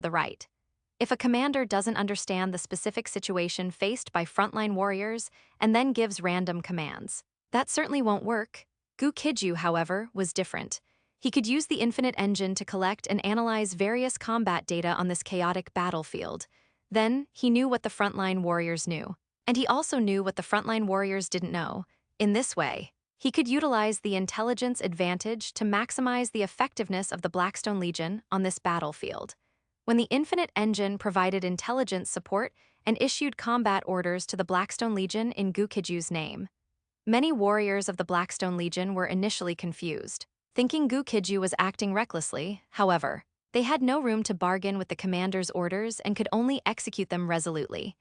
the right. If a commander doesn't understand the specific situation faced by frontline warriors and then gives random commands, that certainly won't work. Gu Qijue, however, was different. He could use the infinite engine to collect and analyze various combat data on this chaotic battlefield. Then, he knew what the frontline warriors knew. And he also knew what the frontline warriors didn't know. In this way, he could utilize the intelligence advantage to maximize the effectiveness of the Blackstone Legion on this battlefield. When the Infinite Engine provided intelligence support and issued combat orders to the Blackstone Legion in Gu Qijue's name, many warriors of the Blackstone Legion were initially confused, thinking Gu Qijue was acting recklessly. However, they had no room to bargain with the commander's orders and could only execute them resolutely.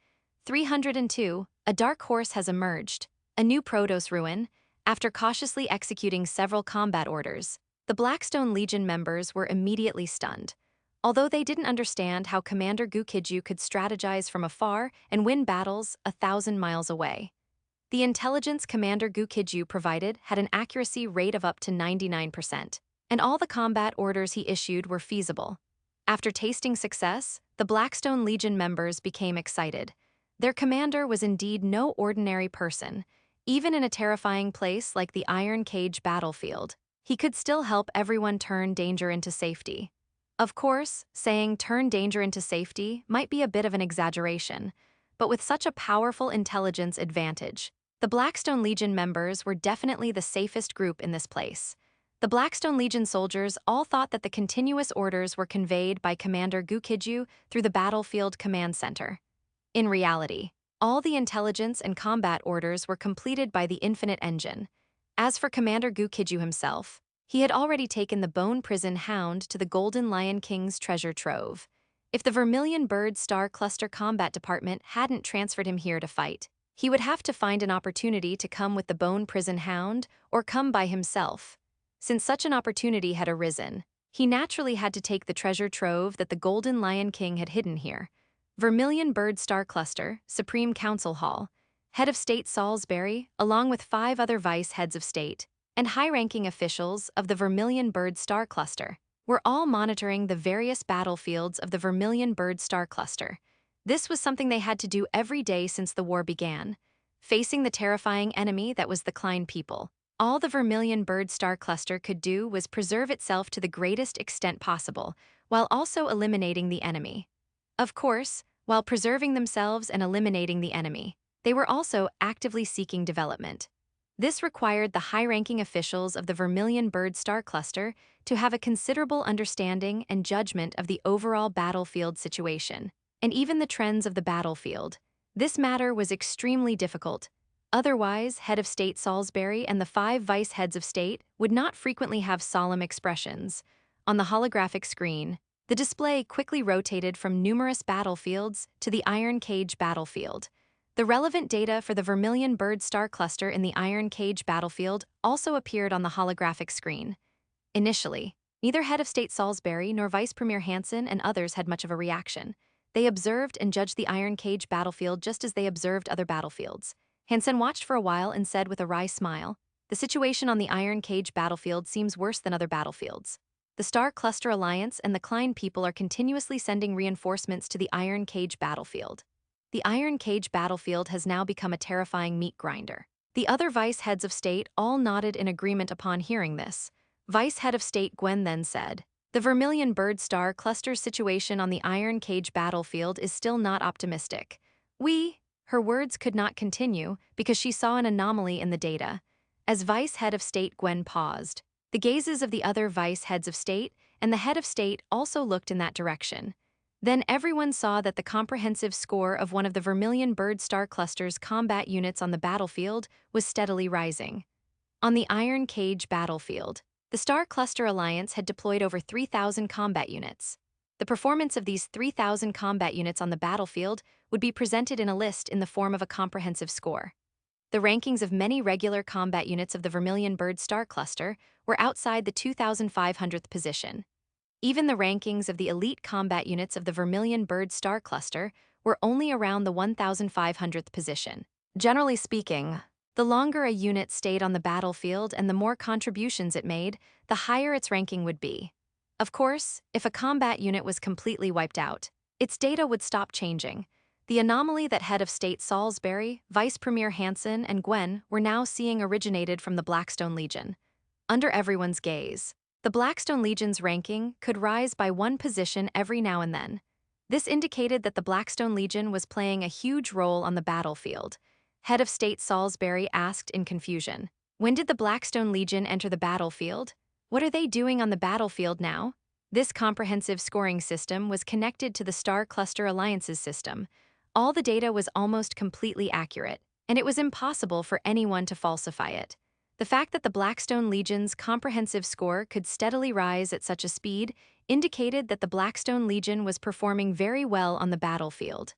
302, a dark horse has emerged, a new Protoss ruin. After cautiously executing several combat orders, the Blackstone Legion members were immediately stunned. Although they didn't understand how Commander Gu Qijue could strategize from afar and win battles 1,000 miles away. The intelligence Commander Gu Qijue provided had an accuracy rate of up to 99%, and all the combat orders he issued were feasible. After tasting success, the Blackstone Legion members became excited. Their commander was indeed no ordinary person. Even in a terrifying place like the Iron Cage battlefield, he could still help everyone turn danger into safety. Of course, saying turn danger into safety might be a bit of an exaggeration, but with such a powerful intelligence advantage, the Blackstone Legion members were definitely the safest group in this place. The Blackstone Legion soldiers all thought that the continuous orders were conveyed by Commander Gu Qijue through the battlefield command center. In reality, all the intelligence and combat orders were completed by the Infinite Engine. As for Commander Gu Qijue himself, he had already taken the Bone Prison Hound to the Golden Lion King's treasure trove. If the Vermilion Bird Star Cluster Combat Department hadn't transferred him here to fight, he would have to find an opportunity to come with the Bone Prison Hound or come by himself. Since such an opportunity had arisen, he naturally had to take the treasure trove that the Golden Lion King had hidden here. Vermilion Bird Star Cluster, Supreme Council Hall, Head of State Salisbury, along with 5 other vice heads of state, and high-ranking officials of the Vermilion Bird Star Cluster, were all monitoring the various battlefields of the Vermilion Bird Star Cluster. This was something they had to do every day since the war began. Facing the terrifying enemy that was the Klein people, all the Vermilion Bird Star Cluster could do was preserve itself to the greatest extent possible, while also eliminating the enemy. Of course, while preserving themselves and eliminating the enemy, they were also actively seeking development. This required the high-ranking officials of the Vermilion Bird Star Cluster to have a considerable understanding and judgment of the overall battlefield situation, and even the trends of the battlefield. This matter was extremely difficult. Otherwise, Head of State Salisbury and the 5 vice heads of state would not frequently have solemn expressions. On the holographic screen, the display quickly rotated from numerous battlefields to the Iron Cage battlefield. The relevant data for the Vermilion Bird Star Cluster in the Iron Cage battlefield also appeared on the holographic screen. Initially, neither Head of State Salisbury nor Vice Premier Hansen and others had much of a reaction. They observed and judged the Iron Cage battlefield just as they observed other battlefields. Hansen watched for a while and said with a wry smile, "The situation on the Iron Cage battlefield seems worse than other battlefields. The Star Cluster Alliance and the Klein people are continuously sending reinforcements to the Iron Cage battlefield. The Iron Cage battlefield has now become a terrifying meat grinder." The other vice heads of state all nodded in agreement upon hearing this. Vice Head of State Gwen then said, "The Vermilion Bird Star Cluster's situation on the Iron Cage battlefield is still not optimistic. Her words could not continue because she saw an anomaly in the data. As Vice Head of State Gwen paused, the gazes of the other vice heads of state and the head of state also looked in that direction. Then everyone saw that the comprehensive score of one of the Vermilion Bird Star Cluster's combat units on the battlefield was steadily rising. On the Iron Cage battlefield, the Star Cluster Alliance had deployed over 3,000 combat units. The performance of these 3,000 combat units on the battlefield would be presented in a list in the form of a comprehensive score. The rankings of many regular combat units of the Vermilion Bird Star Cluster were outside the 2,500th position. Even the rankings of the elite combat units of the Vermilion Bird Star Cluster were only around the 1,500th position. Generally speaking, the longer a unit stayed on the battlefield and the more contributions it made, the higher its ranking would be. Of course, if a combat unit was completely wiped out, its data would stop changing. The anomaly that head of state Salisbury, Vice Premier Hansen, and Gwen were now seeing originated from the Blackstone Legion. Under everyone's gaze, the Blackstone Legion's ranking could rise by one position every now and then. This indicated that the Blackstone Legion was playing a huge role on the battlefield. Head of State Salisbury asked in confusion, "When did the Blackstone Legion enter the battlefield? What are they doing on the battlefield now?" This comprehensive scoring system was connected to the Star Cluster Alliance's system. All the data was almost completely accurate, and it was impossible for anyone to falsify it. The fact that the Blackstone Legion's comprehensive score could steadily rise at such a speed indicated that the Blackstone Legion was performing very well on the battlefield.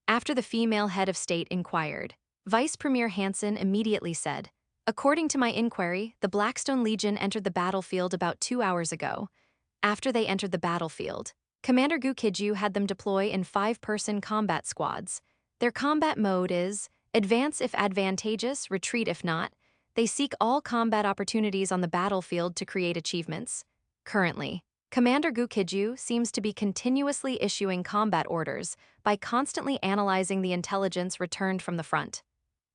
After the female head of state inquired, Vice Premier Hansen immediately said, "According to my inquiry, the Blackstone Legion entered the battlefield about 2 hours ago. After they entered the battlefield, Commander Gu Qijue had them deploy in 5-person combat squads. Their combat mode is advance if advantageous, retreat if not. They seek all combat opportunities on the battlefield to create achievements. Currently, Commander Gu Qijue seems to be continuously issuing combat orders by constantly analyzing the intelligence returned from the front."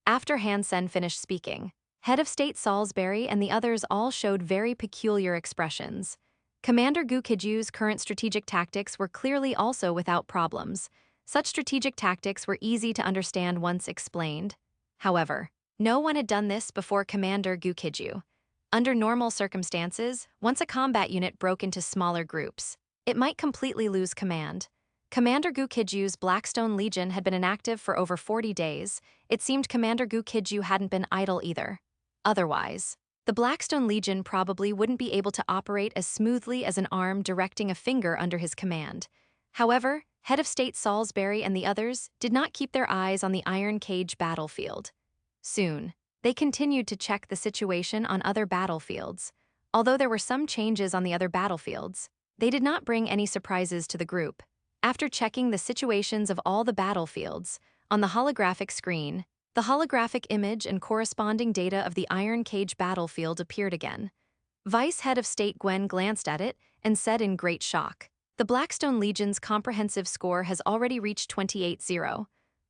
After Hansen finished speaking, Head of State Salisbury and the others all showed very peculiar expressions. Commander Gu Qijue's current strategic tactics were clearly also without problems. Such strategic tactics were easy to understand once explained. However, no one had done this before Commander Gu Qijue. Under normal circumstances, once a combat unit broke into smaller groups, it might completely lose command. Commander Gu Qijue's Blackstone Legion had been inactive for over 40 days. It seemed Commander Gu Qijue hadn't been idle either. Otherwise, the Blackstone Legion probably wouldn't be able to operate as smoothly as an arm directing a finger under his command. However, Head of State Salisbury and the others did not keep their eyes on the Iron Cage battlefield. Soon, they continued to check the situation on other battlefields. Although there were some changes on the other battlefields, they did not bring any surprises to the group. After checking the situations of all the battlefields, on the holographic screen, the holographic image and corresponding data of the Iron Cage battlefield appeared again. Vice Head of State Gwen glanced at it and said in great shock, "The Blackstone Legion's comprehensive score has already reached 28-0.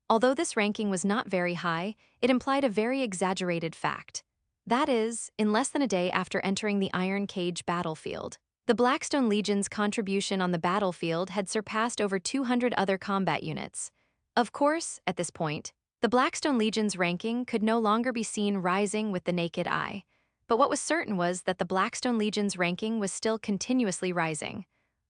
Although this ranking was not very high, it implied a very exaggerated fact. That is, in less than a day after entering the Iron Cage battlefield, the Blackstone Legion's contribution on the battlefield had surpassed over 200 other combat units. Of course, at this point, the Blackstone Legion's ranking could no longer be seen rising with the naked eye. But what was certain was that the Blackstone Legion's ranking was still continuously rising.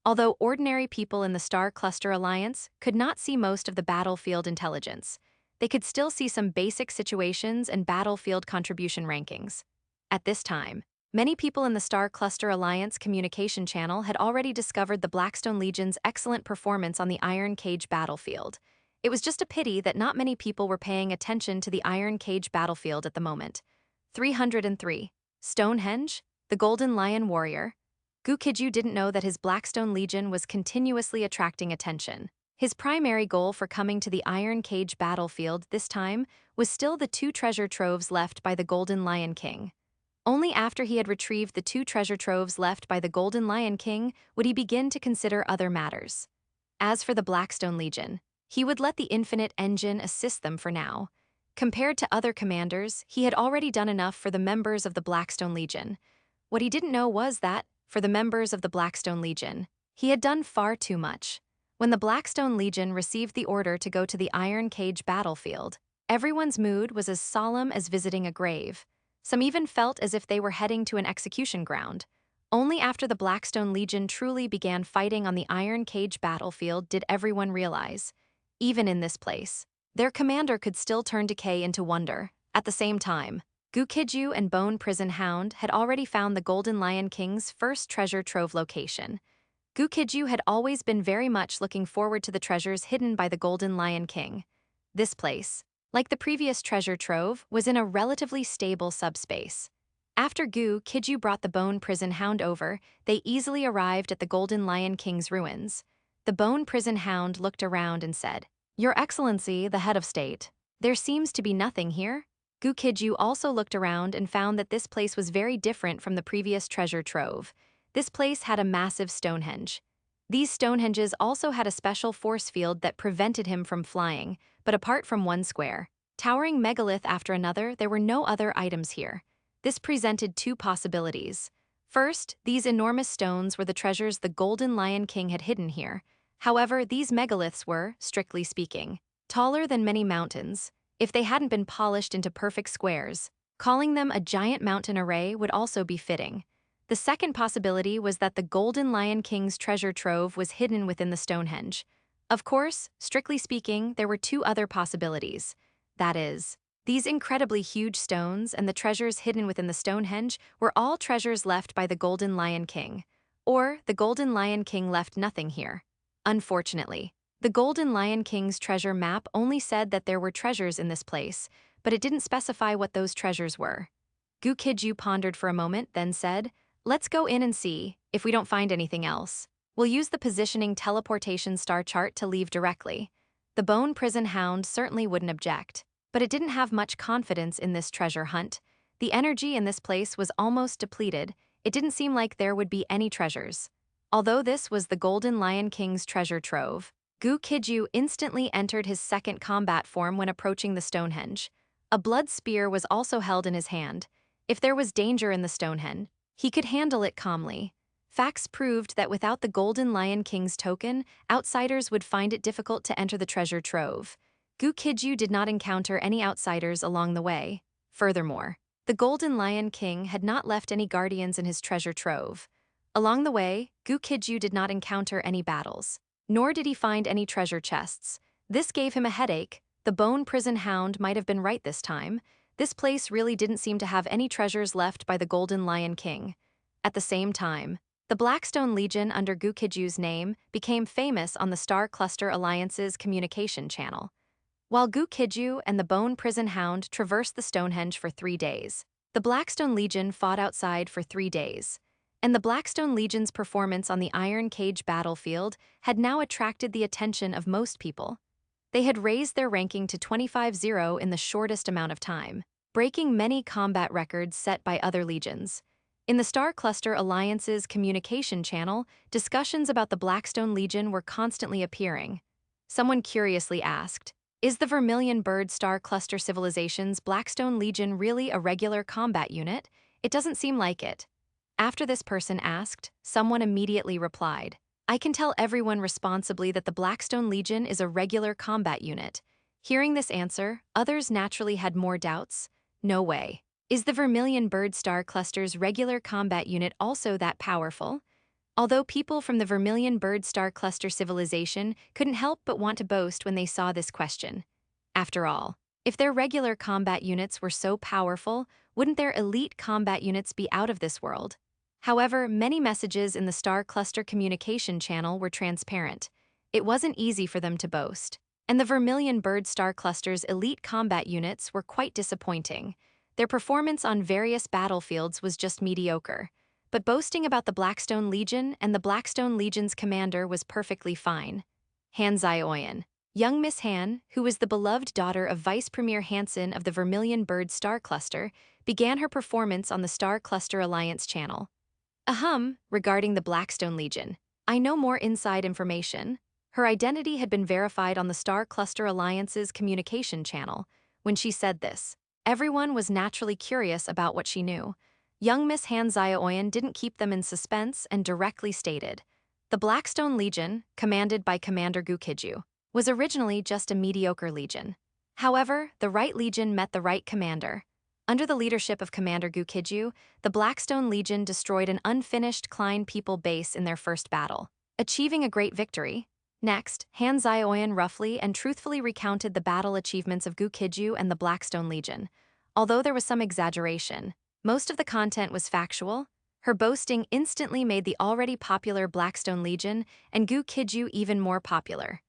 Although ordinary people in the Star Cluster Alliance could not see most of the battlefield intelligence, they could still see some basic situations and battlefield contribution rankings. At this time, many people in the Star Cluster Alliance communication channel had already discovered the Blackstone Legion's excellent performance on the Iron Cage battlefield. It was just a pity that not many people were paying attention to the Iron Cage battlefield at the moment. 303. Stonehenge, the Golden Lion Warrior. Gu Qijue didn't know that his Blackstone Legion was continuously attracting attention. His primary goal for coming to the Iron Cage battlefield this time was still the 2 treasure troves left by the Golden Lion King. Only after he had retrieved the 2 treasure troves left by the Golden Lion King would he begin to consider other matters. As for the Blackstone Legion, he would let the Infinite Engine assist them for now. Compared to other commanders, he had already done enough for the members of the Blackstone Legion. What he didn't know was that, for the members of the Blackstone Legion, he had done far too much. When the Blackstone Legion received the order to go to the Iron Cage battlefield, everyone's mood was as solemn as visiting a grave. Some even felt as if they were heading to an execution ground. Only after the Blackstone Legion truly began fighting on the Iron Cage battlefield did everyone realize, even in this place, their commander could still turn decay into wonder. At the same time, Gu Qijue and Bone Prison Hound had already found the Golden Lion King's first treasure trove location. Gu Qijue had always been very much looking forward to the treasures hidden by the Golden Lion King. This place, like the previous treasure trove, was in a relatively stable subspace. After Gu Qijue brought the Bone Prison Hound over, they easily arrived at the Golden Lion King's ruins. The Bone Prison Hound looked around and said, "Your Excellency, the head of state, there seems to be nothing here." Gu Qijue also looked around and found that this place was very different from the previous treasure trove. This place had a massive Stonehenge. These Stonehenges also had a special force field that prevented him from flying, but apart from one square, towering megalith after another, there were no other items here. This presented two possibilities. First, these enormous stones were the treasures the Golden Lion King had hidden here. However, these megaliths were, strictly speaking, taller than many mountains. If they hadn't been polished into perfect squares, calling them a giant mountain array would also be fitting. The second possibility was that the Golden Lion King's treasure trove was hidden within the Stonehenge. Of course, strictly speaking, there were two other possibilities. That is, these incredibly huge stones and the treasures hidden within the Stonehenge were all treasures left by the Golden Lion King. Or the Golden Lion King left nothing here. Unfortunately, the Golden Lion King's treasure map only said that there were treasures in this place, but it didn't specify what those treasures were. Gu Qijue pondered for a moment, then said, "Let's go in and see. If we don't find anything else, we'll use the positioning teleportation star chart to leave directly." The Bone Prison Hound certainly wouldn't object, but it didn't have much confidence in this treasure hunt. The energy in this place was almost depleted. It didn't seem like there would be any treasures. Although this was the Golden Lion King's treasure trove, Gu Qijue instantly entered his second combat form when approaching the Stonehenge. A blood spear was also held in his hand. If there was danger in the Stonehenge, he could handle it calmly. Facts proved that without the Golden Lion King's token, outsiders would find it difficult to enter the treasure trove. Gu Qijue did not encounter any outsiders along the way. Furthermore, the Golden Lion King had not left any guardians in his treasure trove. Along the way, Gu Qijue did not encounter any battles, nor did he find any treasure chests. This gave him a headache. The Bone Prison Hound might have been right this time. This place really didn't seem to have any treasures left by the Golden Lion King. At the same time, the Blackstone Legion under Gu Qijue's name became famous on the Star Cluster Alliance's communication channel. While Gu Qijue and the Bone Prison Hound traversed the Stonehenge for 3 days, the Blackstone Legion fought outside for 3 days. And the Blackstone Legion's performance on the Iron Cage battlefield had now attracted the attention of most people. They had raised their ranking to 25-0 in the shortest amount of time, breaking many combat records set by other legions. In the Star Cluster Alliance's communication channel, discussions about the Blackstone Legion were constantly appearing. Someone curiously asked, "Is the Vermilion Bird Star Cluster Civilization's Blackstone Legion really a regular combat unit? It doesn't seem like it." After this person asked, someone immediately replied, "I can tell everyone responsibly that the Blackstone Legion is a regular combat unit." Hearing this answer, others naturally had more doubts. No way. Is the Vermilion Bird Star Cluster's regular combat unit also that powerful? Although people from the Vermilion Bird Star Cluster civilization couldn't help but want to boast when they saw this question. After all, if their regular combat units were so powerful, wouldn't their elite combat units be out of this world? However, many messages in the Star Cluster communication channel were transparent. It wasn't easy for them to boast. And the Vermilion Bird Star Cluster's elite combat units were quite disappointing. Their performance on various battlefields was just mediocre. But boasting about the Blackstone Legion and the Blackstone Legion's commander was perfectly fine. Han Zioyan. Young Miss Han, who was the beloved daughter of Vice Premier Hansen of the Vermilion Bird Star Cluster, began her performance on the Star Cluster Alliance channel. Regarding the Blackstone Legion, I know more inside information. Her identity had been verified on the Star Cluster Alliance's communication channel. When she said this, everyone was naturally curious about what she knew. Young Miss Han Zioyan didn't keep them in suspense and directly stated, "The Blackstone Legion, commanded by Commander Gu Qijue, was originally just a mediocre legion. However, the right legion met the right commander. Under the leadership of Commander Gu Qijue, the Blackstone Legion destroyed an unfinished Klein people base in their first battle, achieving a great victory." Next, Han Zioyan roughly and truthfully recounted the battle achievements of Gu Qijue and the Blackstone Legion. Although there was some exaggeration, most of the content was factual. Her boasting instantly made the already popular Blackstone Legion and Gu Qijue even more popular.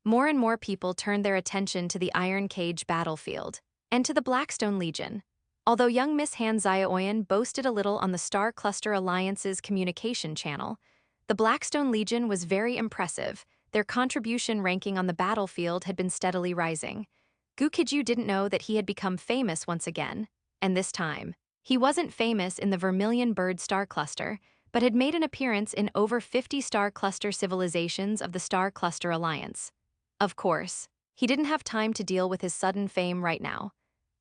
More and more people turned their attention to the Iron Cage battlefield and to the Blackstone Legion. Although young Miss Han Zioyan boasted a little on the Star Cluster Alliance's communication channel, the Blackstone Legion was very impressive. Their contribution ranking on the battlefield had been steadily rising. Gu Qijue didn't know that he had become famous once again, and this time, he wasn't famous in the Vermilion Bird Star Cluster, but had made an appearance in over 50 star cluster civilizations of the Star Cluster Alliance. Of course, he didn't have time to deal with his sudden fame right now.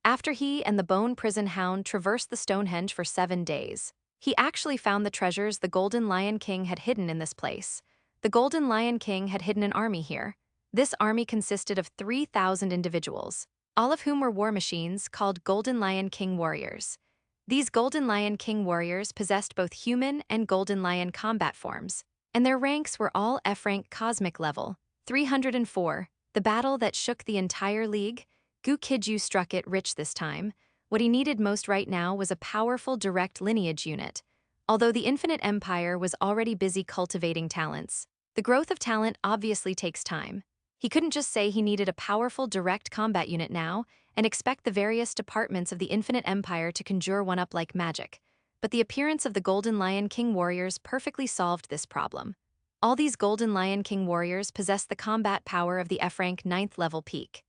After he and the Bone Prison Hound traversed the Stonehenge for 7 days, he actually found the treasures the Golden Lion King had hidden in this place. The Golden Lion King had hidden an army here. This army consisted of 3,000 individuals, all of whom were war machines called Golden Lion King warriors. These Golden Lion King warriors possessed both human and Golden Lion combat forms, and their ranks were all F-rank cosmic level, 304. The battle that shook the entire league. Gu Qijue struck it rich this time. What he needed most right now was a powerful direct lineage unit. Although the Infinite Empire was already busy cultivating talents, the growth of talent obviously takes time. He couldn't just say he needed a powerful direct combat unit now and expect the various departments of the Infinite Empire to conjure one up like magic. But the appearance of the Golden Lion King warriors perfectly solved this problem. All these Golden Lion King warriors possess the combat power of the F-rank 9th level peak.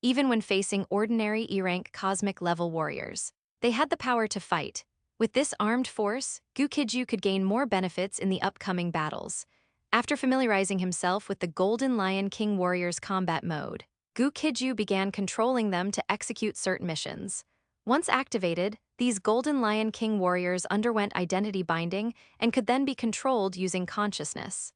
Even when facing ordinary E-rank cosmic level warriors, they had the power to fight. With this armed force, Gu Qijue could gain more benefits in the upcoming battles. After familiarizing himself with the Golden Lion King warriors' combat mode, Gu Qijue began controlling them to execute certain missions. Once activated, these Golden Lion King warriors underwent identity binding and could then be controlled using consciousness.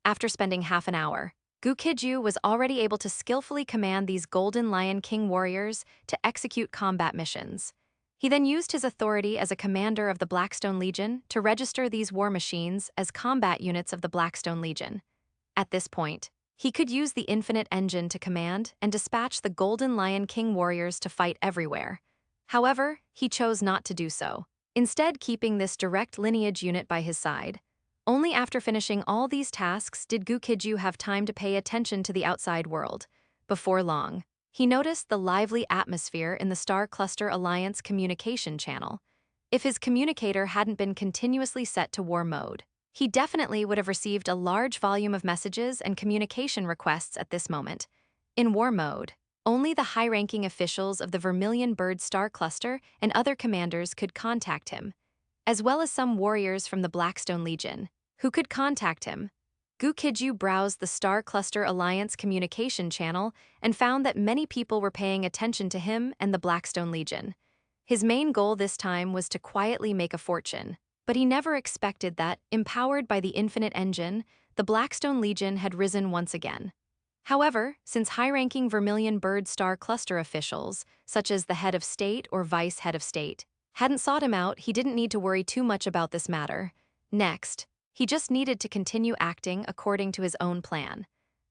After spending half an hour, Gu Qijue was already able to skillfully command these Golden Lion King warriors to execute combat missions. He then used his authority as a commander of the Blackstone Legion to register these war machines as combat units of the Blackstone Legion. At this point, he could use the Infinite Engine to command and dispatch the Golden Lion King warriors to fight everywhere. However, he chose not to do so, instead keeping this direct lineage unit by his side. Only after finishing all these tasks did Gu Qijue have time to pay attention to the outside world. Before long, he noticed the lively atmosphere in the Star Cluster Alliance communication channel. If his communicator hadn't been continuously set to war mode, he definitely would have received a large volume of messages and communication requests at this moment. In war mode, only the high-ranking officials of the Vermilion Bird Star Cluster and other commanders could contact him, as well as some warriors from the Blackstone Legion, who could contact him. Gu Qijue browsed the Star Cluster Alliance communication channel and found that many people were paying attention to him and the Blackstone Legion. His main goal this time was to quietly make a fortune, but he never expected that, empowered by the Infinite Engine, the Blackstone Legion had risen once again. However, since high-ranking Vermilion Bird Star Cluster officials, such as the head of state or vice head of state, hadn't sought him out, he didn't need to worry too much about this matter. Next, he just needed to continue acting according to his own plan.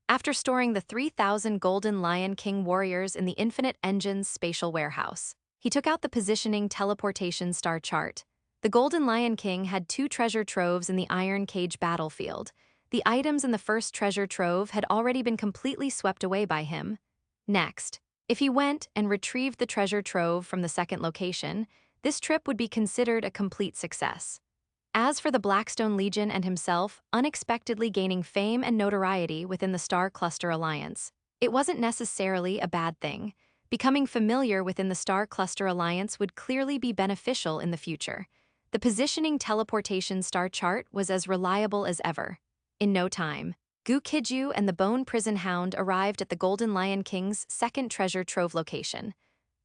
After storing the 3,000 Golden Lion King warriors in the Infinite Engine's spatial warehouse, he took out the positioning teleportation star chart. The Golden Lion King had 2 treasure troves in the Iron Cage battlefield. The items in the first treasure trove had already been completely swept away by him. Next, if he went and retrieved the treasure trove from the second location, this trip would be considered a complete success. As for the Blackstone Legion and himself unexpectedly gaining fame and notoriety within the Star Cluster Alliance, it wasn't necessarily a bad thing. Becoming familiar within the Star Cluster Alliance would clearly be beneficial in the future. The positioning teleportation star chart was as reliable as ever. In no time, Gu Qijue and the Bone Prison Hound arrived at the Golden Lion King's second treasure trove location.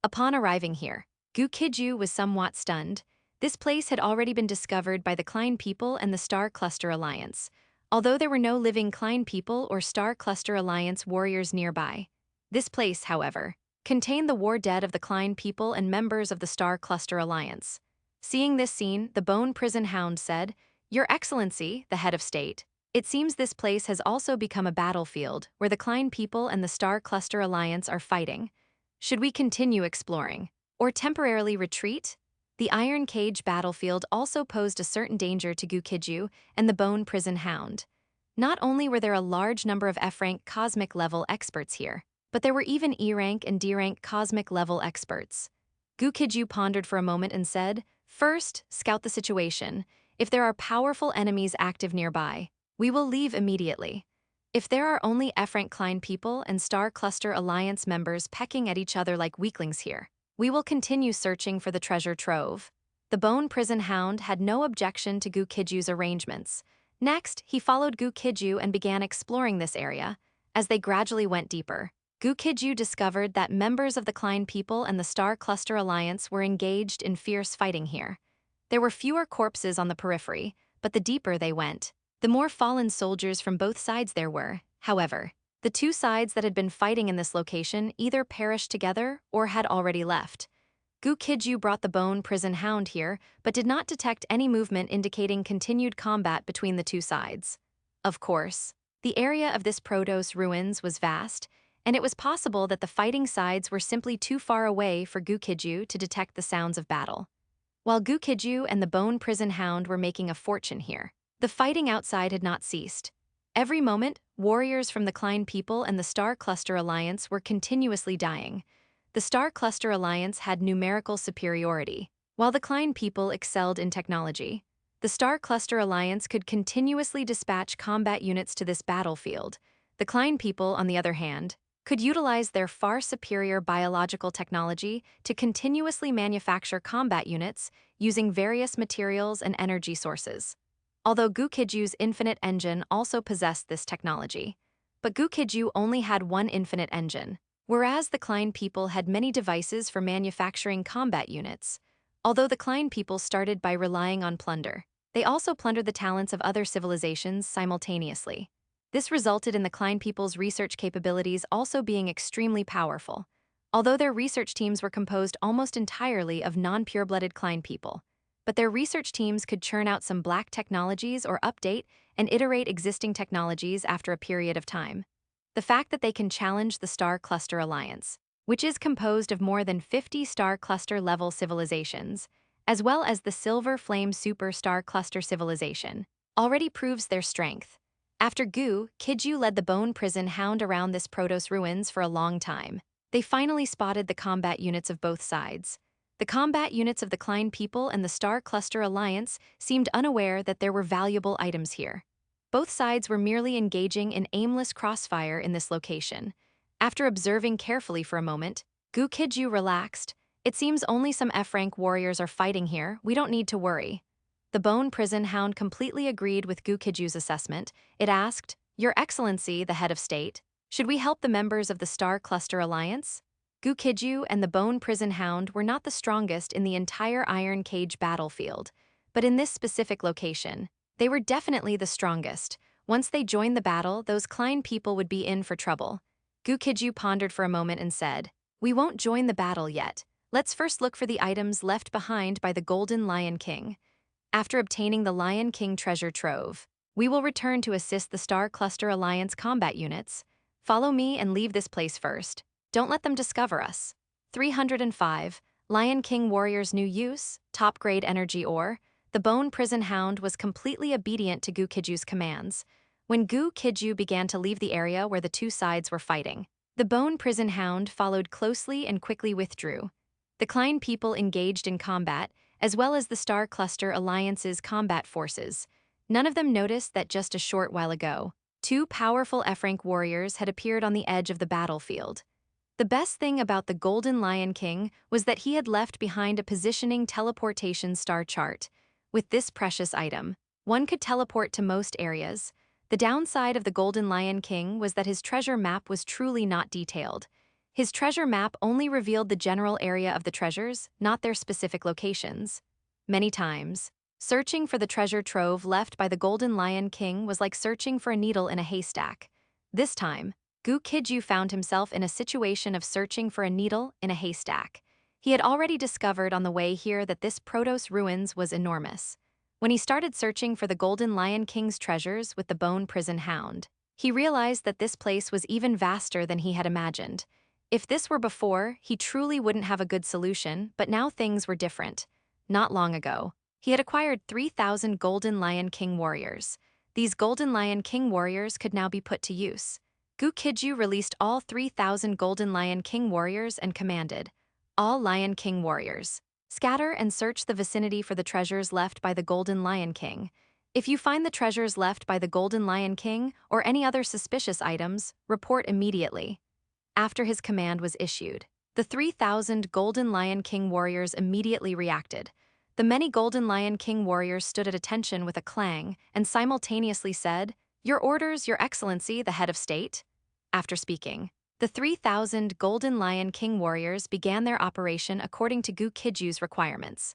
Upon arriving here, Gu Qijue was somewhat stunned. This place had already been discovered by the Klein people and the Star Cluster Alliance, although there were no living Klein people or Star Cluster Alliance warriors nearby. This place, however, contained the war dead of the Klein people and members of the Star Cluster Alliance. Seeing this scene, the Bone Prison Hound said, "Your Excellency, the head of state, it seems this place has also become a battlefield where the Klein people and the Star Cluster Alliance are fighting. Should we continue exploring, or temporarily retreat?" The Iron Cage battlefield also posed a certain danger to Gu Qijue and the Bone Prison Hound. Not only were there a large number of F-rank cosmic level experts here, but there were even E-rank and D-rank cosmic level experts. Gu Qijue pondered for a moment and said, "First, scout the situation. If there are powerful enemies active nearby, we will leave immediately. If there are only F-rank Klein people and Star Cluster Alliance members pecking at each other like weaklings here, we will continue searching for the treasure trove." The Bone Prison Hound had no objection to Gu Qijue's arrangements. Next, he followed Gu Qijue and began exploring this area. As they gradually went deeper, Gu Qijue discovered that members of the Klein people and the Star Cluster Alliance were engaged in fierce fighting here. There were fewer corpses on the periphery, but the deeper they went, the more fallen soldiers from both sides there were. However, the two sides that had been fighting in this location either perished together or had already left. Gu Qijue brought the Bone Prison Hound here, but did not detect any movement indicating continued combat between the two sides. Of course, the area of this Protos ruins was vast, and it was possible that the fighting sides were simply too far away for Gu Qijue to detect the sounds of battle. While Gu Qijue and the Bone Prison Hound were making a fortune here, the fighting outside had not ceased. Every moment, warriors from the Klein people and the Star Cluster Alliance were continuously dying. The Star Cluster Alliance had numerical superiority, while the Klein people excelled in technology. The Star Cluster Alliance could continuously dispatch combat units to this battlefield. The Klein people, on the other hand, could utilize their far superior biological technology to continuously manufacture combat units using various materials and energy sources. Although Gu Qijue's infinite engine also possessed this technology, but Gu Qijue only had one infinite engine, whereas the Klein people had many devices for manufacturing combat units. Although the Klein people started by relying on plunder, they also plundered the talents of other civilizations simultaneously. This resulted in the Klein people's research capabilities also being extremely powerful. Although their research teams were composed almost entirely of non-pure-blooded Klein people, but their research teams could churn out some black technologies or update and iterate existing technologies after a period of time. The fact that they can challenge the Star Cluster Alliance, which is composed of more than 50 Star Cluster-level civilizations, as well as the Silver Flame Super Star Cluster civilization, already proves their strength. After Gu Qijue led the Bone Prison Hound around this Protos ruins for a long time, they finally spotted the combat units of both sides. The combat units of the Klein people and the Star Cluster Alliance seemed unaware that there were valuable items here. Both sides were merely engaging in aimless crossfire in this location. After observing carefully for a moment, Gu Qijue relaxed. It seems only some F-rank warriors are fighting here, we don't need to worry. The Bone Prison Hound completely agreed with Gu Qijue's assessment. It asked, "Your Excellency, the head of state, should we help the members of the Star Cluster Alliance?" Gu Qijue and the Bone Prison Hound were not the strongest in the entire Iron Cage battlefield, but in this specific location, they were definitely the strongest. Once they joined the battle, those Klein people would be in for trouble. Gu Qijue pondered for a moment and said, "We won't join the battle yet. Let's first look for the items left behind by the Golden Lion King. After obtaining the Lion King treasure trove, we will return to assist the Star Cluster Alliance combat units. Follow me and leave this place first. Don't let them discover us." 305. Lion King Warrior's new use, top-grade energy ore. The Bone Prison Hound was completely obedient to Gu Qijue's commands. When Gu Qijue began to leave the area where the two sides were fighting, the Bone Prison Hound followed closely and quickly withdrew. The Klein people engaged in combat, as well as the Star Cluster Alliance's combat forces. None of them noticed that just a short while ago, two powerful F-rank warriors had appeared on the edge of the battlefield. The best thing about the Golden Lion King was that he had left behind a positioning teleportation star chart. With this precious item, one could teleport to most areas. The downside of the Golden Lion King was that his treasure map was truly not detailed. His treasure map only revealed the general area of the treasures, not their specific locations. Many times, searching for the treasure trove left by the Golden Lion King was like searching for a needle in a haystack. This time, Gu Qijue found himself in a situation of searching for a needle in a haystack. He had already discovered on the way here that this Protos ruins was enormous. When he started searching for the Golden Lion King's treasures with the Bone Prison Hound, he realized that this place was even vaster than he had imagined. If this were before, he truly wouldn't have a good solution, but now things were different. Not long ago, he had acquired 3,000 Golden Lion King warriors. These Golden Lion King warriors could now be put to use. Gu Qijue released all 3,000 Golden Lion King warriors and commanded, "All Lion King warriors, scatter and search the vicinity for the treasures left by the Golden Lion King. If you find the treasures left by the Golden Lion King or any other suspicious items, report immediately." After his command was issued, the 3,000 Golden Lion King warriors immediately reacted. The many Golden Lion King warriors stood at attention with a clang and simultaneously said, "Your orders, Your Excellency, the head of state." After speaking, the 3,000 Golden Lion King warriors began their operation according to Gu Qijue's requirements.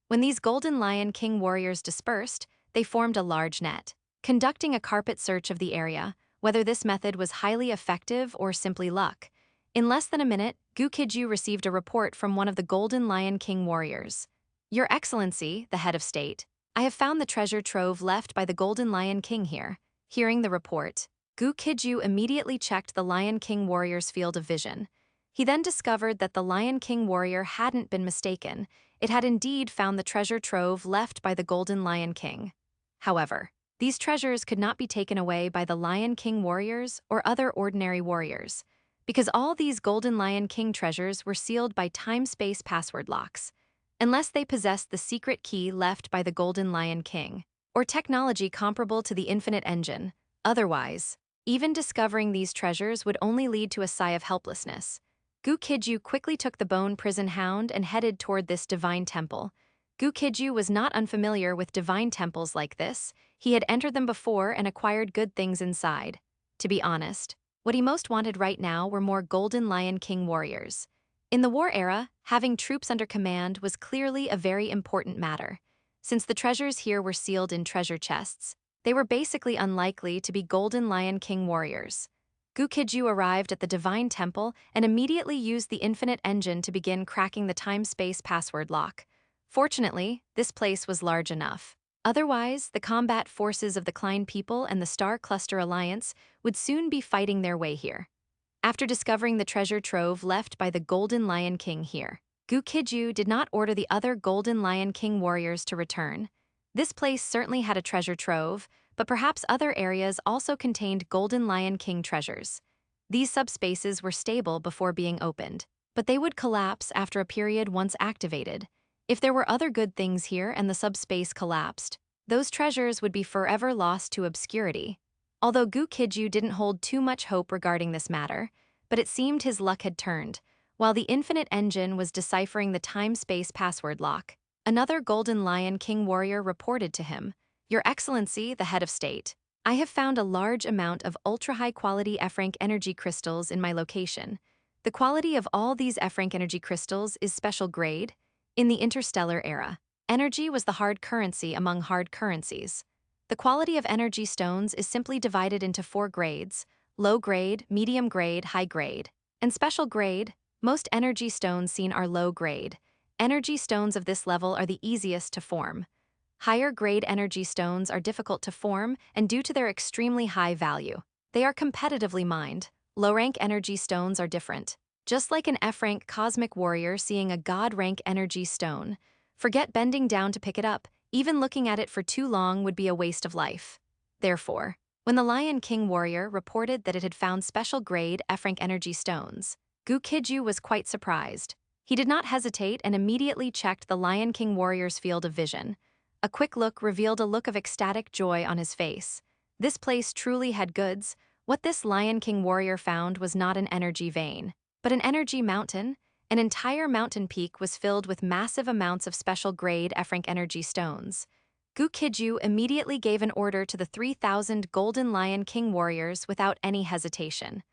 When these Golden Lion King warriors dispersed, they formed a large net, conducting a carpet search of the area. Whether this method was highly effective or simply luck, in less than a minute, Gu Qijue received a report from one of the Golden Lion King warriors. "Your Excellency, the head of state, I have found the treasure trove left by the Golden Lion King here." Hearing the report, Gu Qijue immediately checked the Lion King warrior's field of vision. He then discovered that the Lion King warrior hadn't been mistaken. It had indeed found the treasure trove left by the Golden Lion King. However, these treasures could not be taken away by the Lion King warriors or other ordinary warriors, because all these Golden Lion King treasures were sealed by time-space password locks, unless they possessed the secret key left by the Golden Lion King, or technology comparable to the Infinite Engine. Otherwise, even discovering these treasures would only lead to a sigh of helplessness. Gu Qijue quickly took the bone prison hound and headed toward this divine temple. Gu Qijue was not unfamiliar with divine temples like this. He had entered them before and acquired good things inside. To be honest, what he most wanted right now were more Golden Lion King warriors. In the war era, having troops under command was clearly a very important matter. Since the treasures here were sealed in treasure chests, they were basically unlikely to be Golden Lion King warriors. Gu Qijue arrived at the Divine Temple and immediately used the Infinite Engine to begin cracking the time-space password lock. Fortunately, this place was large enough. Otherwise, the combat forces of the Klein people and the Star Cluster Alliance would soon be fighting their way here. After discovering the treasure trove left by the Golden Lion King here, Gu Qijue did not order the other Golden Lion King warriors to return. This place certainly had a treasure trove, but perhaps other areas also contained Golden Lion King treasures. These subspaces were stable before being opened, but they would collapse after a period once activated. If there were other good things here and the subspace collapsed, those treasures would be forever lost to obscurity. Although Gu Qijue didn't hold too much hope regarding this matter, but it seemed his luck had turned. While the Infinite Engine was deciphering the time-space password lock, another Golden Lion King warrior reported to him, "Your Excellency, the head of state, I have found a large amount of ultra-high-quality F-rank energy crystals in my location. The quality of all these F-rank energy crystals is special grade. In the interstellar era, energy was the hard currency among hard currencies. The quality of energy stones is simply divided into 4 grades: low grade, medium grade, high grade, and special grade. Most energy stones seen are low grade. Energy stones of this level are the easiest to form. Higher grade energy stones are difficult to form, and due to their extremely high value, they are competitively mined. Low-rank energy stones are different. Just like an F-rank cosmic warrior seeing a god-rank energy stone, forget bending down to pick it up. Even looking at it for too long would be a waste of life. Therefore, when the Lion King warrior reported that it had found special grade F-rank energy stones, Gu Qijue was quite surprised. He did not hesitate and immediately checked the Lion King warrior's field of vision. A quick look revealed a look of ecstatic joy on his face. This place truly had goods. What this Lion King warrior found was not an energy vein, but an energy mountain. An entire mountain peak was filled with massive amounts of special-grade F-rank energy stones. Gu Qijue immediately gave an order to the 3,000 Golden Lion King warriors without any hesitation.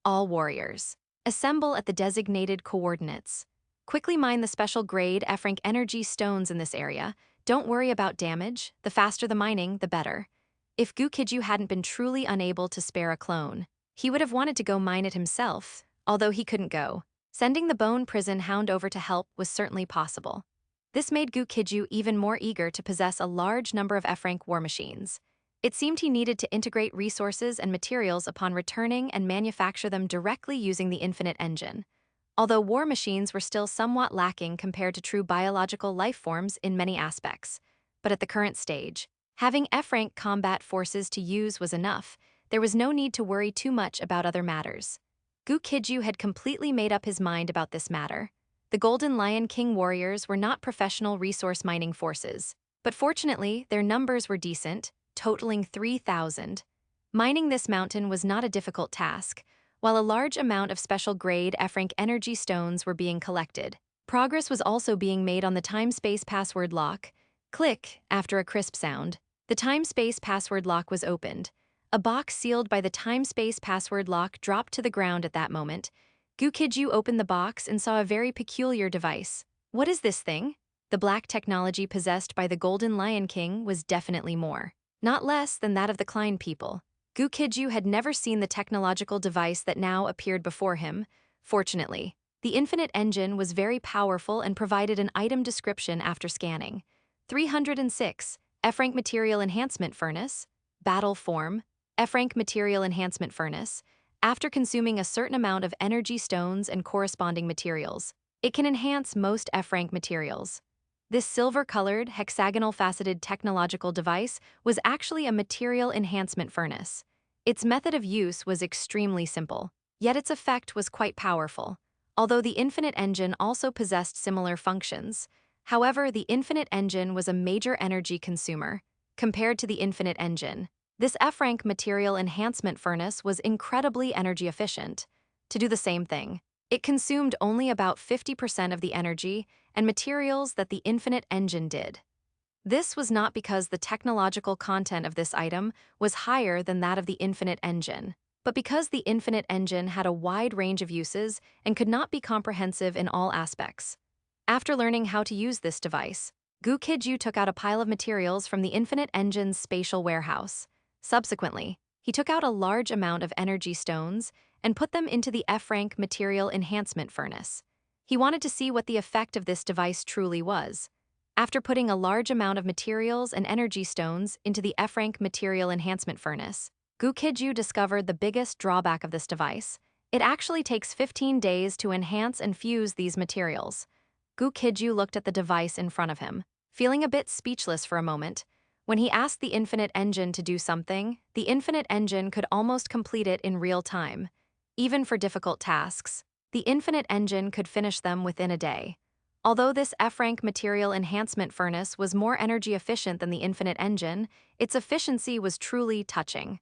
All warriors, assemble at the designated coordinates. Quickly mine the special-grade F-rank energy stones in this area. Don't worry about damage. The faster the mining, the better. If Gu Qijue hadn't been truly unable to spare a clone, he would have wanted to go mine it himself, although he couldn't go. Sending the Bone Prison Hound over to help was certainly possible. This made Gu Qijue even more eager to possess a large number of F-rank war machines. It seemed he needed to integrate resources and materials upon returning and manufacture them directly using the Infinite Engine. Although war machines were still somewhat lacking compared to true biological life forms in many aspects. But at the current stage, having F-rank combat forces to use was enough. There was no need to worry too much about other matters. Gu Qijue had completely made up his mind about this matter. The Golden Lion King warriors were not professional resource mining forces, but fortunately their numbers were decent, totaling 3,000. Mining this mountain was not a difficult task, while a large amount of special-grade F-rank energy stones were being collected. Progress was also being made on the time-space password lock. Click, after a crisp sound. The time-space password lock was opened. A box sealed by the time-space password lock dropped to the ground at that moment. Gu Qijue opened the box and saw a very peculiar device. What is this thing? The black technology possessed by the Golden Lion King was definitely more. Not less than that of the Klein people. Gu Qijue had never seen the technological device that now appeared before him. Fortunately, the infinite engine was very powerful and provided an item description after scanning. 306, F-rank material enhancement furnace, battle form, F-rank material enhancement furnace. After consuming a certain amount of energy stones and corresponding materials, it can enhance most F-rank materials. This silver-colored, hexagonal-faceted technological device was actually a material enhancement furnace. Its method of use was extremely simple, yet its effect was quite powerful. Although the infinite engine also possessed similar functions, however, the infinite engine was a major energy consumer. Compared to the infinite engine, this F-rank material enhancement furnace was incredibly energy efficient. To do the same thing, it consumed only about 50% of the energy and materials that the infinite engine did. This was not because the technological content of this item was higher than that of the infinite engine, but because the infinite engine had a wide range of uses and could not be comprehensive in all aspects. After learning how to use this device, Gu Qijue took out a pile of materials from the infinite engine's spatial warehouse. Subsequently, he took out a large amount of energy stones and put them into the F-rank material enhancement furnace. He wanted to see what the effect of this device truly was. After putting a large amount of materials and energy stones into the F-rank material enhancement furnace, Gu Qijue discovered the biggest drawback of this device. It actually takes 15 days to enhance and fuse these materials. Gu Qijue looked at the device in front of him, feeling a bit speechless for a moment. When he asked the infinite engine to do something, the infinite engine could almost complete it in real time. Even for difficult tasks, the infinite engine could finish them within a day. Although this F-rank material enhancement furnace was more energy efficient than the infinite engine, its efficiency was truly touching.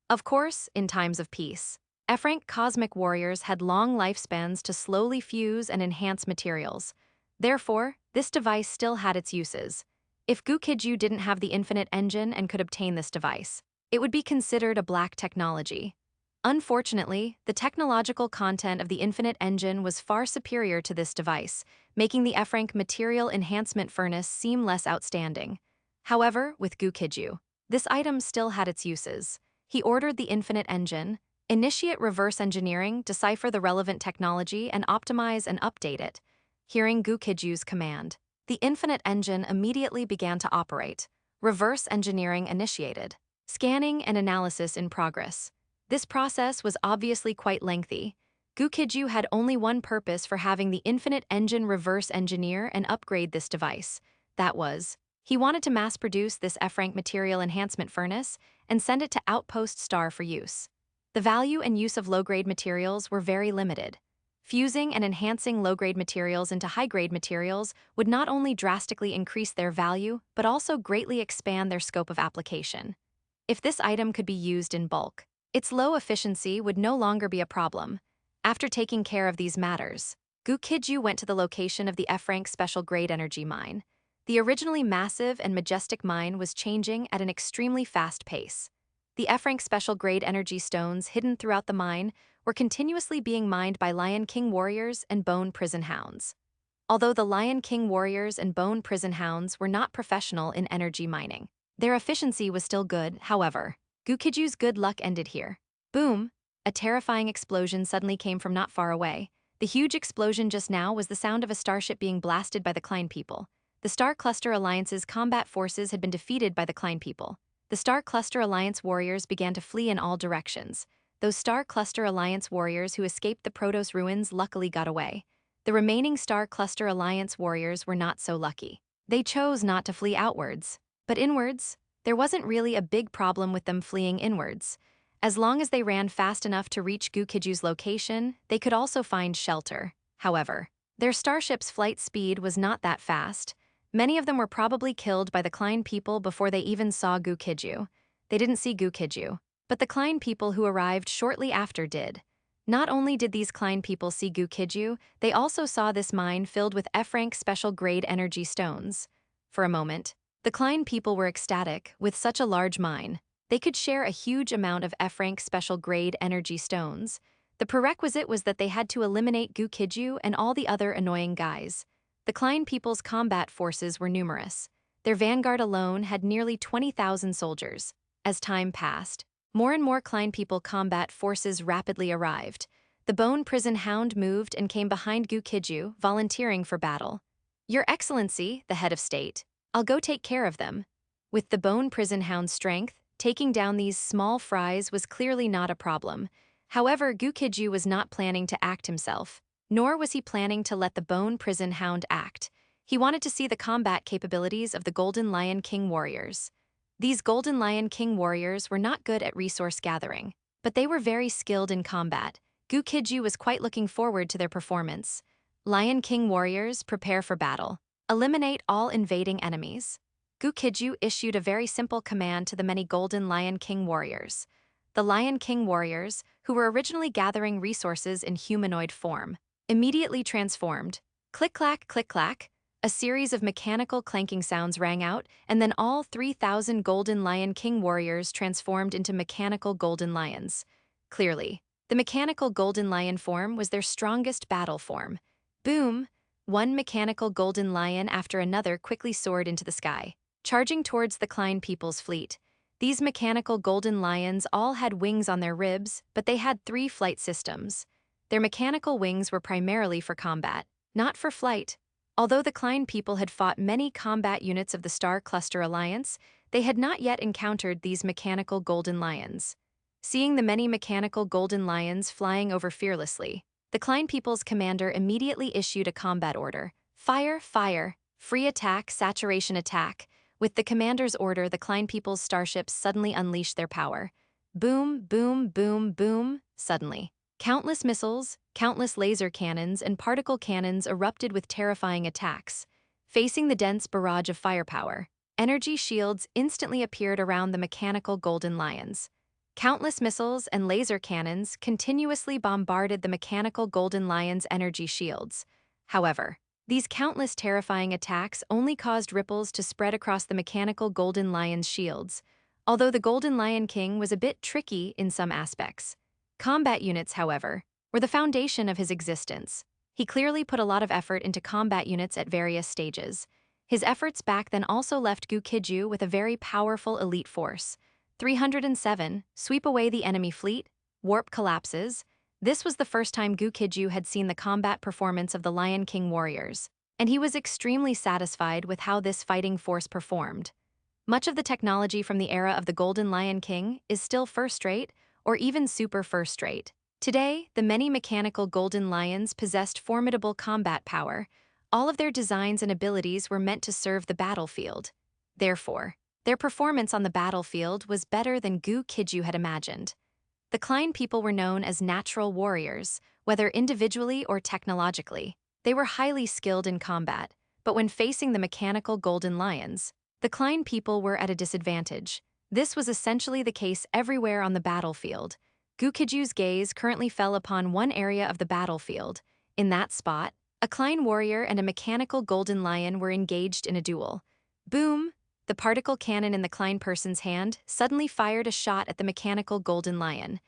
Of course, in times of peace, F-rank cosmic warriors had long lifespans to slowly fuse and enhance materials. Therefore, this device still had its uses. If Gu Qijue didn't have the infinite engine and could obtain this device, it would be considered a black technology. Unfortunately, the technological content of the infinite engine was far superior to this device, making the F-rank material enhancement furnace seem less outstanding. However, with Gu Qijue, this item still had its uses. He ordered the infinite engine, initiate reverse engineering, decipher the relevant technology, and optimize and update it. Hearing Gu Qijue's command, the infinite engine immediately began to operate. Reverse engineering initiated. Scanning and analysis in progress. This process was obviously quite lengthy. Gu Qijue had only one purpose for having the infinite engine reverse engineer and upgrade this device. That was, he wanted to mass-produce this F-rank material enhancement furnace and send it to Outpost Star for use. The value and use of low-grade materials were very limited. Fusing and enhancing low-grade materials into high-grade materials would not only drastically increase their value, but also greatly expand their scope of application. If this item could be used in bulk, its low efficiency would no longer be a problem. After taking care of these matters, Gu Qijue went to the location of the F-rank special grade energy mine. The originally massive and majestic mine was changing at an extremely fast pace. The F-rank special grade energy stones hidden throughout the mine were continuously being mined by Lion King warriors and Bone Prison Hounds. Although the Lion King warriors and Bone Prison Hounds were not professional in energy mining, their efficiency was still good. However, Gu Qijue's good luck ended here. Boom! A terrifying explosion suddenly came from not far away. The huge explosion just now was the sound of a starship being blasted by the Klein people. The Star Cluster Alliance's combat forces had been defeated by the Klein people. The Star Cluster Alliance warriors began to flee in all directions. Those Star Cluster Alliance warriors who escaped the Protoss ruins luckily got away. The remaining Star Cluster Alliance warriors were not so lucky. They chose not to flee outwards, but inwards. There wasn't really a big problem with them fleeing inwards. As long as they ran fast enough to reach Gu Qijue's location, they could also find shelter. However, their starship's flight speed was not that fast. Many of them were probably killed by the Klein people before they even saw Gu Qijue. They didn't see Gu Qijue, but the Klein people who arrived shortly after did. Not only did these Klein people see Gu Qijue, they also saw this mine filled with F-rank special-grade energy stones. For a moment, the Klein people were ecstatic. With such a large mine, they could share a huge amount of F-rank special-grade energy stones. The prerequisite was that they had to eliminate Gu Qijue and all the other annoying guys. The Klein people's combat forces were numerous. Their vanguard alone had nearly 20,000 soldiers. As time passed, more and more Klein people combat forces rapidly arrived. The Bone Prison Hound moved and came behind Gu Qijue, volunteering for battle. "Your Excellency, the head of state, I'll go take care of them." With the Bone Prison Hound's strength, taking down these small fries was clearly not a problem. However, Gu Qijue was not planning to act himself, nor was he planning to let the Bone Prison Hound act. He wanted to see the combat capabilities of the Golden Lion King warriors. These Golden Lion King warriors were not good at resource gathering, but they were very skilled in combat. Gu Qijue was quite looking forward to their performance. Lion King warriors, prepare for battle. Eliminate all invading enemies. Gu Qijue issued a very simple command to the many Golden Lion King warriors. The Lion King warriors, who were originally gathering resources in humanoid form, immediately transformed. Click-clack, click-clack. A series of mechanical clanking sounds rang out, and then all 3,000 Golden Lion King warriors transformed into mechanical golden lions. Clearly, the mechanical golden lion form was their strongest battle form. Boom! One mechanical golden lion after another quickly soared into the sky, charging towards the Klein people's fleet. These mechanical golden lions all had wings on their ribs, but they had 3 flight systems. Their mechanical wings were primarily for combat, not for flight. Although the Klein people had fought many combat units of the Star Cluster Alliance, they had not yet encountered these mechanical golden lions. Seeing the many mechanical golden lions flying over fearlessly, the Klein people's commander immediately issued a combat order. Fire, fire, free attack, saturation attack. With the commander's order, the Klein people's starships suddenly unleashed their power. Boom, boom, boom, boom, suddenly. Countless missiles, countless laser cannons, and particle cannons erupted with terrifying attacks. Facing the dense barrage of firepower, energy shields instantly appeared around the mechanical golden lions. Countless missiles and laser cannons continuously bombarded the mechanical golden lions' energy shields. However, these countless terrifying attacks only caused ripples to spread across the mechanical golden lion's shields, although the Golden Lion King was a bit tricky in some aspects. Combat units, however, were the foundation of his existence. He clearly put a lot of effort into combat units at various stages. His efforts back then also left Gu Qijue with a very powerful elite force. 307, sweep away the enemy fleet, warp collapses. This was the first time Gu Qijue had seen the combat performance of the Lion King warriors, and he was extremely satisfied with how this fighting force performed. Much of the technology from the era of the Golden Lion King is still first-rate, or even super first-rate. Today, the many mechanical golden lions possessed formidable combat power. All of their designs and abilities were meant to serve the battlefield. Therefore, their performance on the battlefield was better than Gu Qijue had imagined. The Klein people were known as natural warriors, whether individually or technologically. They were highly skilled in combat, but when facing the mechanical golden lions, the Klein people were at a disadvantage. This was essentially the case everywhere on the battlefield. Gu Qijue's gaze currently fell upon one area of the battlefield. In that spot, a Klein warrior and a mechanical golden lion were engaged in a duel. Boom! The particle cannon in the Klein person's hand suddenly fired a shot at the mechanical golden lion.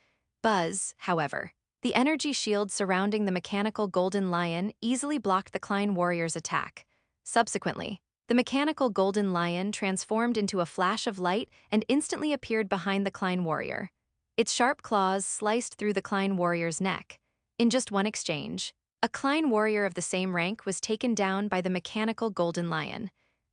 Buzz, however. The energy shield surrounding the mechanical golden lion easily blocked the Klein warrior's attack. Subsequently, the mechanical golden lion transformed into a flash of light and instantly appeared behind the Klein warrior. Its sharp claws sliced through the Klein warrior's neck. In just one exchange, a Klein warrior of the same rank was taken down by the mechanical golden lion.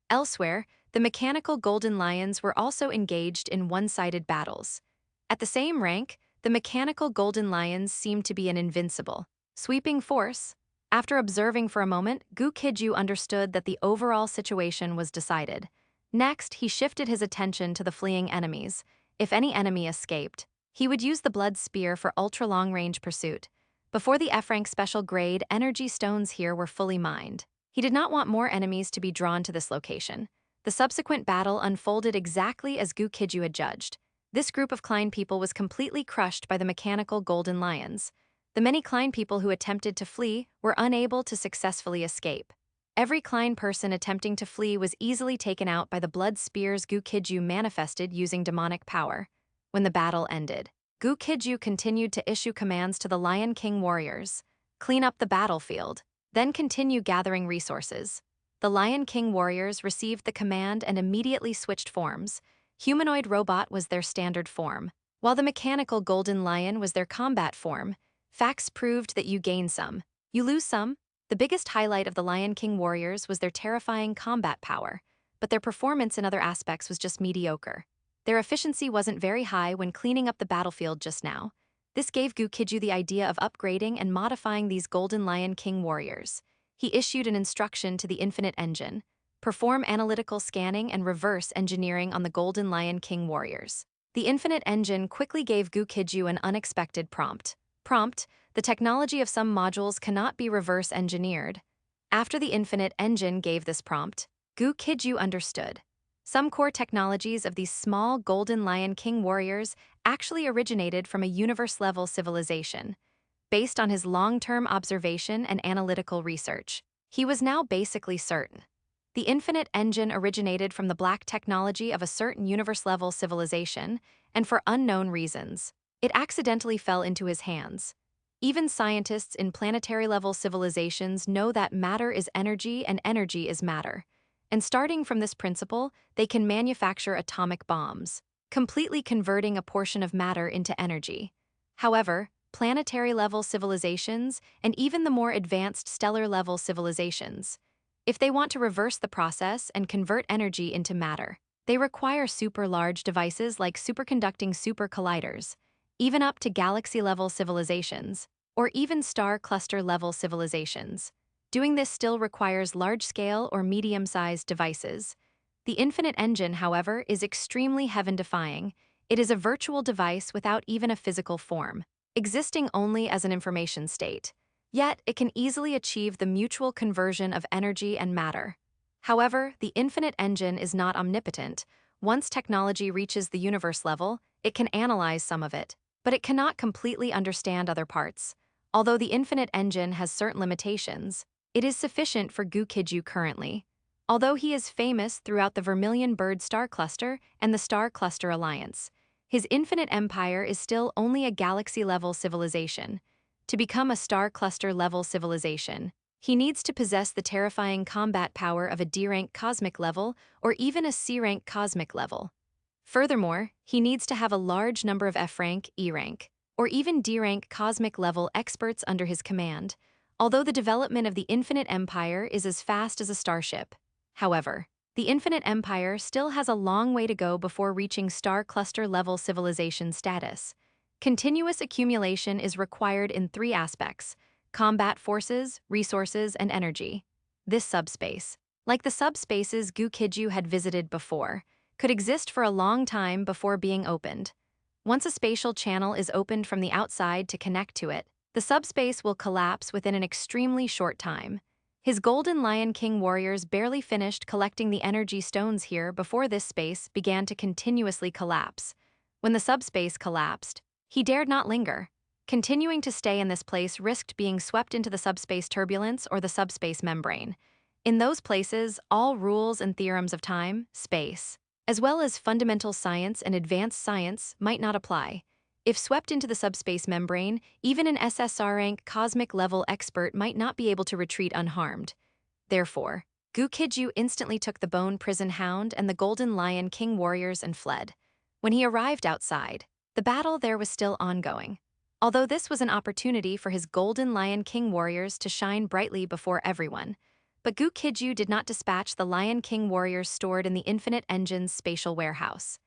Elsewhere, the mechanical golden lions were also engaged in one-sided battles. At the same rank, the mechanical golden lions seemed to be an invincible, sweeping force. After observing for a moment, Gu Qijue understood that the overall situation was decided. Next, he shifted his attention to the fleeing enemies. If any enemy escaped, he would use the blood spear for ultra-long-range pursuit. Before the F-rank special grade, energy stones here were fully mined. He did not want more enemies to be drawn to this location. The subsequent battle unfolded exactly as Gu Qijue had judged. This group of Klein people was completely crushed by the mechanical golden lions. The many Klein people who attempted to flee were unable to successfully escape. Every Klein person attempting to flee was easily taken out by the blood spears Gu Qijue manifested using demonic power. When the battle ended, Gu Qijue continued to issue commands to the Lion King warriors. Clean up the battlefield, then continue gathering resources. The Lion King warriors received the command and immediately switched forms. Humanoid robot was their standard form, while the mechanical golden lion was their combat form. Facts proved that you gain some, you lose some. The biggest highlight of the Lion King warriors was their terrifying combat power, but their performance in other aspects was just mediocre. Their efficiency wasn't very high when cleaning up the battlefield just now. This gave Gu Qijue the idea of upgrading and modifying these Golden Lion King warriors. He issued an instruction to the Infinite Engine: perform analytical scanning and reverse engineering on the Golden Lion King warriors. The Infinite Engine quickly gave Gu Qijue an unexpected prompt. The technology of some modules cannot be reverse engineered. After the Infinite Engine gave this prompt, Gu Qijue understood. Some core technologies of these small Golden Lion King warriors actually originated from a universe-level civilization. Based on his long-term observation and analytical research, he was now basically certain. The Infinite Engine originated from the black technology of a certain universe-level civilization, and for unknown reasons, it accidentally fell into his hands. Even scientists in planetary-level civilizations know that matter is energy and energy is matter. And starting from this principle, they can manufacture atomic bombs, completely converting a portion of matter into energy. However, planetary-level civilizations, and even the more advanced stellar-level civilizations, if they want to reverse the process and convert energy into matter, they require super-large devices like superconducting super colliders, even up to galaxy-level civilizations, or even star cluster-level civilizations. Doing this still requires large-scale or medium-sized devices. The Infinite Engine, however, is extremely heaven-defying. It is a virtual device without even a physical form, existing only as an information state. Yet, it can easily achieve the mutual conversion of energy and matter. However, the Infinite Engine is not omnipotent. Once technology reaches the universe level, it can analyze some of it, but it cannot completely understand other parts. Although the Infinite Engine has certain limitations, it is sufficient for Gu Qijue currently. Although he is famous throughout the Vermilion Bird Star Cluster and the Star Cluster Alliance, his infinite empire is still only a galaxy-level civilization. To become a Star Cluster-level civilization, he needs to possess the terrifying combat power of a D-rank cosmic level or even a C-rank cosmic level. Furthermore, he needs to have a large number of F-rank, E-rank, or even D-rank cosmic-level experts under his command, although the development of the Infinite Empire is as fast as a starship. However, the Infinite Empire still has a long way to go before reaching Star Cluster-level civilization status. Continuous accumulation is required in 3 aspects: combat forces, resources, and energy. This subspace, like the subspaces Gu Qijue had visited before, could exist for a long time before being opened. Once a spatial channel is opened from the outside to connect to it, the subspace will collapse within an extremely short time. His Golden Lion King warriors barely finished collecting the energy stones here before this space began to continuously collapse. When the subspace collapsed, he dared not linger. Continuing to stay in this place risked being swept into the subspace turbulence or the subspace membrane. In those places, all rules and theorems of time, space, as well as fundamental science and advanced science might not apply. If swept into the subspace membrane, even an SSR rank cosmic level expert might not be able to retreat unharmed. Therefore, Gu Qijue instantly took the Bone Prison Hound and the Golden Lion King warriors and fled. When he arrived outside, the battle there was still ongoing. Although this was an opportunity for his Golden Lion King warriors to shine brightly before everyone, but Gu Qijue did not dispatch the Lion King warriors stored in the Infinite Engine's spatial warehouse.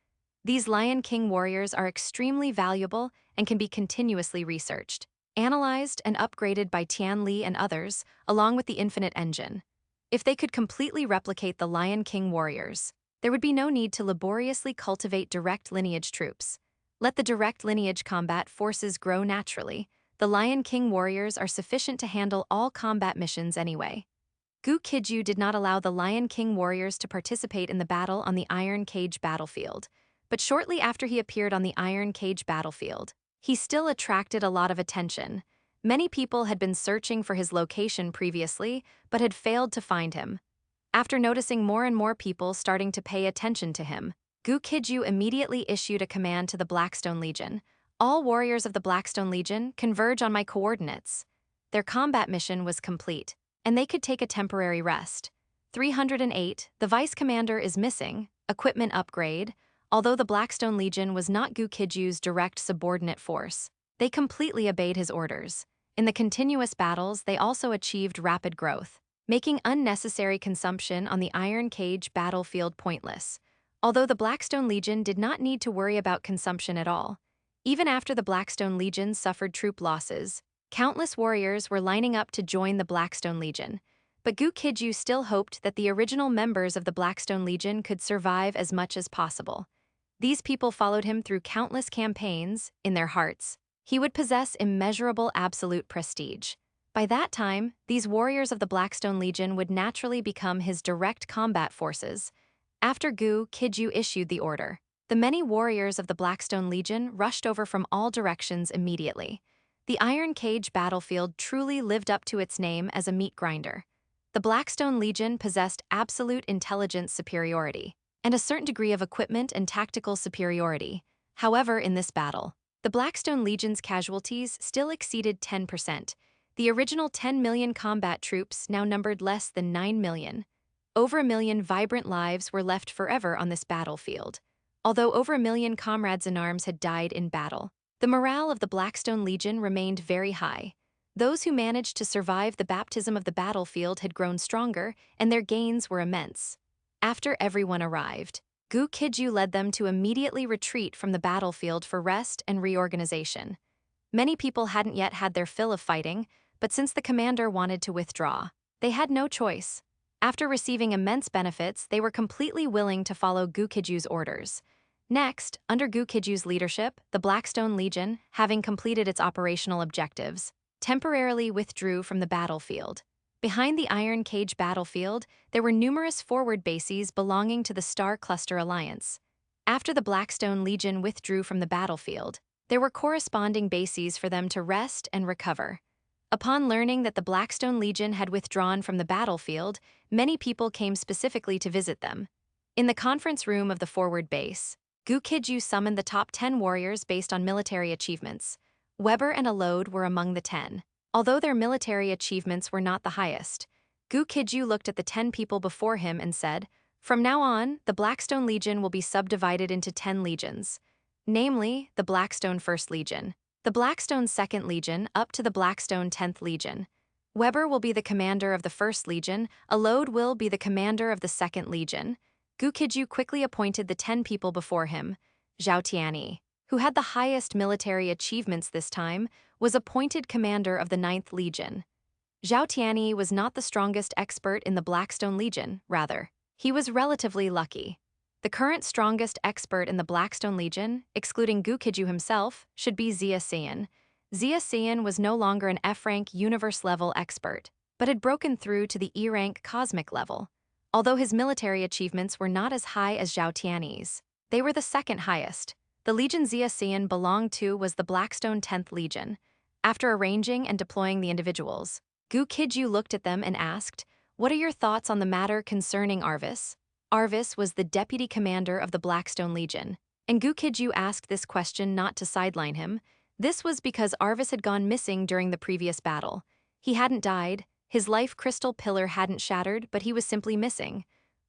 These Lion King warriors are extremely valuable and can be continuously researched, analyzed, and upgraded by Tian Li and others, along with the Infinite Engine. If they could completely replicate the Lion King warriors, there would be no need to laboriously cultivate direct lineage troops. Let the direct lineage combat forces grow naturally. The Lion King warriors are sufficient to handle all combat missions anyway. Gu Qijue did not allow the Lion King warriors to participate in the battle on the Iron Cage battlefield. But shortly after he appeared on the Iron Cage battlefield, he still attracted a lot of attention. Many people had been searching for his location previously, but had failed to find him. After noticing more and more people starting to pay attention to him, Gu Qijue immediately issued a command to the Blackstone Legion. All warriors of the Blackstone Legion converge on my coordinates. Their combat mission was complete, and they could take a temporary rest. 308, the vice commander is missing, equipment upgrade. Although the Blackstone Legion was not Gu Qijue's direct subordinate force, they completely obeyed his orders. In the continuous battles, they also achieved rapid growth, making unnecessary consumption on the Iron Cage battlefield pointless. Although the Blackstone Legion did not need to worry about consumption at all, even after the Blackstone Legion suffered troop losses, countless warriors were lining up to join the Blackstone Legion. But Gu Qijue still hoped that the original members of the Blackstone Legion could survive as much as possible. These people followed him through countless campaigns. In their hearts, he would possess immeasurable absolute prestige. By that time, these warriors of the Blackstone Legion would naturally become his direct combat forces. After Gu Qijue issued the order, the many warriors of the Blackstone Legion rushed over from all directions immediately. The Iron Cage battlefield truly lived up to its name as a meat grinder. The Blackstone Legion possessed absolute intelligence superiority and a certain degree of equipment and tactical superiority. However, in this battle, the Blackstone Legion's casualties still exceeded 10%. The original 10 million combat troops now numbered less than 9 million. Over 1 million vibrant lives were left forever on this battlefield. Although over 1 million comrades in arms had died in battle, the morale of the Blackstone Legion remained very high. Those who managed to survive the baptism of the battlefield had grown stronger, and their gains were immense. After everyone arrived, Gu Qijue led them to immediately retreat from the battlefield for rest and reorganization. Many people hadn't yet had their fill of fighting, but since the commander wanted to withdraw, they had no choice. After receiving immense benefits, they were completely willing to follow Gu Qijue's orders. Next, under Gu Qijue's leadership, the Blackstone Legion, having completed its operational objectives, temporarily withdrew from the battlefield. Behind the Iron Cage battlefield, there were numerous forward bases belonging to the Star Cluster Alliance. After the Blackstone Legion withdrew from the battlefield, there were corresponding bases for them to rest and recover. Upon learning that the Blackstone Legion had withdrawn from the battlefield, many people came specifically to visit them. In the conference room of the forward base, Gu Qijue summoned the top 10 warriors based on military achievements. Weber and Alode were among the 10. Although their military achievements were not the highest, Gu Qijue looked at the 10 people before him and said, "From now on, the Blackstone Legion will be subdivided into 10 legions, namely, the Blackstone 1st Legion, the Blackstone 2nd Legion up to the Blackstone 10th Legion. Weber will be the commander of the 1st Legion, Alode will be the commander of the 2nd Legion." Gu Qijue quickly appointed the 10 people before him. Zhao Tianyi, who had the highest military achievements this time, was appointed commander of the 9th Legion. Zhao Tianyi was not the strongest expert in the Blackstone Legion, rather, he was relatively lucky. The current strongest expert in the Blackstone Legion, excluding Gu Qijue himself, should be Xia Xian. Xia Xian was no longer an F-rank universe-level expert, but had broken through to the E-rank cosmic level. Although his military achievements were not as high as Zhao Tianyi's, they were the second highest. The legion Xia Xian belonged to was the Blackstone 10th Legion. After arranging and deploying the individuals, Gu Qijue looked at them and asked, "What are your thoughts on the matter concerning Arvis?" Arvis was the deputy commander of the Blackstone Legion, and Gu Qijue asked this question not to sideline him. This was because Arvis had gone missing during the previous battle. He hadn't died, his life crystal pillar hadn't shattered, but he was simply missing.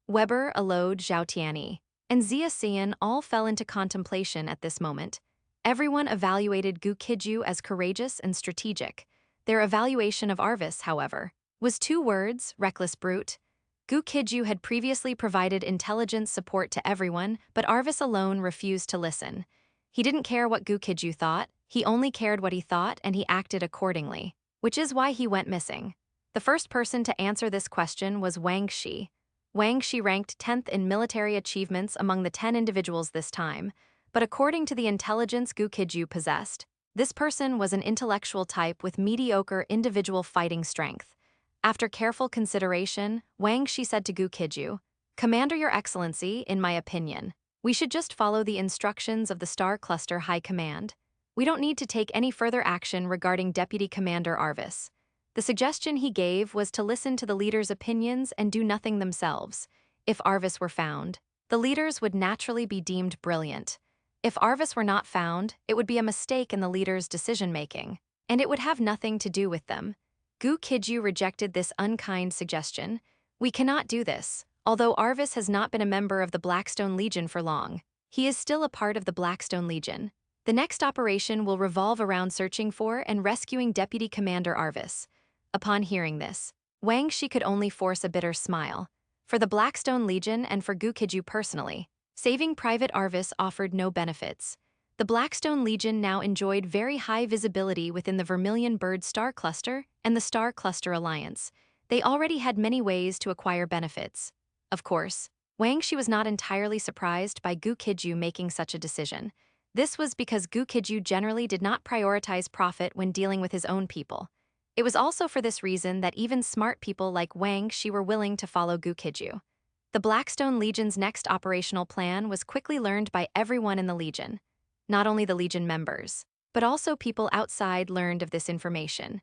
Weber, Alode, Zhao Tianyi, and Xia Xian all fell into contemplation at this moment. Everyone evaluated Gu Qijue as courageous and strategic. Their evaluation of Arvis, however, was 2 words: reckless brute. Gu Qijue had previously provided intelligence support to everyone, but Arvis alone refused to listen. He didn't care what Gu Qijue thought, he only cared what he thought, and he acted accordingly, which is why he went missing. The first person to answer this question was Wang Shi. Wang Shi ranked 10th in military achievements among the 10 individuals this time, but according to the intelligence Gu Qijue possessed, this person was an intellectual type with mediocre individual fighting strength. After careful consideration, Wang Shi said to Gu Qijue, "Commander, Your Excellency, in my opinion, we should just follow the instructions of the Star Cluster High Command." We don't need to take any further action regarding Deputy Commander Arvis. The suggestion he gave was to listen to the leaders' opinions and do nothing themselves. If Arvis were found, the leaders would naturally be deemed brilliant. If Arvis were not found, it would be a mistake in the leaders' decision-making, and it would have nothing to do with them. Gu Qijue rejected this unkind suggestion. We cannot do this. Although Arvis has not been a member of the Blackstone Legion for long, he is still a part of the Blackstone Legion. The next operation will revolve around searching for and rescuing Deputy Commander Arvis. Upon hearing this, Wang Shi could only force a bitter smile. For the Blackstone Legion and for Gu Qijue personally, saving Private Arvis offered no benefits. The Blackstone Legion now enjoyed very high visibility within the Vermilion Bird Star Cluster and the Star Cluster Alliance. They already had many ways to acquire benefits. Of course, Wang Shi was not entirely surprised by Gu Qijue making such a decision. This was because Gu Qijue generally did not prioritize profit when dealing with his own people. It was also for this reason that even smart people like Wang Shi were willing to follow Gu Qijue. The Blackstone Legion's next operational plan was quickly learned by everyone in the Legion. Not only the Legion members, but also people outside learned of this information.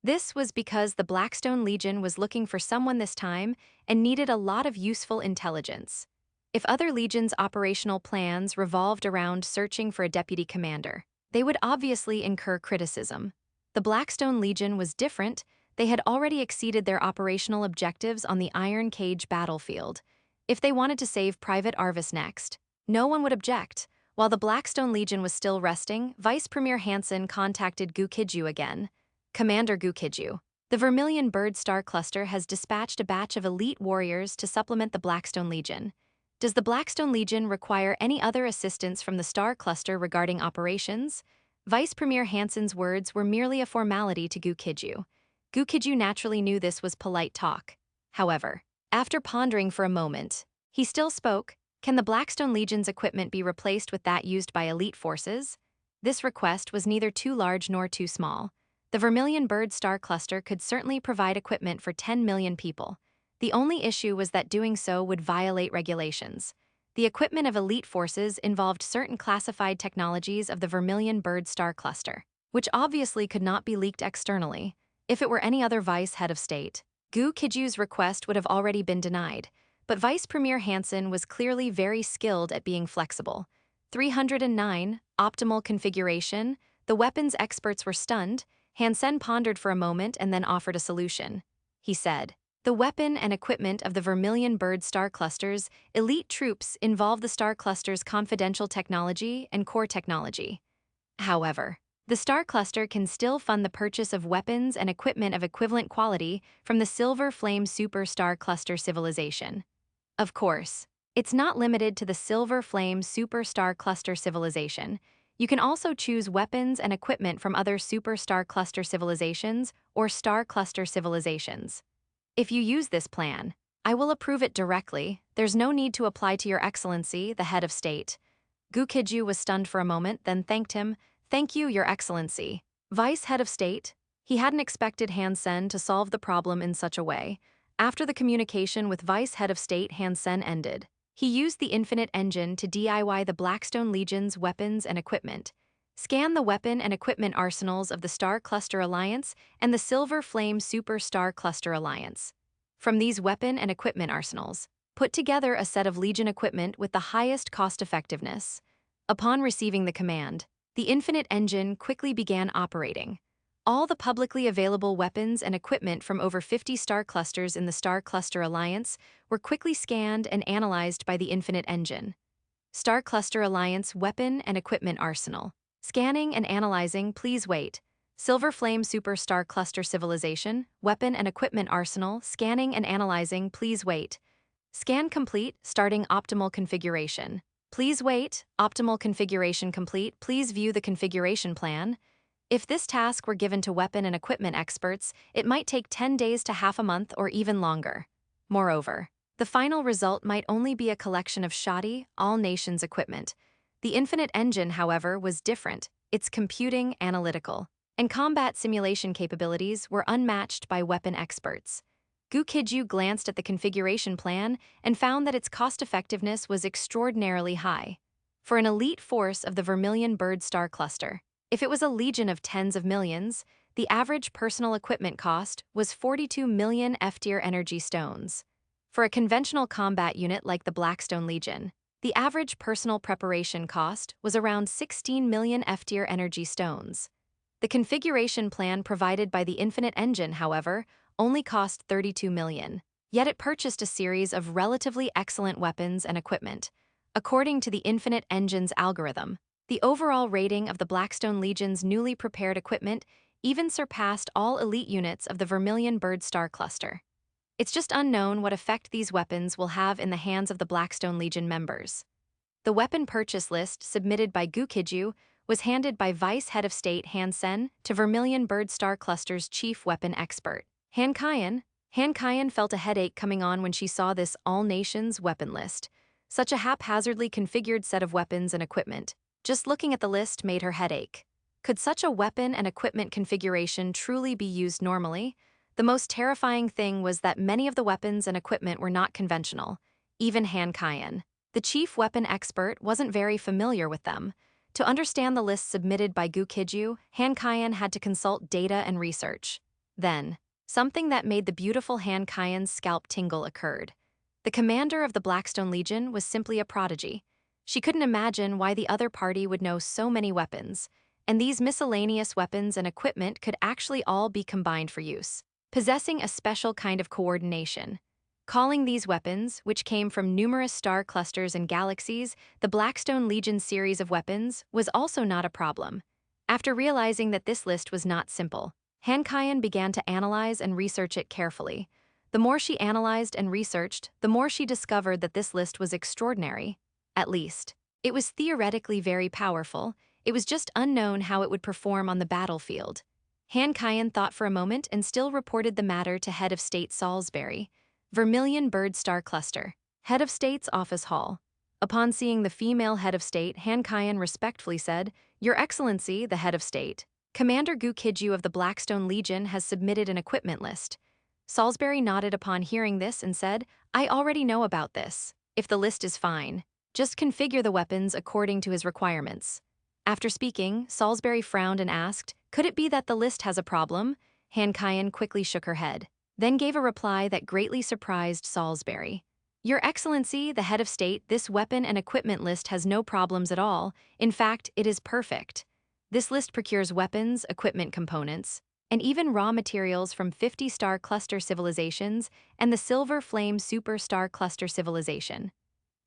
This was because the Blackstone Legion was looking for someone this time and needed a lot of useful intelligence. If other Legion's operational plans revolved around searching for a deputy commander, they would obviously incur criticism. The Blackstone Legion was different. They had already exceeded their operational objectives on the Iron Cage battlefield. If they wanted to save Private Arvis next, no one would object. While the Blackstone Legion was still resting, Vice Premier Hansen contacted Gu Qijue again. Commander Gu Qijue, the Vermilion Bird Star Cluster has dispatched a batch of elite warriors to supplement the Blackstone Legion. Does the Blackstone Legion require any other assistance from the Star Cluster regarding operations? Vice Premier Hansen's words were merely a formality to Gu Qijue. Gu Qijue naturally knew this was polite talk. However, after pondering for a moment, he still spoke. Can the Blackstone Legion's equipment be replaced with that used by elite forces? This request was neither too large nor too small. The Vermilion Bird Star Cluster could certainly provide equipment for 10 million people. The only issue was that doing so would violate regulations. The equipment of elite forces involved certain classified technologies of the Vermilion Bird Star Cluster, which obviously could not be leaked externally. If it were any other vice head of state, Gu Qijue's request would have already been denied. But Vice Premier Hansen was clearly very skilled at being flexible. 309, optimal configuration. The weapons experts were stunned. Hansen pondered for a moment and then offered a solution. He said, the weapon and equipment of the Vermilion Bird Star Cluster's elite troops involve the Star Cluster's confidential technology and core technology. However, the Star Cluster can still fund the purchase of weapons and equipment of equivalent quality from the Silver Flame Super Star Cluster civilization. Of course, it's not limited to the Silver Flame Super Star Cluster civilization. You can also choose weapons and equipment from other Super Star Cluster civilizations or Star Cluster civilizations. If you use this plan, I will approve it directly. There's no need to apply to Your Excellency, the head of state. Gu Qijue was stunned for a moment, then thanked him. Thank you, Your Excellency. Vice head of state? He hadn't expected Hansen to solve the problem in such a way. After the communication with Vice Head of State Hansen ended, he used the Infinite Engine to DIY the Blackstone Legion's weapons and equipment. Scan the weapon and equipment arsenals of the Star Cluster Alliance and the Silver Flame Super Star Cluster Alliance. From these weapon and equipment arsenals, put together a set of Legion equipment with the highest cost-effectiveness. Upon receiving the command, the Infinite Engine quickly began operating. All the publicly available weapons and equipment from over 50 star clusters in the Star Cluster Alliance were quickly scanned and analyzed by the Infinite Engine. Star Cluster Alliance Weapon and Equipment Arsenal. Scanning and analyzing, please wait. Silver Flame Super Star Cluster Civilization, Weapon and Equipment Arsenal. Scanning and analyzing, please wait. Scan complete, starting optimal configuration. Please wait, optimal configuration complete. Please view the configuration plan. If this task were given to weapon and equipment experts, it might take 10 days to half a month or even longer. Moreover, the final result might only be a collection of shoddy, all-nations equipment. The Infinite Engine, however, was different. Its computing, analytical, and combat simulation capabilities were unmatched by weapon experts. Gu Qijue glanced at the configuration plan and found that its cost-effectiveness was extraordinarily high. For an elite force of the Vermilion Bird Star Cluster, If it was a legion of tens of millions, the average personal equipment cost was 42 million F-tier energy stones. For a conventional combat unit like the Blackstone Legion, the average personal preparation cost was around 16 million F-tier energy stones. The configuration plan provided by the Infinite Engine, however, only cost 32 million. Yet it purchased a series of relatively excellent weapons and equipment. According to the Infinite Engine's algorithm, the overall rating of the Blackstone Legion's newly prepared equipment even surpassed all elite units of the Vermilion Bird Star cluster. It's just unknown what effect these weapons will have in the hands of the Blackstone Legion members. The weapon purchase list submitted by Gu Qijue was handed by Vice Head of State Han Sen to Vermilion Bird Star Cluster's chief weapon expert, Han Qian felt a headache coming on when she saw this all-nations weapon list. Such a haphazardly configured set of weapons and equipment. Just looking at the list made her headache. Could such a weapon and equipment configuration truly be used normally? The most terrifying thing was that many of the weapons and equipment were not conventional, even Han Qian. The chief weapon expert wasn't very familiar with them. To understand the list submitted by Gu Qijue, Han Qian had to consult data and research. Then, something that made the beautiful Han Qian's scalp tingle occurred. The commander of the Blackstone Legion was simply a prodigy. She couldn't imagine why the other party would know so many weapons, and these miscellaneous weapons and equipment could actually all be combined for use, possessing a special kind of coordination. Calling these weapons, which came from numerous star clusters and galaxies, the Blackstone Legion series of weapons, was also not a problem. After realizing that this list was not simple, Han Qian began to analyze and research it carefully. The more she analyzed and researched, the more she discovered that this list was extraordinary. At least, it was theoretically very powerful. It was just unknown how it would perform on the battlefield. Han Qian thought for a moment and still reported the matter to Head of State Salisbury, Vermilion Bird Star Cluster, Head of State's Office Hall. Upon seeing the female Head of State, Han Qian respectfully said, "Your Excellency, the Head of State, Commander Gu Qijue of the Blackstone Legion has submitted an equipment list." Salisbury nodded upon hearing this and said, "I already know about this. If the list is fine, just configure the weapons according to his requirements." After speaking, Salisbury frowned and asked, "Could it be that the list has a problem?" Han Qian quickly shook her head, then gave a reply that greatly surprised Salisbury. "Your Excellency, the Head of State, this weapon and equipment list has no problems at all. In fact, it is perfect. This list procures weapons, equipment components, and even raw materials from 50-star cluster civilizations and the Silver Flame Super-Star Cluster civilization.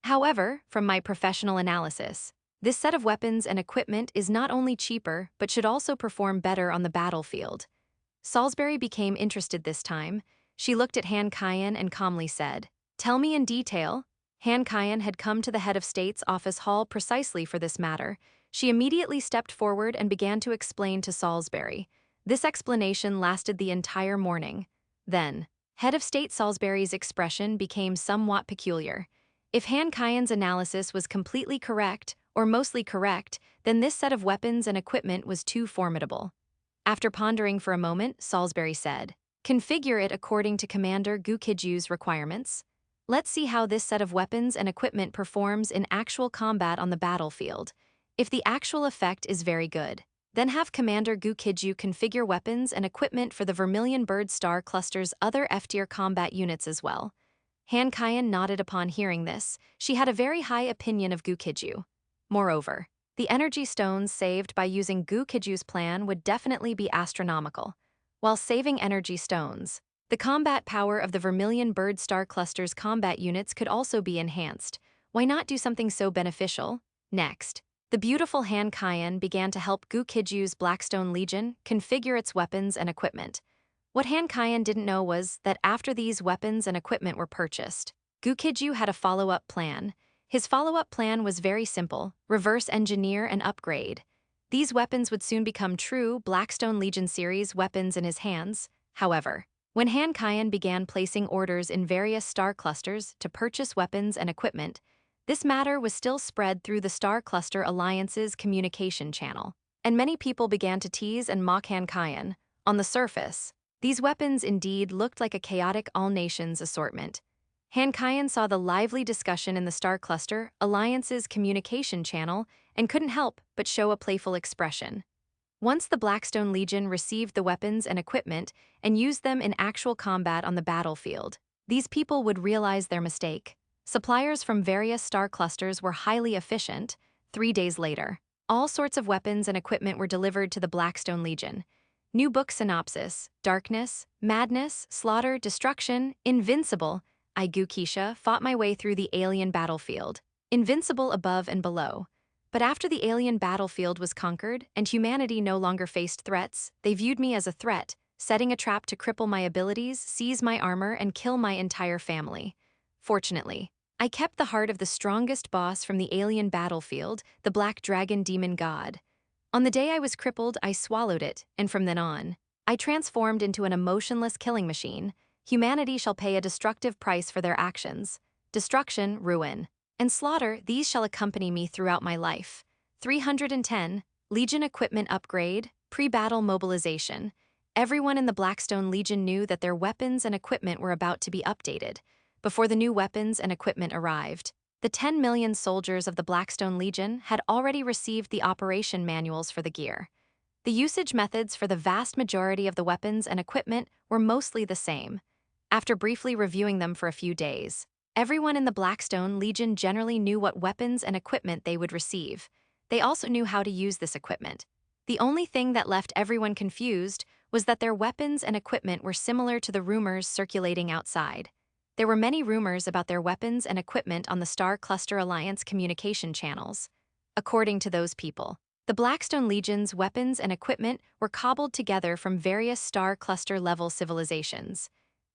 However, from my professional analysis, this set of weapons and equipment is not only cheaper but should also perform better on the battlefield." Salisbury became interested this time. She looked at Han Qian and calmly said, "Tell me in detail." Han Qian had come to the Head of State's office hall precisely for this matter. She immediately stepped forward and began to explain to Salisbury. This explanation lasted the entire morning. Then, Head of State Salisbury's expression became somewhat peculiar. If Han Qian's analysis was completely correct, or mostly correct, then this set of weapons and equipment was too formidable. After pondering for a moment, Salisbury said, "Configure it according to Commander Gu Qijue's requirements. Let's see how this set of weapons and equipment performs in actual combat on the battlefield. If the actual effect is very good, then have Commander Gu Qijue configure weapons and equipment for the Vermilion Bird Star Cluster's other F-tier combat units as well." Han Qian nodded upon hearing this. She had a very high opinion of Gu Qijue. Moreover, the energy stones saved by using Gu Qijue's plan would definitely be astronomical. While saving energy stones, the combat power of the Vermilion Bird Star Cluster's combat units could also be enhanced. Why not do something so beneficial? Next, the beautiful Han Qian began to help Gu Qijue's Blackstone Legion configure its weapons and equipment. What Han Qian didn't know was that after these weapons and equipment were purchased, Gu Qijue had a follow-up plan. His follow-up plan was very simple: reverse engineer and upgrade. These weapons would soon become true Blackstone Legion series weapons in his hands. However, when Han Qian began placing orders in various star clusters to purchase weapons and equipment, this matter was still spread through the Star Cluster Alliance's communication channel, and many people began to tease and mock Han Qian. On the surface, these weapons indeed looked like a chaotic all-nations assortment. Han Qian saw the lively discussion in the Star Cluster Alliance's communication channel and couldn't help but show a playful expression. Once the Blackstone Legion received the weapons and equipment and used them in actual combat on the battlefield, these people would realize their mistake. Suppliers from various star clusters were highly efficient. 3 days later, all sorts of weapons and equipment were delivered to the Blackstone Legion. New book synopsis: Darkness, Madness, Slaughter, Destruction, Invincible. I, Gu Qijue, fought my way through the alien battlefield, invincible above and below. But after the alien battlefield was conquered and humanity no longer faced threats, they viewed me as a threat, setting a trap to cripple my abilities, seize my armor, and kill my entire family. Fortunately, I kept the heart of the strongest boss from the alien battlefield, the Black Dragon Demon God. On the day I was crippled, I swallowed it, and from then on, I transformed into an emotionless killing machine. Humanity shall pay a destructive price for their actions. Destruction, ruin, and slaughter, these shall accompany me throughout my life. 310, Legion Equipment Upgrade, Pre-Battle Mobilization. Everyone in the Blackstone Legion knew that their weapons and equipment were about to be updated. Before the new weapons and equipment arrived, the 10 million soldiers of the Blackstone Legion had already received the operation manuals for the gear. The usage methods for the vast majority of the weapons and equipment were mostly the same. After briefly reviewing them for a few days, everyone in the Blackstone Legion generally knew what weapons and equipment they would receive. They also knew how to use this equipment. The only thing that left everyone confused was that their weapons and equipment were similar to the rumors circulating outside. There were many rumors about their weapons and equipment on the Star Cluster Alliance communication channels. According to those people, the Blackstone Legion's weapons and equipment were cobbled together from various Star Cluster-level civilizations.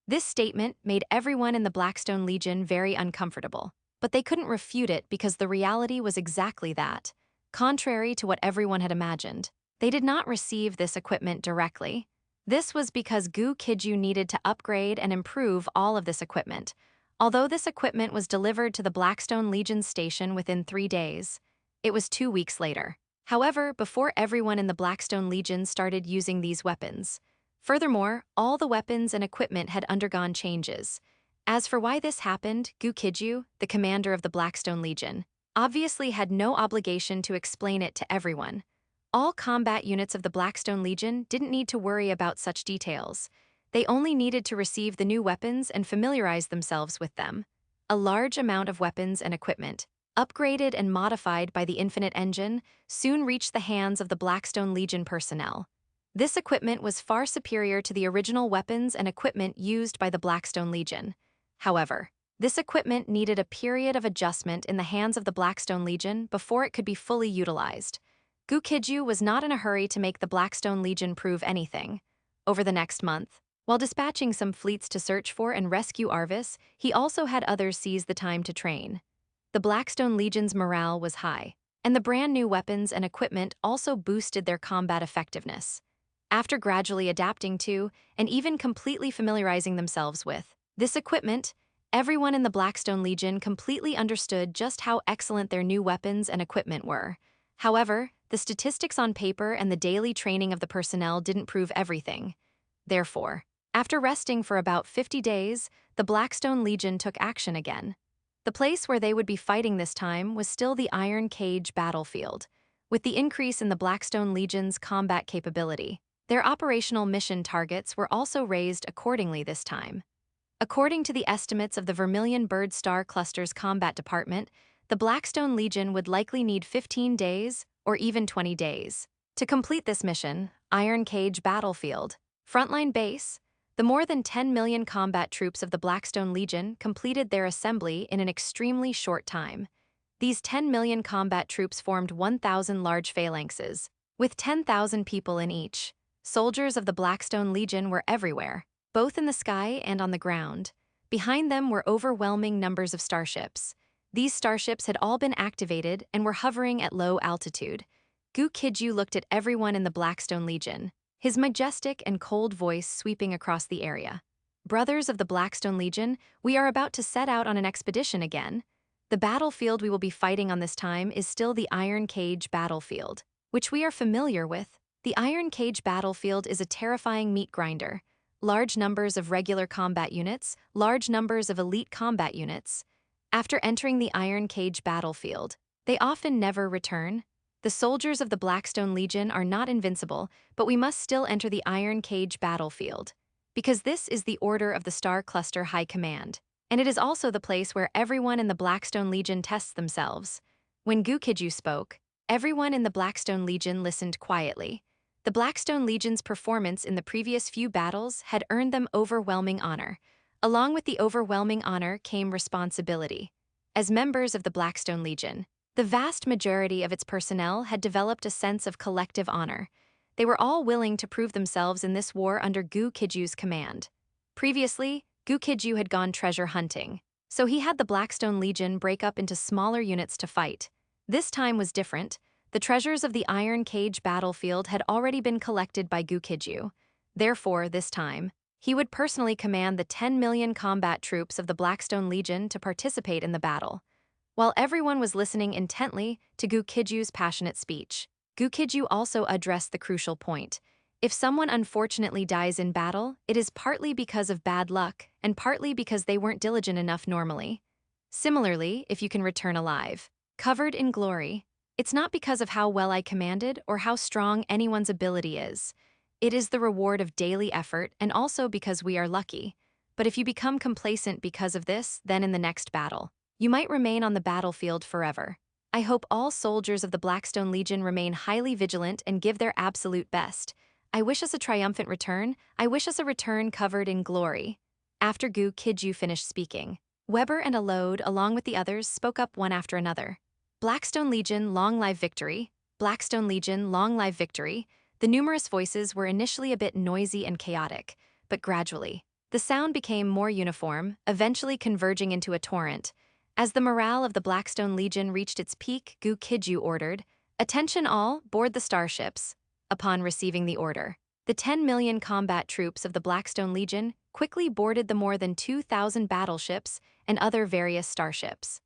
This statement made everyone in the Blackstone Legion very uncomfortable, but they couldn't refute it because the reality was exactly that. Contrary to what everyone had imagined, they did not receive this equipment directly. This was because Gu Qijue needed to upgrade and improve all of this equipment. Although this equipment was delivered to the Blackstone Legion's station within 3 days, it was 2 weeks later. However, before everyone in the Blackstone Legion started using these weapons. Furthermore, all the weapons and equipment had undergone changes. As for why this happened, Gu Qijue, the commander of the Blackstone Legion, obviously had no obligation to explain it to everyone. All combat units of the Blackstone Legion didn't need to worry about such details. They only needed to receive the new weapons and familiarize themselves with them. A large amount of weapons and equipment, upgraded and modified by the Infinite Engine, soon reached the hands of the Blackstone Legion personnel. This equipment was far superior to the original weapons and equipment used by the Blackstone Legion. However, this equipment needed a period of adjustment in the hands of the Blackstone Legion before it could be fully utilized. Gu Qijue was not in a hurry to make the Blackstone Legion prove anything. Over the next month, while dispatching some fleets to search for and rescue Arvis, he also had others seize the time to train. The Blackstone Legion's morale was high, and the brand new weapons and equipment also boosted their combat effectiveness. After gradually adapting to, and even completely familiarizing themselves with, this equipment, everyone in the Blackstone Legion completely understood just how excellent their new weapons and equipment were. However, the statistics on paper and the daily training of the personnel didn't prove everything. Therefore, after resting for about 50 days, the Blackstone Legion took action again. The place where they would be fighting this time was still the Iron Cage battlefield. With the increase in the Blackstone Legion's combat capability, their operational mission targets were also raised accordingly this time. According to the estimates of the Vermilion Bird Star Cluster's Combat Department, the Blackstone Legion would likely need 15 days or even 20 days to complete this mission. Iron Cage battlefield, frontline base. The more than 10 million combat troops of the Blackstone Legion completed their assembly in an extremely short time. These 10 million combat troops formed 1,000 large phalanxes, with 10,000 people in each. Soldiers of the Blackstone Legion were everywhere, both in the sky and on the ground. Behind them were overwhelming numbers of starships. These starships had all been activated and were hovering at low altitude. Gu Qijue looked at everyone in the Blackstone Legion, his majestic and cold voice sweeping across the area. Brothers of the Blackstone Legion, we are about to set out on an expedition again. The battlefield we will be fighting on this time is still the Iron Cage battlefield, which we are familiar with. The Iron Cage battlefield is a terrifying meat grinder. Large numbers of regular combat units, large numbers of elite combat units. After entering the Iron Cage battlefield, they often never return. The soldiers of the Blackstone Legion are not invincible, but we must still enter the Iron Cage battlefield. Because this is the order of the Star Cluster High Command. And it is also the place where everyone in the Blackstone Legion tests themselves. When Gu Qijue spoke, everyone in the Blackstone Legion listened quietly. The Blackstone Legion's performance in the previous few battles had earned them overwhelming honor. Along with the overwhelming honor came responsibility. As members of the Blackstone Legion, the vast majority of its personnel had developed a sense of collective honor. They were all willing to prove themselves in this war under Gu Qijue's command. Previously, Gu Qijue had gone treasure hunting, so he had the Blackstone Legion break up into smaller units to fight. This time was different. The treasures of the Iron Cage battlefield had already been collected by Gu Qijue. Therefore, this time, he would personally command the 10 million combat troops of the Blackstone Legion to participate in the battle. While everyone was listening intently to Gu Qijue's passionate speech, Gu Qijue also addressed the crucial point. If someone unfortunately dies in battle, it is partly because of bad luck and partly because they weren't diligent enough normally. Similarly, if you can return alive, covered in glory, it's not because of how well I commanded or how strong anyone's ability is. It is the reward of daily effort and also because we are lucky. But if you become complacent because of this, then in the next battle, you might remain on the battlefield forever. I hope all soldiers of the Blackstone Legion remain highly vigilant and give their absolute best. I wish us a triumphant return. I wish us a return covered in glory. After Gu Qijue finished speaking, Weber and Alode, along with the others, spoke up one after another. Blackstone Legion, long live victory. Blackstone Legion, long live victory. The numerous voices were initially a bit noisy and chaotic, but gradually, the sound became more uniform, eventually converging into a torrent. As the morale of the Blackstone Legion reached its peak, Gu Qijue ordered, "Attention all, board the starships." Upon receiving the order, the 10 million combat troops of the Blackstone Legion quickly boarded the more than 2,000 battleships and other various starships.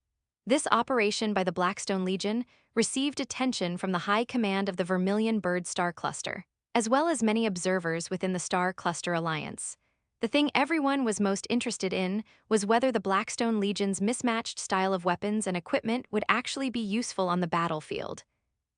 This operation by the Blackstone Legion received attention from the high command of the Vermilion Bird Star Cluster, as well as many observers within the Star Cluster Alliance. The thing everyone was most interested in was whether the Blackstone Legion's mismatched style of weapons and equipment would actually be useful on the battlefield.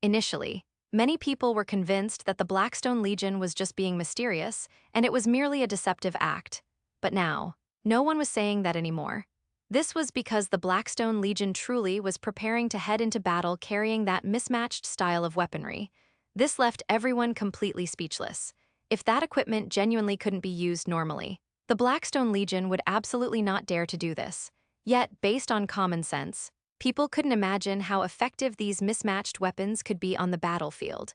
Initially, many people were convinced that the Blackstone Legion was just being mysterious and it was merely a deceptive act. But now, no one was saying that anymore. This was because the Blackstone Legion truly was preparing to head into battle carrying that mismatched style of weaponry. This left everyone completely speechless. If that equipment genuinely couldn't be used normally, the Blackstone Legion would absolutely not dare to do this. Yet, based on common sense, people couldn't imagine how effective these mismatched weapons could be on the battlefield.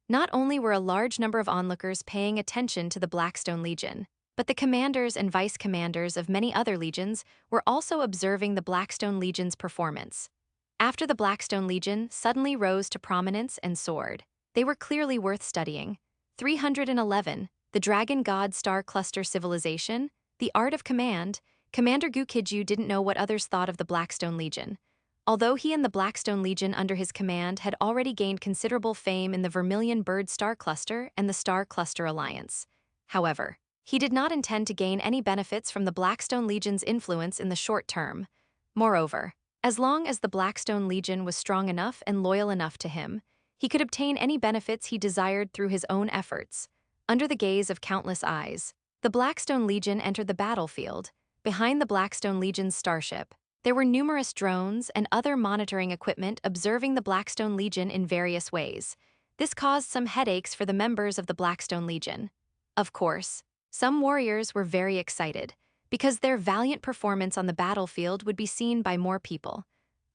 Not only were a large number of onlookers paying attention to the Blackstone Legion, but the commanders and vice-commanders of many other legions were also observing the Blackstone Legion's performance. After the Blackstone Legion suddenly rose to prominence and soared, they were clearly worth studying. 311, the Dragon God Star Cluster Civilization, the Art of Command. Commander Gu Qijue didn't know what others thought of the Blackstone Legion. Although he and the Blackstone Legion under his command had already gained considerable fame in the Vermilion Bird Star Cluster and the Star Cluster Alliance. However, he did not intend to gain any benefits from the Blackstone Legion's influence in the short term. Moreover, as long as the Blackstone Legion was strong enough and loyal enough to him, he could obtain any benefits he desired through his own efforts. Under the gaze of countless eyes, the Blackstone Legion entered the battlefield. Behind the Blackstone Legion's starship, there were numerous drones and other monitoring equipment observing the Blackstone Legion in various ways. This caused some headaches for the members of the Blackstone Legion. Of course, some warriors were very excited, because their valiant performance on the battlefield would be seen by more people.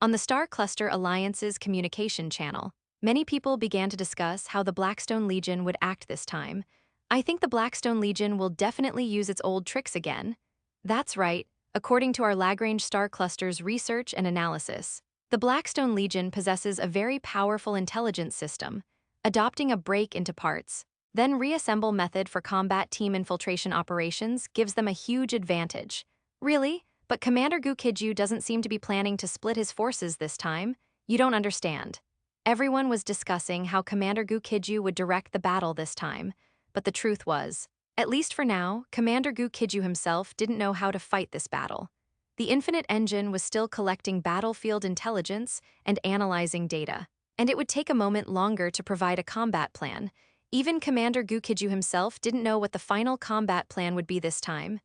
On the Star Cluster Alliance's communication channel, many people began to discuss how the Blackstone Legion would act this time. "I think the Blackstone Legion will definitely use its old tricks again." That's right, according to our Lagrange Star Cluster's research and analysis. The Blackstone Legion possesses a very powerful intelligence system, adopting a break into parts, then reassemble method for combat team infiltration operations gives them a huge advantage. Really? But Commander Gu Qijue doesn't seem to be planning to split his forces this time. You don't understand. Everyone was discussing how Commander Gu Qijue would direct the battle this time, but the truth was, at least for now, Commander Gu Qijue himself didn't know how to fight this battle. The Infinite Engine was still collecting battlefield intelligence and analyzing data. and it would take a moment longer to provide a combat plan. Even Commander Gu Qijue himself didn't know what the final combat plan would be this time.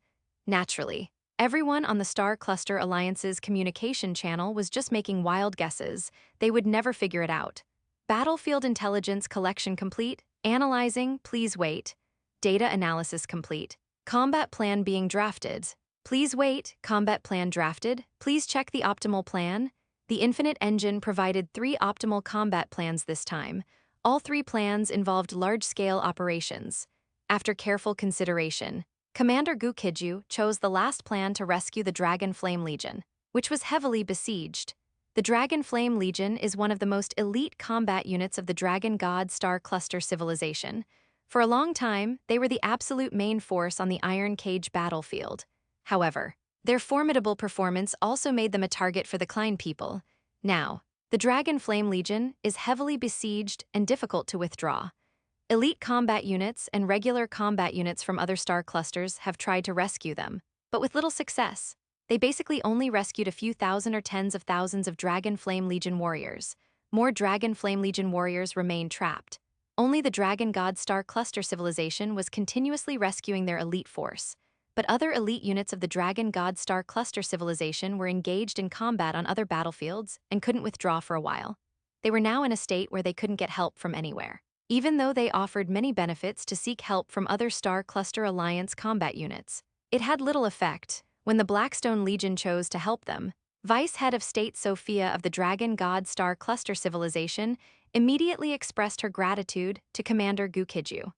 Naturally, everyone on the Star Cluster Alliance's communication channel was just making wild guesses. They would never figure it out. Battlefield intelligence collection complete. Analyzing, please wait. Data analysis complete. Combat plan being drafted. Please wait, combat plan drafted. Please check the optimal plan. The Infinite Engine provided 3 optimal combat plans this time. All 3 plans involved large-scale operations. After careful consideration, Commander Gu Qijue chose the last plan to rescue the Dragon Flame Legion, which was heavily besieged. The Dragon Flame Legion is one of the most elite combat units of the Dragon God Star Cluster civilization. For a long time, they were the absolute main force on the Iron Cage battlefield. However, their formidable performance also made them a target for the Klein people. Now, the Dragon Flame Legion is heavily besieged and difficult to withdraw. Elite combat units and regular combat units from other star clusters have tried to rescue them, but with little success. They basically only rescued a few thousand or tens of thousands of Dragon Flame Legion warriors. More Dragon Flame Legion warriors remained trapped. Only the Dragon God Star Cluster civilization was continuously rescuing their elite force. But other elite units of the Dragon God Star Cluster civilization were engaged in combat on other battlefields and couldn't withdraw for a while. They were now in a state where they couldn't get help from anywhere. Even though they offered many benefits to seek help from other Star Cluster Alliance combat units, it had little effect. When the Blackstone Legion chose to help them, Vice Head of State Sophia of the Dragon God Star Cluster civilization immediately expressed her gratitude to Commander Gu Qijue.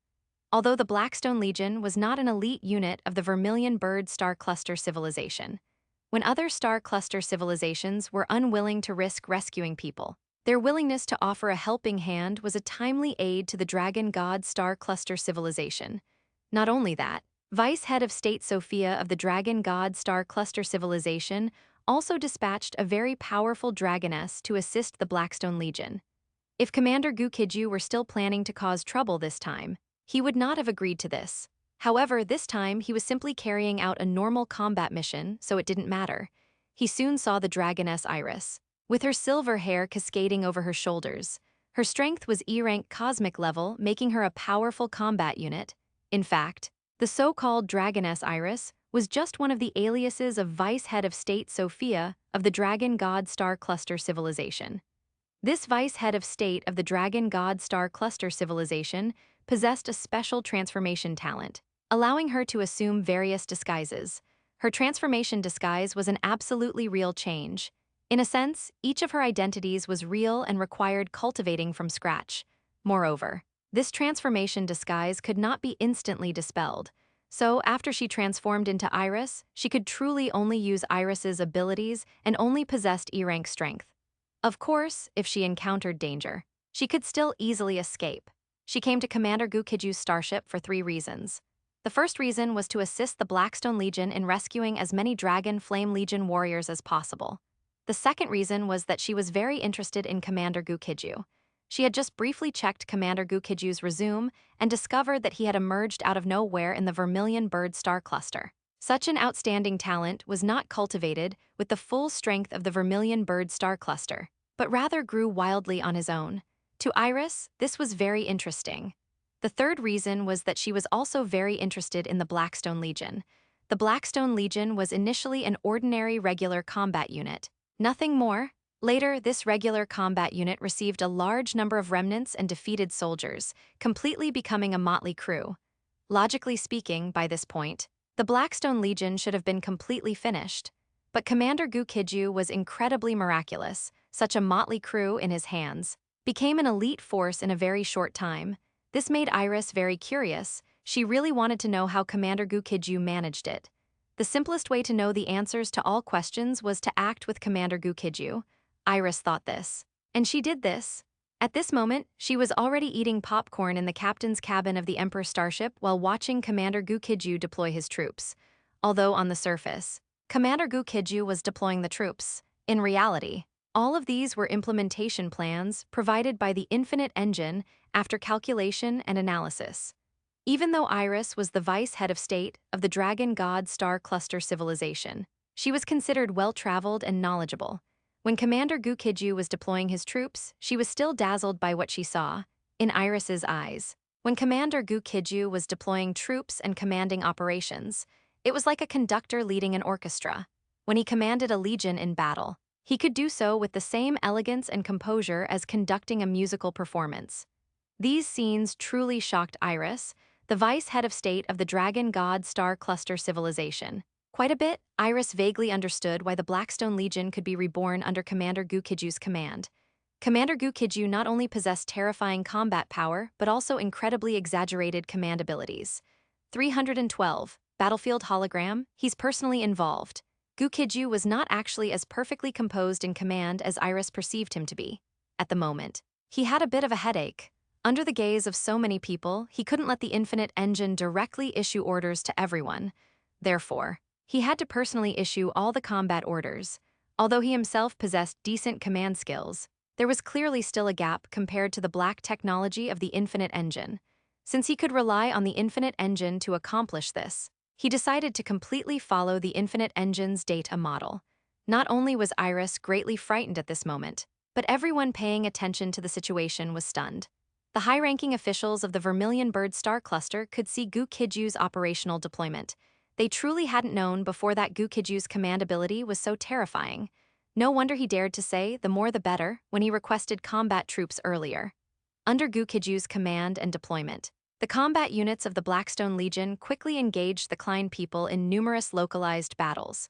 Although the Blackstone Legion was not an elite unit of the Vermilion Bird Star Cluster civilization, when other Star Cluster civilizations were unwilling to risk rescuing people, their willingness to offer a helping hand was a timely aid to the Dragon God Star Cluster civilization. Not only that, Vice Head of State Sophia of the Dragon God Star Cluster civilization also dispatched a very powerful dragoness to assist the Blackstone Legion. If Commander Gu Qijue were still planning to cause trouble this time, he would not have agreed to this. However, this time he was simply carrying out a normal combat mission, so it didn't matter. He soon saw the dragoness Iris, with her silver hair cascading over her shoulders. Her strength was E-rank cosmic level, making her a powerful combat unit. In fact, the so-called dragoness Iris was just one of the aliases of Vice Head of State Sophia of the Dragon God Star Cluster civilization. This Vice Head of State of the Dragon God Star Cluster civilization possessed a special transformation talent, allowing her to assume various disguises. Her transformation disguise was an absolutely real change. In a sense, each of her identities was real and required cultivating from scratch. Moreover, this transformation disguise could not be instantly dispelled. So, after she transformed into Iris, she could truly only use Iris's abilities and only possessed E-rank strength. Of course, if she encountered danger, she could still easily escape. She came to Commander Gu Qijue's starship for 3 reasons. The first reason was to assist the Blackstone Legion in rescuing as many Dragon Flame Legion warriors as possible. The second reason was that she was very interested in Commander Gu Qijue. She had just briefly checked Commander Gu Qijue's resume and discovered that he had emerged out of nowhere in the Vermilion Bird Star Cluster. Such an outstanding talent was not cultivated with the full strength of the Vermilion Bird Star Cluster, but rather grew wildly on his own. To Iris, this was very interesting. The third reason was that she was also very interested in the Blackstone Legion. The Blackstone Legion was initially an ordinary regular combat unit. Nothing more. Later, this regular combat unit received a large number of remnants and defeated soldiers, completely becoming a motley crew. Logically speaking, by this point, the Blackstone Legion should have been completely finished. But Commander Gu Qijue was incredibly miraculous. Such a motley crew in his hands became an elite force in a very short time. This made Iris very curious. She really wanted to know how Commander Gu Qijue managed it. The simplest way to know the answers to all questions was to act with Commander Gu Qijue. Iris thought this. And she did this. At this moment, she was already eating popcorn in the captain's cabin of the Emperor starship while watching Commander Gu Qijue deploy his troops. Although on the surface, Commander Gu Qijue was deploying the troops. In reality, all of these were implementation plans provided by the Infinite Engine after calculation and analysis. Even though Iris was the Vice Head of State of the Dragon God Star Cluster civilization, she was considered well-traveled and knowledgeable. When Commander Gu Qijue was deploying his troops, she was still dazzled by what she saw in Iris's eyes. When Commander Gu Qijue was deploying troops and commanding operations, it was like a conductor leading an orchestra. When he commanded a legion in battle, he could do so with the same elegance and composure as conducting a musical performance. These scenes truly shocked Iris, the vice head of state of the Dragon God Star Cluster civilization. Quite a bit, Iris vaguely understood why the Blackstone Legion could be reborn under Commander Gu Qijue's command. Commander Gu Qijue not only possessed terrifying combat power, but also incredibly exaggerated command abilities. 312. Battlefield hologram, he's personally involved. Gu Qijue was not actually as perfectly composed in command as Iris perceived him to be. At the moment, he had a bit of a headache. Under the gaze of so many people, he couldn't let the infinite engine directly issue orders to everyone. Therefore, he had to personally issue all the combat orders. Although he himself possessed decent command skills, there was clearly still a gap compared to the black technology of the infinite engine. Since he could rely on the infinite engine to accomplish this, he decided to completely follow the infinite engine's data model. Not only was Iris greatly frightened at this moment, but everyone paying attention to the situation was stunned. The high-ranking officials of the Vermilion Bird Star Cluster could see Gu Qijue's operational deployment. They truly hadn't known before that Gu Qijue's command ability was so terrifying. No wonder he dared to say, "the more the better," when he requested combat troops earlier. Under Gu Qijue's command and deployment, the combat units of the Blackstone Legion quickly engaged the Klein people in numerous localized battles.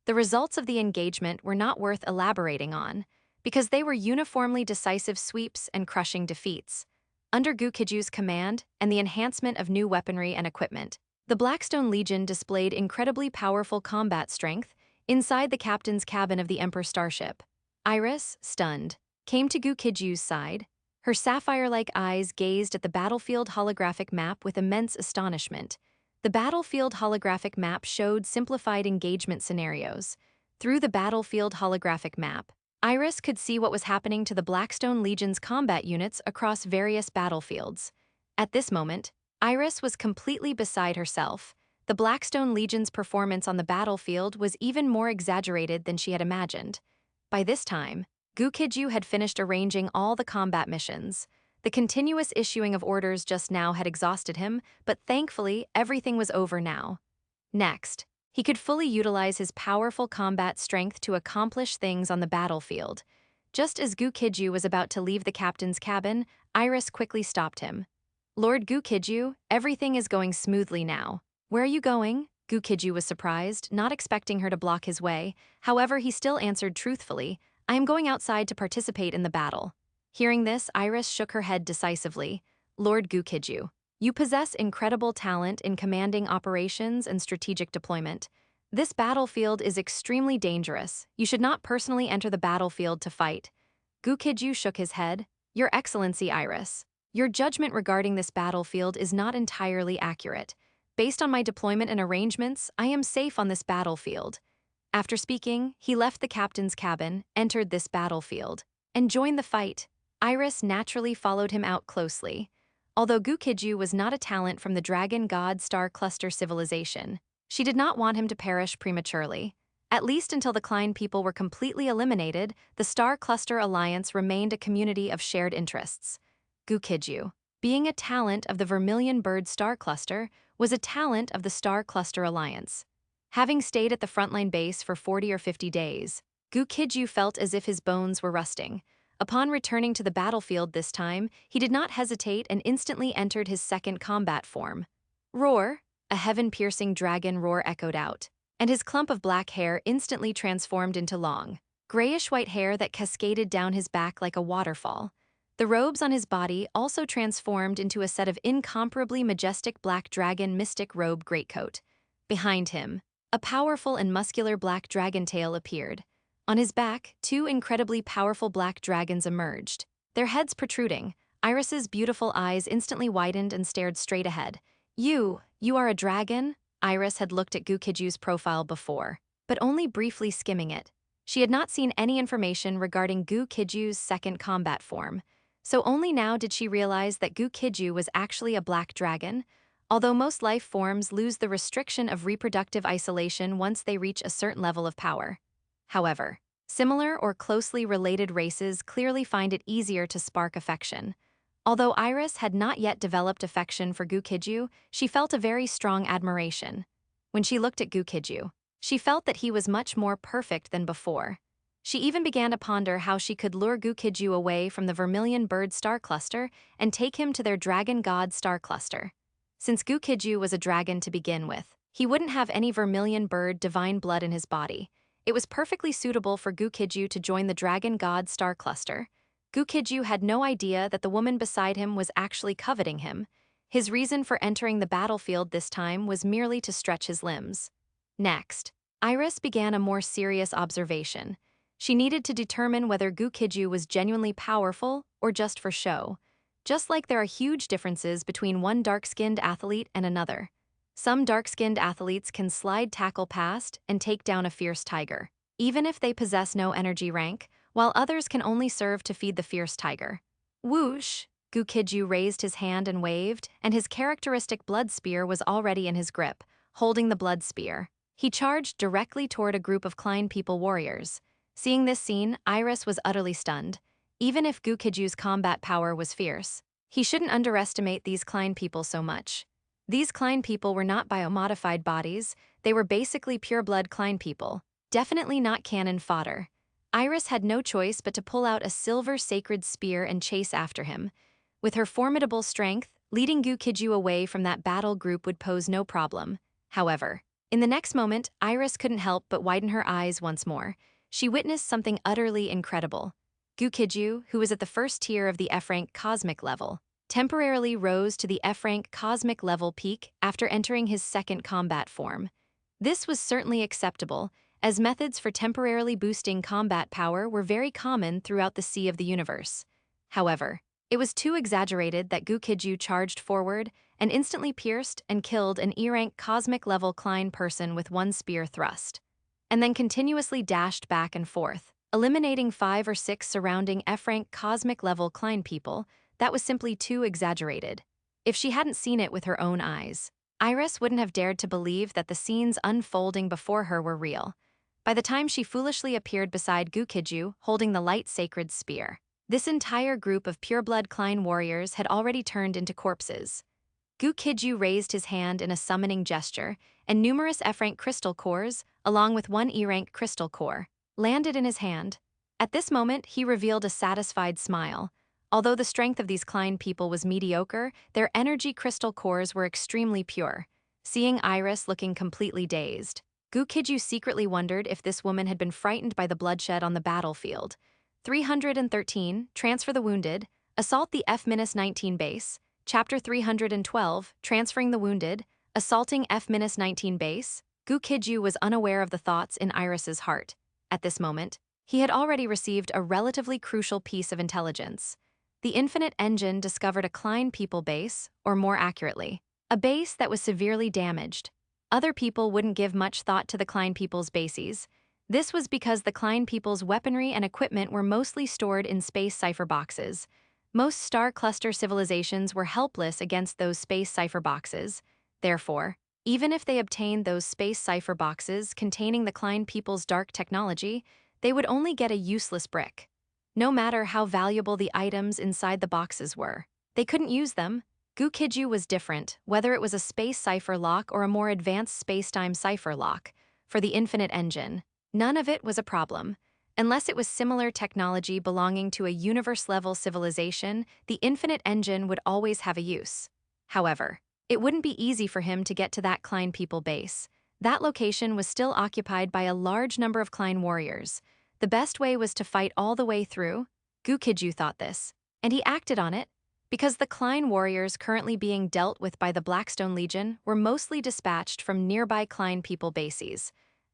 The results of the engagement were not worth elaborating on, because they were uniformly decisive sweeps and crushing defeats. Under Gu Qijue's command and the enhancement of new weaponry and equipment, the Blackstone Legion displayed incredibly powerful combat strength inside the captain's cabin of the Emperor starship. Iris, stunned, came to Gu Qijue's side. Her sapphire-like eyes gazed at the battlefield holographic map with immense astonishment. The battlefield holographic map showed simplified engagement scenarios. Through the battlefield holographic map, Iris could see what was happening to the Blackstone Legion's combat units across various battlefields. At this moment, Iris was completely beside herself. The Blackstone Legion's performance on the battlefield was even more exaggerated than she had imagined. By this time, Gu Qijue had finished arranging all the combat missions. The continuous issuing of orders just now had exhausted him, but thankfully, everything was over now. Next, he could fully utilize his powerful combat strength to accomplish things on the battlefield. Just as Gu Qijue was about to leave the captain's cabin, Iris quickly stopped him. "Lord Gu Qijue, everything is going smoothly now. Where are you going?" Gu Qijue was surprised, not expecting her to block his way. However, he still answered truthfully, "I am going outside to participate in the battle." Hearing this, Iris shook her head decisively. "Lord Gu Qijue, you possess incredible talent in commanding operations and strategic deployment. This battlefield is extremely dangerous. You should not personally enter the battlefield to fight." Gu Qijue shook his head. "Your Excellency, Iris, your judgment regarding this battlefield is not entirely accurate. Based on my deployment and arrangements, I am safe on this battlefield." After speaking, he left the captain's cabin, entered this battlefield, and joined the fight. Iris naturally followed him out closely. Although Gu Qijue was not a talent from the Dragon God Star Cluster civilization, she did not want him to perish prematurely. At least until the Klein people were completely eliminated, the Star Cluster Alliance remained a community of shared interests. Gu Qijue, being a talent of the Vermilion Bird Star Cluster, was a talent of the Star Cluster Alliance. Having stayed at the frontline base for 40 or 50 days, Gu Qijue felt as if his bones were rusting. Upon returning to the battlefield this time, he did not hesitate and instantly entered his second combat form. "Roar!" A heaven-piercing dragon roar echoed out, and his clump of black hair instantly transformed into long, grayish-white hair that cascaded down his back like a waterfall. The robes on his body also transformed into a set of incomparably majestic black dragon mystic robe greatcoat. Behind him, a powerful and muscular black dragon tail appeared. On his back, two incredibly powerful black dragons emerged, their heads protruding. Iris's beautiful eyes instantly widened and stared straight ahead. You are a dragon?" Iris had looked at Gu Qijue's profile before, but only briefly skimming it. She had not seen any information regarding Gu Qijue's second combat form, so only now did she realize that Gu Qijue was actually a black dragon. Although most life forms lose the restriction of reproductive isolation once they reach a certain level of power. However, Similar or closely related races clearly find it easier to spark affection. Although Iris had not yet developed affection for Gu Qijue, she felt a very strong admiration. When she looked at Gu Qijue, she felt that he was much more perfect than before. She even began to ponder how she could lure Gu Qijue away from the Vermilion Bird star cluster and take him to their Dragon God star cluster. Since Gu Qijue was a dragon to begin with, he wouldn't have any Vermilion Bird divine blood in his body. It was perfectly suitable for Gu Qijue to join the Dragon God star cluster. Gu Qijue had no idea that the woman beside him was actually coveting him. His reason for entering the battlefield this time was merely to stretch his limbs. Next, Iris began a more serious observation. She needed to determine whether Gu Qijue was genuinely powerful or just for show. Just like there are huge differences between one dark-skinned athlete and another. Some dark-skinned athletes can slide tackle past and take down a fierce tiger, even if they possess no energy rank, while others can only serve to feed the fierce tiger. Whoosh! Gu Qijue raised his hand and waved, and his characteristic blood spear was already in his grip, holding the blood spear. He charged directly toward a group of Klein people warriors. Seeing this scene, Iris was utterly stunned. Even if Gu Qijue's combat power was fierce, he shouldn't underestimate these Klein people so much. These Klein people were not biomodified bodies, they were basically pure-blood Klein people, definitely not cannon fodder. Iris had no choice but to pull out a silver sacred spear and chase after him. With her formidable strength, leading Gu Qijue away from that battle group would pose no problem. However, in the next moment, Iris couldn't help but widen her eyes once more. She witnessed something utterly incredible. Gu Qijue, who was at the first tier of the F-rank cosmic level, temporarily rose to the F-rank cosmic level peak after entering his second combat form. This was certainly acceptable, as methods for temporarily boosting combat power were very common throughout the sea of the universe. However, it was too exaggerated that Gu Qijue charged forward and instantly pierced and killed an E-rank cosmic-level Klein person with one spear thrust, and then continuously dashed back and forth, eliminating 5 or 6 surrounding F-rank cosmic-level Klein people. That was simply too exaggerated. If she hadn't seen it with her own eyes, Iris wouldn't have dared to believe that the scenes unfolding before her were real. By the time she foolishly appeared beside Gu Qijue holding the light sacred spear, this entire group of pureblood Klein warriors had already turned into corpses. Gu Qijue raised his hand in a summoning gesture, and numerous F-rank crystal cores, along with one E-rank crystal core, landed in his hand. At this moment, he revealed a satisfied smile. Although the strength of these Klein people was mediocre, their energy crystal cores were extremely pure. Seeing Iris looking completely dazed, Gu Qijue secretly wondered if this woman had been frightened by the bloodshed on the battlefield. 313, Transfer the Wounded, Assault the F-19 base, Chapter 312, Transferring the Wounded, Assaulting F-19 base. Gu Qijue was unaware of the thoughts in Iris's heart. At this moment, he had already received a relatively crucial piece of intelligence. The Infinite Engine discovered a Klein people base, or more accurately, a base that was severely damaged. Other people wouldn't give much thought to the Klein people's bases. This was because the Klein people's weaponry and equipment were mostly stored in space cipher boxes. Most star cluster civilizations were helpless against those space cipher boxes. Therefore, even if they obtained those space cipher boxes containing the Klein people's dark technology, they would only get a useless brick. No matter how valuable the items inside the boxes were, they couldn't use them. Gu Qijue was different, whether it was a space cipher lock or a more advanced space-time cipher lock. For the Infinite Engine, none of it was a problem. Unless it was similar technology belonging to a universe-level civilization, the Infinite Engine would always have a use. However, it wouldn't be easy for him to get to that Klein people base. That location was still occupied by a large number of Klein warriors. The best way was to fight all the way through. Gu Qijue thought this, and he acted on it. Because the Klein warriors currently being dealt with by the Blackstone Legion were mostly dispatched from nearby Klein people bases.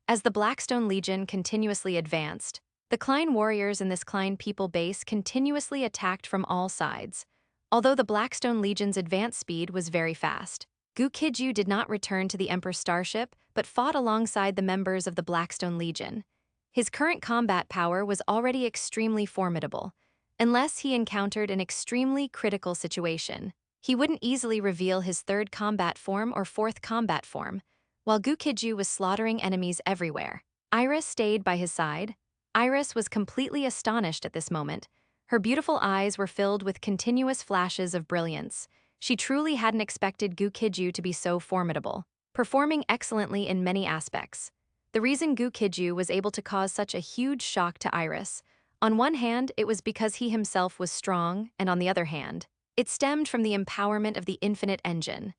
As the Blackstone Legion continuously advanced, the Klein warriors in this Klein people base continuously attacked from all sides. Although the Blackstone Legion's advance speed was very fast, Gu Qijue did not return to the Emperor starship but fought alongside the members of the Blackstone Legion. His current combat power was already extremely formidable. Unless he encountered an extremely critical situation, he wouldn't easily reveal his third combat form or fourth combat form. While Gu Qijue was slaughtering enemies everywhere, Iris stayed by his side. Iris was completely astonished at this moment. Her beautiful eyes were filled with continuous flashes of brilliance. She truly hadn't expected Gu Qijue to be so formidable, performing excellently in many aspects. The reason Gu Qijue was able to cause such a huge shock to Iris, on one hand, it was because he himself was strong, and on the other hand, it stemmed from the empowerment of the infinite engine.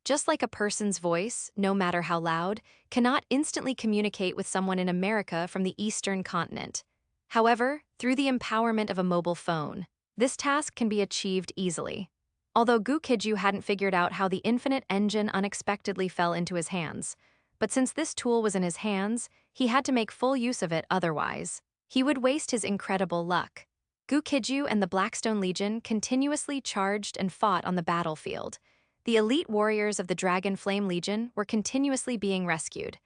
Just like a person's voice, no matter how loud, cannot instantly communicate with someone in America from the Eastern continent. However, through the empowerment of a mobile phone, this task can be achieved easily. Although Gu Qijue hadn't figured out how the infinite engine unexpectedly fell into his hands, but since this tool was in his hands, he had to make full use of it otherwise. He would waste his incredible luck. Gu Qijue and the Blackstone Legion continuously charged and fought on the battlefield. The elite warriors of the Dragon Flame Legion were continuously being rescued.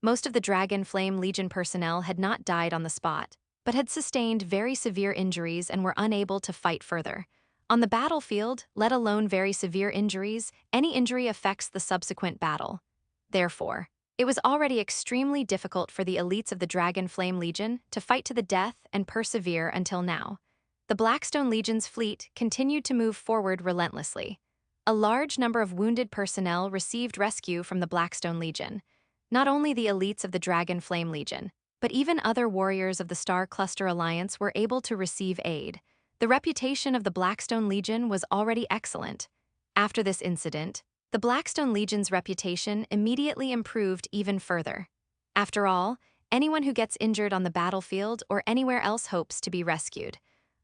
Most of the Dragon Flame Legion personnel had not died on the spot, but had sustained very severe injuries and were unable to fight further. On the battlefield, let alone very severe injuries, any injury affects the subsequent battle. Therefore, it was already extremely difficult for the elites of the Dragon Flame Legion to fight to the death and persevere until now. The Blackstone Legion's fleet continued to move forward relentlessly. A large number of wounded personnel received rescue from the Blackstone Legion. Not only the elites of the Dragon Flame Legion, but even other warriors of the Star Cluster Alliance were able to receive aid. The reputation of the Blackstone Legion was already excellent. After this incident, the Blackstone Legion's reputation immediately improved even further. After all, anyone who gets injured on the battlefield or anywhere else hopes to be rescued.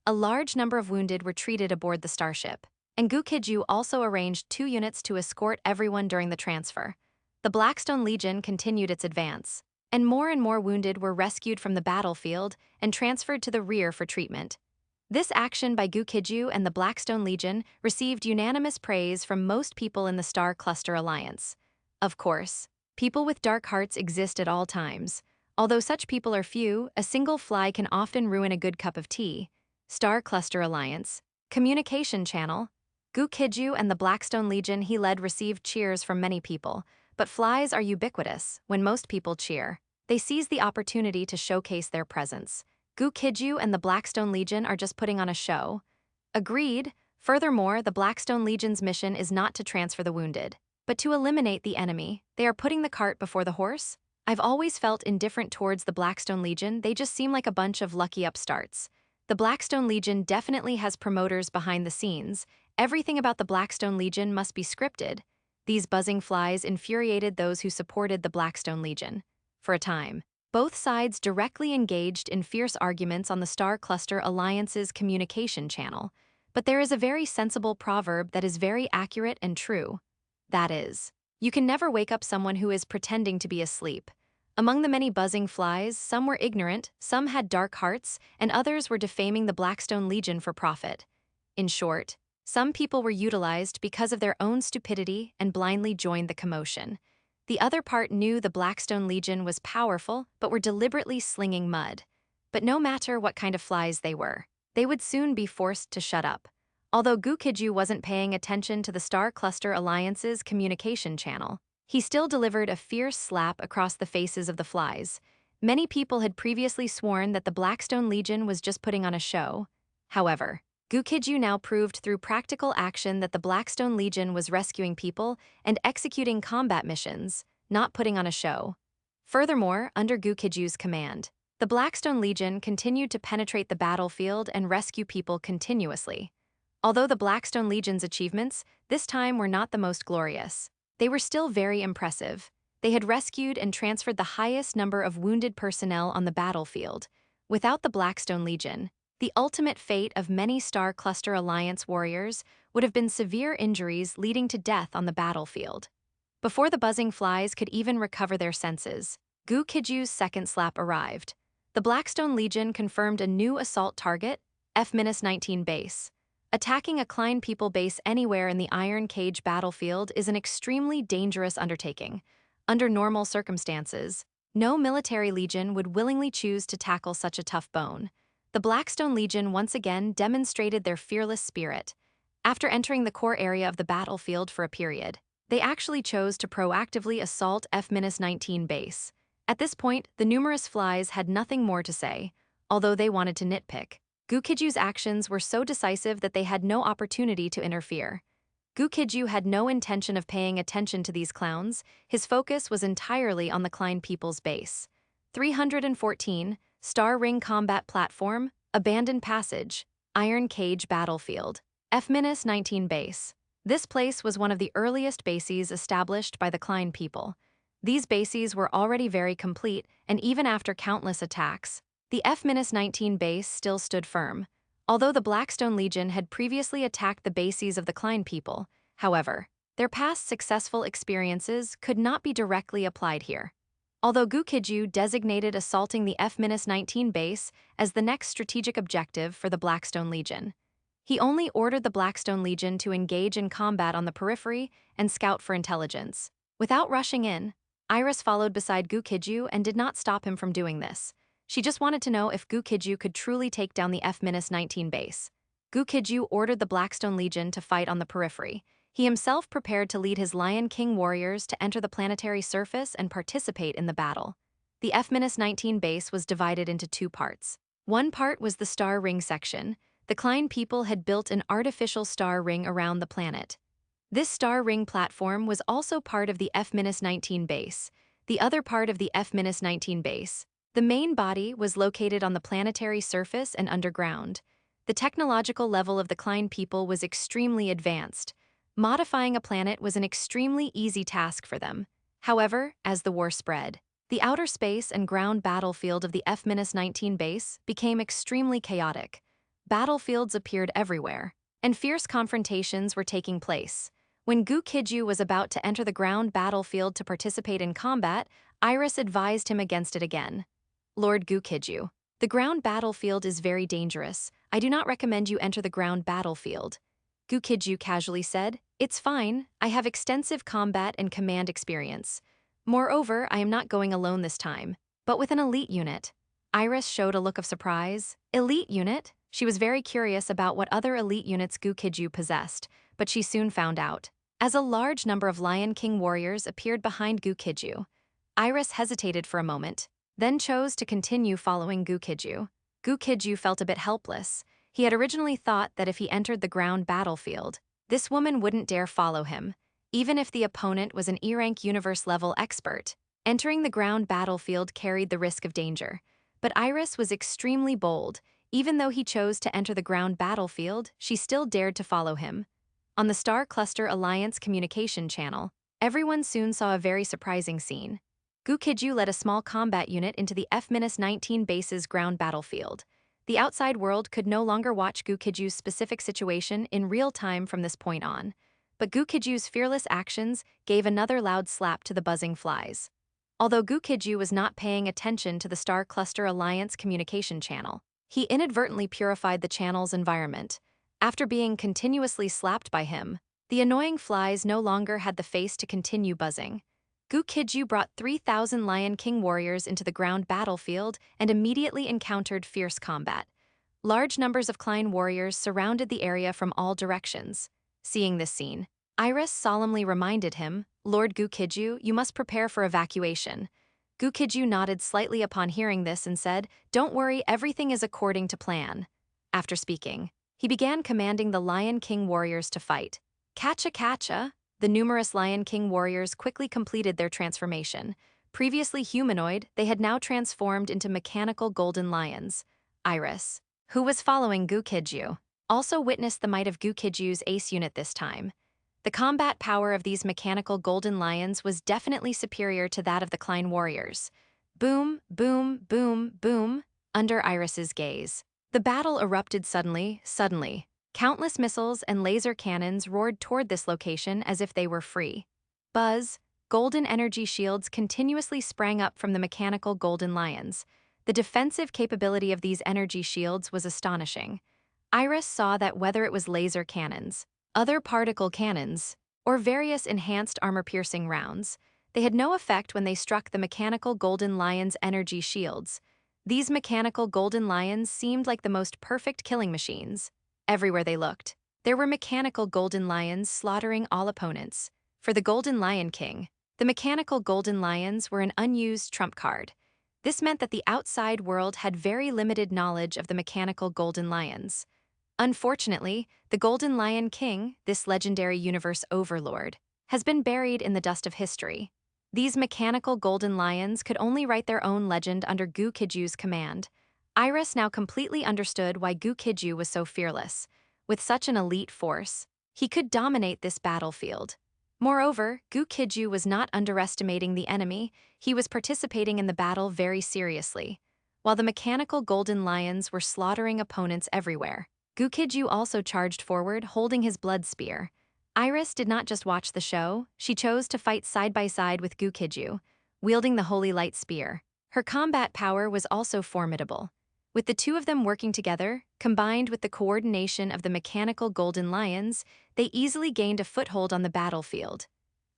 A large number of wounded were treated aboard the starship, and Gu Qijue also arranged 2 units to escort everyone during the transfer. The Blackstone Legion continued its advance, and more wounded were rescued from the battlefield and transferred to the rear for treatment. This action by Gu Qijue and the Blackstone Legion received unanimous praise from most people in the Star Cluster Alliance. Of course, people with dark hearts exist at all times. Although such people are few, a single fly can often ruin a good cup of tea. Star Cluster Alliance, Communication Channel. Gu Qijue and the Blackstone Legion he led received cheers from many people, but flies are ubiquitous. When most people cheer, they seize the opportunity to showcase their presence. Gu Qijue and the Blackstone Legion are just putting on a show. Agreed. Furthermore, the Blackstone Legion's mission is not to transfer the wounded, but to eliminate the enemy. They are putting the cart before the horse? I've always felt indifferent towards the Blackstone Legion. They just seem like a bunch of lucky upstarts. The Blackstone Legion definitely has promoters behind the scenes. Everything about the Blackstone Legion must be scripted. These buzzing flies infuriated those who supported the Blackstone Legion. For a time, both sides directly engaged in fierce arguments on the Star Cluster Alliance's communication channel. But there is a very sensible proverb that is very accurate and true. That is, you can never wake up someone who is pretending to be asleep. Among the many buzzing flies, some were ignorant, some had dark hearts, and others were defaming the Blackstone Legion for profit. In short, some people were utilized because of their own stupidity and blindly joined the commotion. The other part knew the Blackstone Legion was powerful but were deliberately slinging mud. But no matter what kind of flies they were, they would soon be forced to shut up. Although Gu Qijue wasn't paying attention to the Star Cluster Alliance's communication channel, he still delivered a fierce slap across the faces of the flies. Many people had previously sworn that the Blackstone Legion was just putting on a show. However, Gu Qijue now proved through practical action that the Blackstone Legion was rescuing people and executing combat missions, not putting on a show. Furthermore, under Gu Qijue's command, the Blackstone Legion continued to penetrate the battlefield and rescue people continuously. Although the Blackstone Legion's achievements this time were not the most glorious, they were still very impressive. They had rescued and transferred the highest number of wounded personnel on the battlefield. Without the Blackstone Legion, the ultimate fate of many Star Cluster Alliance warriors would have been severe injuries leading to death on the battlefield. Before the buzzing flies could even recover their senses, Gu Qijue's second slap arrived. The Blackstone Legion confirmed a new assault target, F-19 base. Attacking a Klein people base anywhere in the Iron Cage battlefield is an extremely dangerous undertaking. Under normal circumstances, no military legion would willingly choose to tackle such a tough bone. The Blackstone Legion once again demonstrated their fearless spirit. After entering the core area of the battlefield for a period, they actually chose to proactively assault F-19 base. At this point, the numerous flies had nothing more to say. although they wanted to nitpick. Gu Qijue's actions were so decisive that they had no opportunity to interfere. Gu Qijue had no intention of paying attention to these clowns. His focus was entirely on the Klein people's base. 314, Star Ring Combat Platform, Abandoned Passage, Iron Cage Battlefield, F-19 Base. This place was one of the earliest bases established by the Klein people. These bases were already very complete, and even after countless attacks, the F-19 base still stood firm. Although the Blackstone Legion had previously attacked the bases of the Klein people, however, their past successful experiences could not be directly applied here. Although Gu Qijue designated assaulting the F-19 base as the next strategic objective for the Blackstone Legion, he only ordered the Blackstone Legion to engage in combat on the periphery and scout for intelligence. Without rushing in, Iris followed beside Gu Qijue and did not stop him from doing this. She just wanted to know if Gu Qijue could truly take down the F-19 base. Gu Qijue ordered the Blackstone Legion to fight on the periphery. He himself prepared to lead his Lion King warriors to enter the planetary surface and participate in the battle. The F-19 base was divided into two parts. One part was the star ring section. The Klein people had built an artificial star ring around the planet. This star ring platform was also part of the F-19 base. The other part of the F-19 base, the main body, was located on the planetary surface and underground. The technological level of the Klein people was extremely advanced. Modifying a planet was an extremely easy task for them. However, as the war spread, the outer space and ground battlefield of the F-19 base became extremely chaotic. Battlefields appeared everywhere, and fierce confrontations were taking place. When Gu Qijue was about to enter the ground battlefield to participate in combat, Iris advised him against it again. Lord Gu Qijue, the ground battlefield is very dangerous. I do not recommend you enter the ground battlefield. Gu Qijue casually said, "It's fine, I have extensive combat and command experience. Moreover, I am not going alone this time, but with an elite unit." Iris showed a look of surprise. Elite unit? She was very curious about what other elite units Gu Qijue possessed, but she soon found out. As a large number of Lion King warriors appeared behind Gu Qijue, Iris hesitated for a moment, then chose to continue following Gu Qijue. Gu Qijue felt a bit helpless. He had originally thought that if he entered the ground battlefield, this woman wouldn't dare follow him, even if the opponent was an E-rank universe-level expert. Entering the ground battlefield carried the risk of danger. But Iris was extremely bold. Even though he chose to enter the ground battlefield, she still dared to follow him. On the Star Cluster Alliance communication channel, everyone soon saw a very surprising scene. Gu Qijue led a small combat unit into the F-19 base's ground battlefield. The outside world could no longer watch Gu Qijue's specific situation in real time from this point on. But Gu Qijue's fearless actions gave another loud slap to the buzzing flies. Although Gu Qijue was not paying attention to the Star Cluster Alliance communication channel, he inadvertently purified the channel's environment. After being continuously slapped by him, the annoying flies no longer had the face to continue buzzing. Gu Qijue brought 3,000 Lion King warriors into the ground battlefield and immediately encountered fierce combat. Large numbers of Klein warriors surrounded the area from all directions. Seeing this scene, Iris solemnly reminded him, "Lord Gu Qijue, you must prepare for evacuation." Gu Qijue nodded slightly upon hearing this and said, "Don't worry, everything is according to plan." After speaking, he began commanding the Lion King warriors to fight. Catcha catcha! The numerous Lion King warriors quickly completed their transformation. Previously humanoid, they had now transformed into mechanical golden lions. Iris, who was following Gu Qijue, also witnessed the might of Gu Qijue's ace unit this time. The combat power of these mechanical golden lions was definitely superior to that of the Klein warriors. Boom, boom, boom, boom, under Iris's gaze. The battle erupted suddenly. Countless missiles and laser cannons roared toward this location as if they were free. Buzz, golden energy shields continuously sprang up from the mechanical golden lions. The defensive capability of these energy shields was astonishing. Iris saw that whether it was laser cannons, other particle cannons, or various enhanced armor-piercing rounds, they had no effect when they struck the mechanical golden lions' energy shields. These mechanical golden lions seemed like the most perfect killing machines. Everywhere they looked, there were mechanical golden lions slaughtering all opponents. For the Golden Lion King, the mechanical golden lions were an unused trump card. This meant that the outside world had very limited knowledge of the mechanical golden lions. Unfortunately, the Golden Lion King, this legendary universe overlord, has been buried in the dust of history. These mechanical golden lions could only write their own legend under Gu Qijue's command. Iris now completely understood why Gu Qijue was so fearless. With such an elite force, he could dominate this battlefield. Moreover, Gu Qijue was not underestimating the enemy, he was participating in the battle very seriously. While the mechanical golden lions were slaughtering opponents everywhere, Gu Qijue also charged forward, holding his blood spear. Iris did not just watch the show, she chose to fight side by side with Gu Qijue, wielding the holy light spear. Her combat power was also formidable. With the two of them working together, combined with the coordination of the mechanical golden lions, they easily gained a foothold on the battlefield.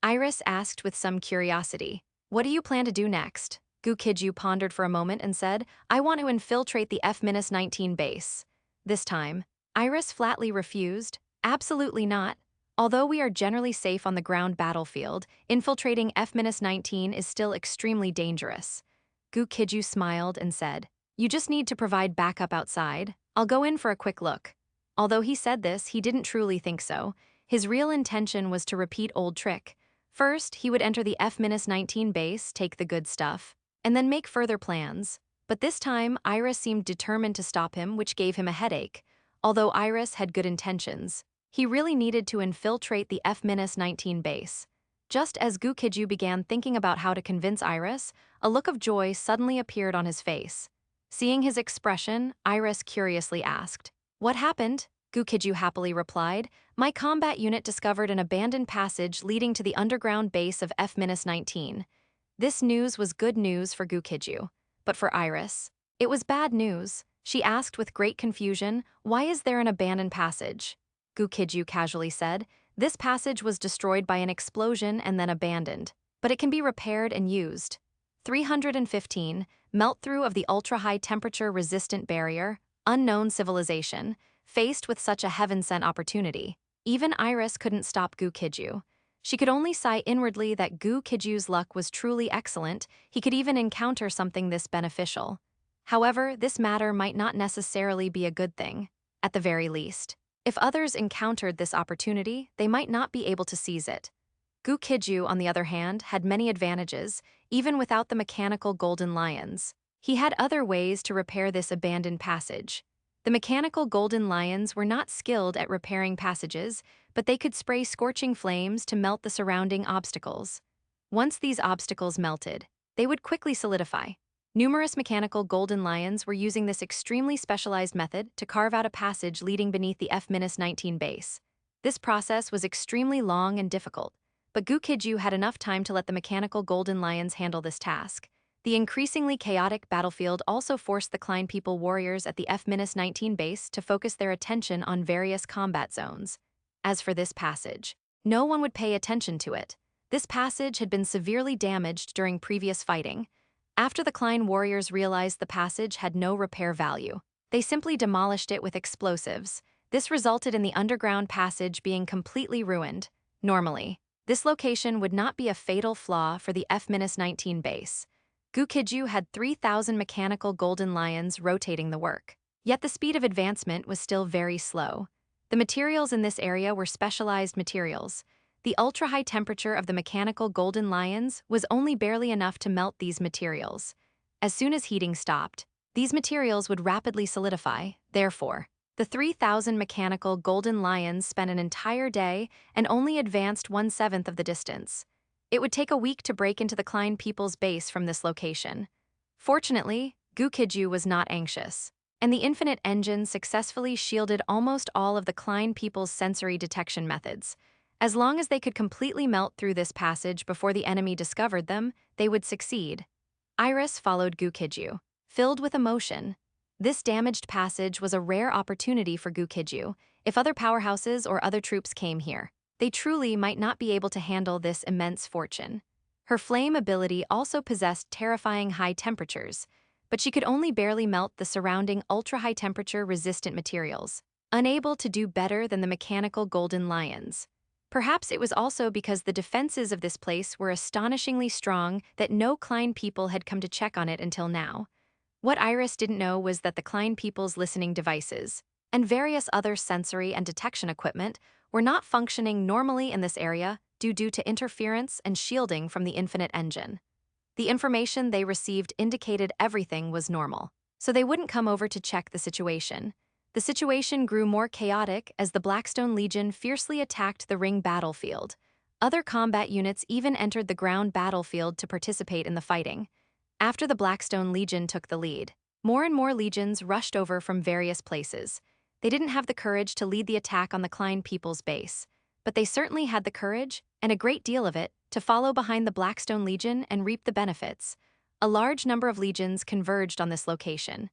Iris asked with some curiosity, "What do you plan to do next?" Gu Qijue pondered for a moment and said, "I want to infiltrate the F-19 base." This time, Iris flatly refused, "Absolutely not. Although we are generally safe on the ground battlefield, infiltrating F-19 is still extremely dangerous." Gu Qijue smiled and said, "You just need to provide backup outside. I'll go in for a quick look." Although he said this, he didn't truly think so. His real intention was to repeat old trick. First, he would enter the F-19 base, take the good stuff, and then make further plans. But this time, Iris seemed determined to stop him, which gave him a headache. Although Iris had good intentions, he really needed to infiltrate the F-19 base. Just as Gu Qijue began thinking about how to convince Iris, a look of joy suddenly appeared on his face. Seeing his expression, Iris curiously asked, "What happened?" Gu Qijue happily replied, "My combat unit discovered an abandoned passage leading to the underground base of F-19. This news was good news for Gu Qijue. But for Iris, it was bad news. She asked with great confusion, "Why is there an abandoned passage?" Gu Qijue casually said, "This passage was destroyed by an explosion and then abandoned, but it can be repaired and used." 315. Melt-through of the ultra-high temperature resistant barrier, unknown civilization. Faced with such a heaven-sent opportunity, even Iris couldn't stop Gu Qijue. She could only sigh inwardly that Gu Qijue's luck was truly excellent, he could even encounter something this beneficial. However, this matter might not necessarily be a good thing. At the very least, if others encountered this opportunity, they might not be able to seize it. Gu Qijue, on the other hand, had many advantages, even without the mechanical golden lions. He had other ways to repair this abandoned passage. The mechanical golden lions were not skilled at repairing passages, but they could spray scorching flames to melt the surrounding obstacles. Once these obstacles melted, they would quickly solidify. Numerous mechanical golden lions were using this extremely specialized method to carve out a passage leading beneath the F-19 base. This process was extremely long and difficult, but Gu Qijue had enough time to let the mechanical golden lions handle this task. The increasingly chaotic battlefield also forced the Klein people warriors at the F-19 base to focus their attention on various combat zones. As for this passage, no one would pay attention to it. This passage had been severely damaged during previous fighting. After the Klein warriors realized the passage had no repair value, they simply demolished it with explosives. This resulted in the underground passage being completely ruined. Normally, this location would not be a fatal flaw for the F-19 base. Gu Qijue had 3,000 mechanical golden lions rotating the work. Yet the speed of advancement was still very slow. The materials in this area were specialized materials. The ultra-high temperature of the mechanical golden lions was only barely enough to melt these materials. As soon as heating stopped, these materials would rapidly solidify. Therefore, the 3,000 mechanical golden lions spent an entire day and only advanced 1/7 of the distance. It would take a week to break into the Klein people's base from this location. Fortunately, Gu Qijue was not anxious, and the infinite engine successfully shielded almost all of the Klein people's sensory detection methods. As long as they could completely melt through this passage before the enemy discovered them, they would succeed. Iris followed Gu Qijue, filled with emotion. This damaged passage was a rare opportunity for Gu Qijue. If other powerhouses or other troops came here, they truly might not be able to handle this immense fortune. Her flame ability also possessed terrifying high temperatures, but she could only barely melt the surrounding ultra-high temperature resistant materials, unable to do better than the mechanical golden lions. Perhaps it was also because the defenses of this place were astonishingly strong that no Klein people had come to check on it until now. What Iris didn't know was that the Klein people's listening devices and various other sensory and detection equipment were not functioning normally in this area due to interference and shielding from the Infinite Engine. The information they received indicated everything was normal, so they wouldn't come over to check the situation. The situation grew more chaotic as the Blackstone Legion fiercely attacked the ring battlefield. Other combat units even entered the ground battlefield to participate in the fighting. After the Blackstone Legion took the lead, more and more legions rushed over from various places. They didn't have the courage to lead the attack on the Klein people's base, but they certainly had the courage, and a great deal of it, to follow behind the Blackstone Legion and reap the benefits. A large number of legions converged on this location.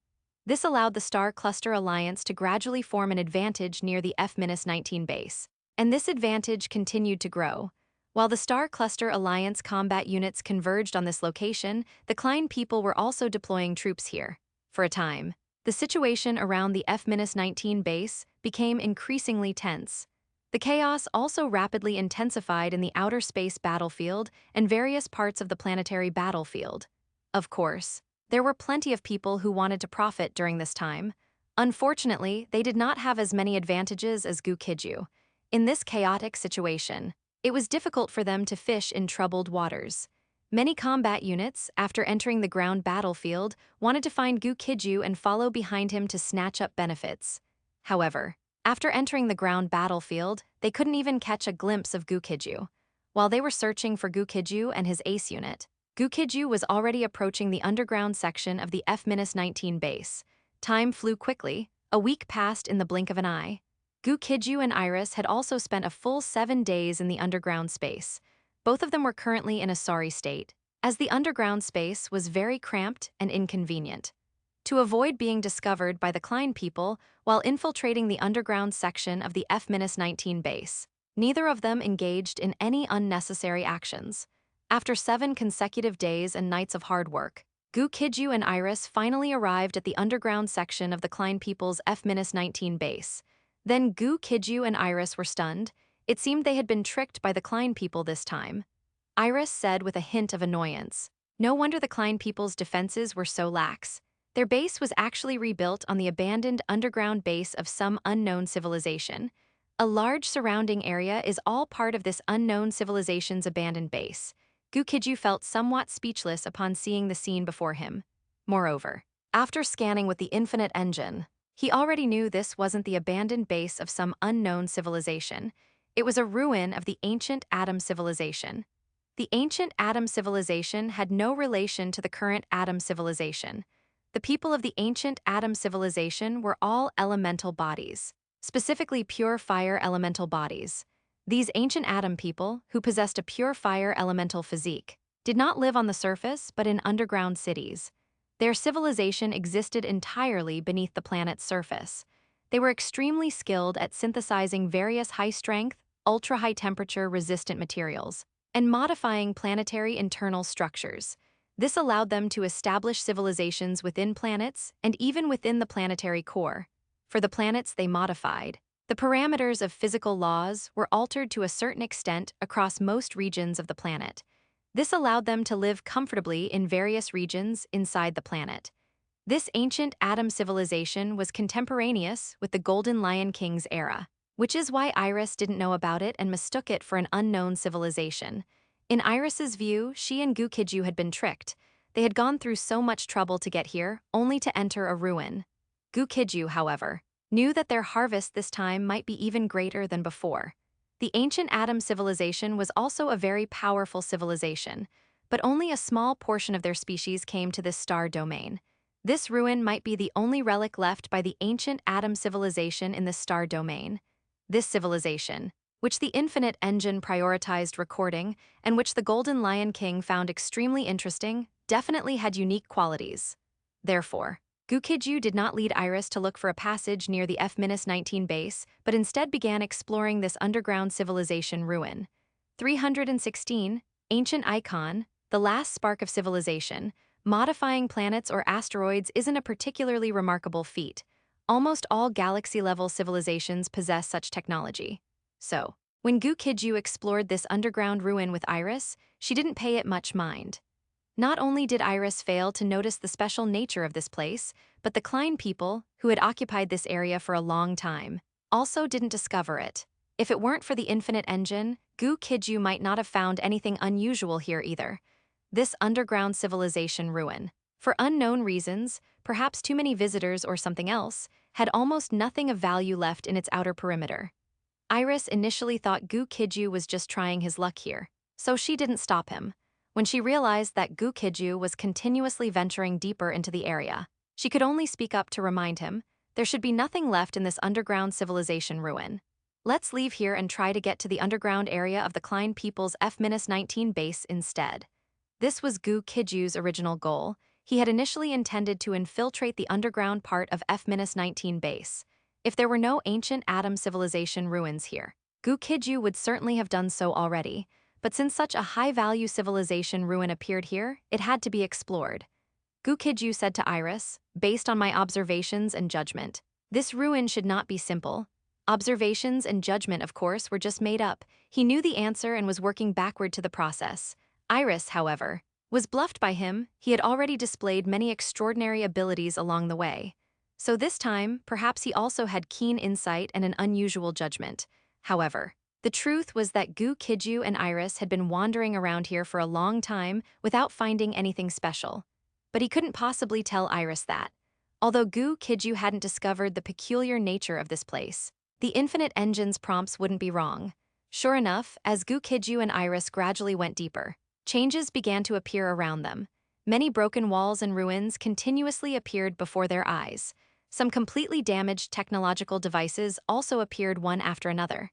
This allowed the Star Cluster Alliance to gradually form an advantage near the F-19 base, and this advantage continued to grow. While the Star Cluster Alliance combat units converged on this location, the Klein people were also deploying troops here. For a time, the situation around the F-19 base became increasingly tense. The chaos also rapidly intensified in the outer space battlefield and various parts of the planetary battlefield. Of course, there were plenty of people who wanted to profit during this time. Unfortunately, they did not have as many advantages as Gu Qijue. In this chaotic situation, it was difficult for them to fish in troubled waters. Many combat units, after entering the ground battlefield, wanted to find Gu Qijue and follow behind him to snatch up benefits. However, after entering the ground battlefield, they couldn't even catch a glimpse of Gu Qijue. While they were searching for Gu Qijue and his ace unit, Gu Qijue was already approaching the underground section of the F-19 base. Time flew quickly. A week passed in the blink of an eye. Gu Qijue and Iris had also spent a full 7 days in the underground space. Both of them were currently in a sorry state, as the underground space was very cramped and inconvenient. To avoid being discovered by the Klein people while infiltrating the underground section of the F-19 base, neither of them engaged in any unnecessary actions. After 7 consecutive days and nights of hard work, Gu Qijue and Iris finally arrived at the underground section of the Klein people's F-19 base. Then Gu Qijue and Iris were stunned. It seemed they had been tricked by the Klein people this time. Iris said with a hint of annoyance, "No wonder the Klein people's defenses were so lax. Their base was actually rebuilt on the abandoned underground base of some unknown civilization. A large surrounding area is all part of this unknown civilization's abandoned base." Gu Qijue felt somewhat speechless upon seeing the scene before him. Moreover, after scanning with the Infinite Engine, he already knew this wasn't the abandoned base of some unknown civilization. It was a ruin of the ancient Adam civilization. The ancient Adam civilization had no relation to the current Adam civilization. The people of the ancient Adam civilization were all elemental bodies, specifically pure fire elemental bodies. These ancient Adam people, who possessed a pure fire elemental physique, did not live on the surface but in underground cities. Their civilization existed entirely beneath the planet's surface. They were extremely skilled at synthesizing various high-strength, ultra-high-temperature resistant materials and modifying planetary internal structures. This allowed them to establish civilizations within planets and even within the planetary core. For the planets they modified, the parameters of physical laws were altered to a certain extent across most regions of the planet. This allowed them to live comfortably in various regions inside the planet. This ancient Adam civilization was contemporaneous with the Golden Lion King's era, which is why Iris didn't know about it and mistook it for an unknown civilization. In Iris's view, she and Gu Qijue had been tricked. They had gone through so much trouble to get here, only to enter a ruin. Gu Qijue, however, knew that their harvest this time might be even greater than before. The ancient Adam civilization was also a very powerful civilization, but only a small portion of their species came to this star domain. This ruin might be the only relic left by the ancient Adam civilization in this star domain. This civilization, which the Infinite Engine prioritized recording and which the Golden Lion King found extremely interesting, definitely had unique qualities. Therefore, Gu Qijue did not lead Iris to look for a passage near the F-19 base, but instead began exploring this underground civilization ruin. 316, Ancient Icon, the last spark of civilization. Modifying planets or asteroids isn't a particularly remarkable feat. Almost all galaxy-level civilizations possess such technology. So, When Gu Qijue explored this underground ruin with Iris, she didn't pay it much mind. Not only did Iris fail to notice the special nature of this place, but the Klein people, who had occupied this area for a long time, also didn't discover it. If it weren't for the infinite engine, Gu Qijue might not have found anything unusual here either. This underground civilization ruin, for unknown reasons, perhaps too many visitors or something else, had almost nothing of value left in its outer perimeter. Iris initially thought Gu Qijue was just trying his luck here, so she didn't stop him. When she realized that Gu Qijue was continuously venturing deeper into the area, she could only speak up to remind him there should be nothing left in this underground civilization ruin. Let's leave here and try to get to the underground area of the Klein people's F-19 base instead. This was Gu Qijue's original goal. He had initially intended to infiltrate the underground part of F-19 base. If there were no ancient Atom civilization ruins here, Gu Qijue would certainly have done so already, but since such a high-value civilization ruin appeared here, it had to be explored. Gu Qijue said to Iris, based on my observations and judgment, this ruin should not be simple. Observations and judgment, of course, were just made up. He knew the answer and was working backward to the process. Iris, however, was bluffed by him. He had already displayed many extraordinary abilities along the way. So this time, perhaps he also had keen insight and an unusual judgment. However, the truth was that Gu Qijue and Iris had been wandering around here for a long time without finding anything special. But he couldn't possibly tell Iris that. Although Gu Qijue hadn't discovered the peculiar nature of this place, the infinite engine's prompts wouldn't be wrong. Sure enough, as Gu Qijue and Iris gradually went deeper, changes began to appear around them. Many broken walls and ruins continuously appeared before their eyes. Some completely damaged technological devices also appeared one after another.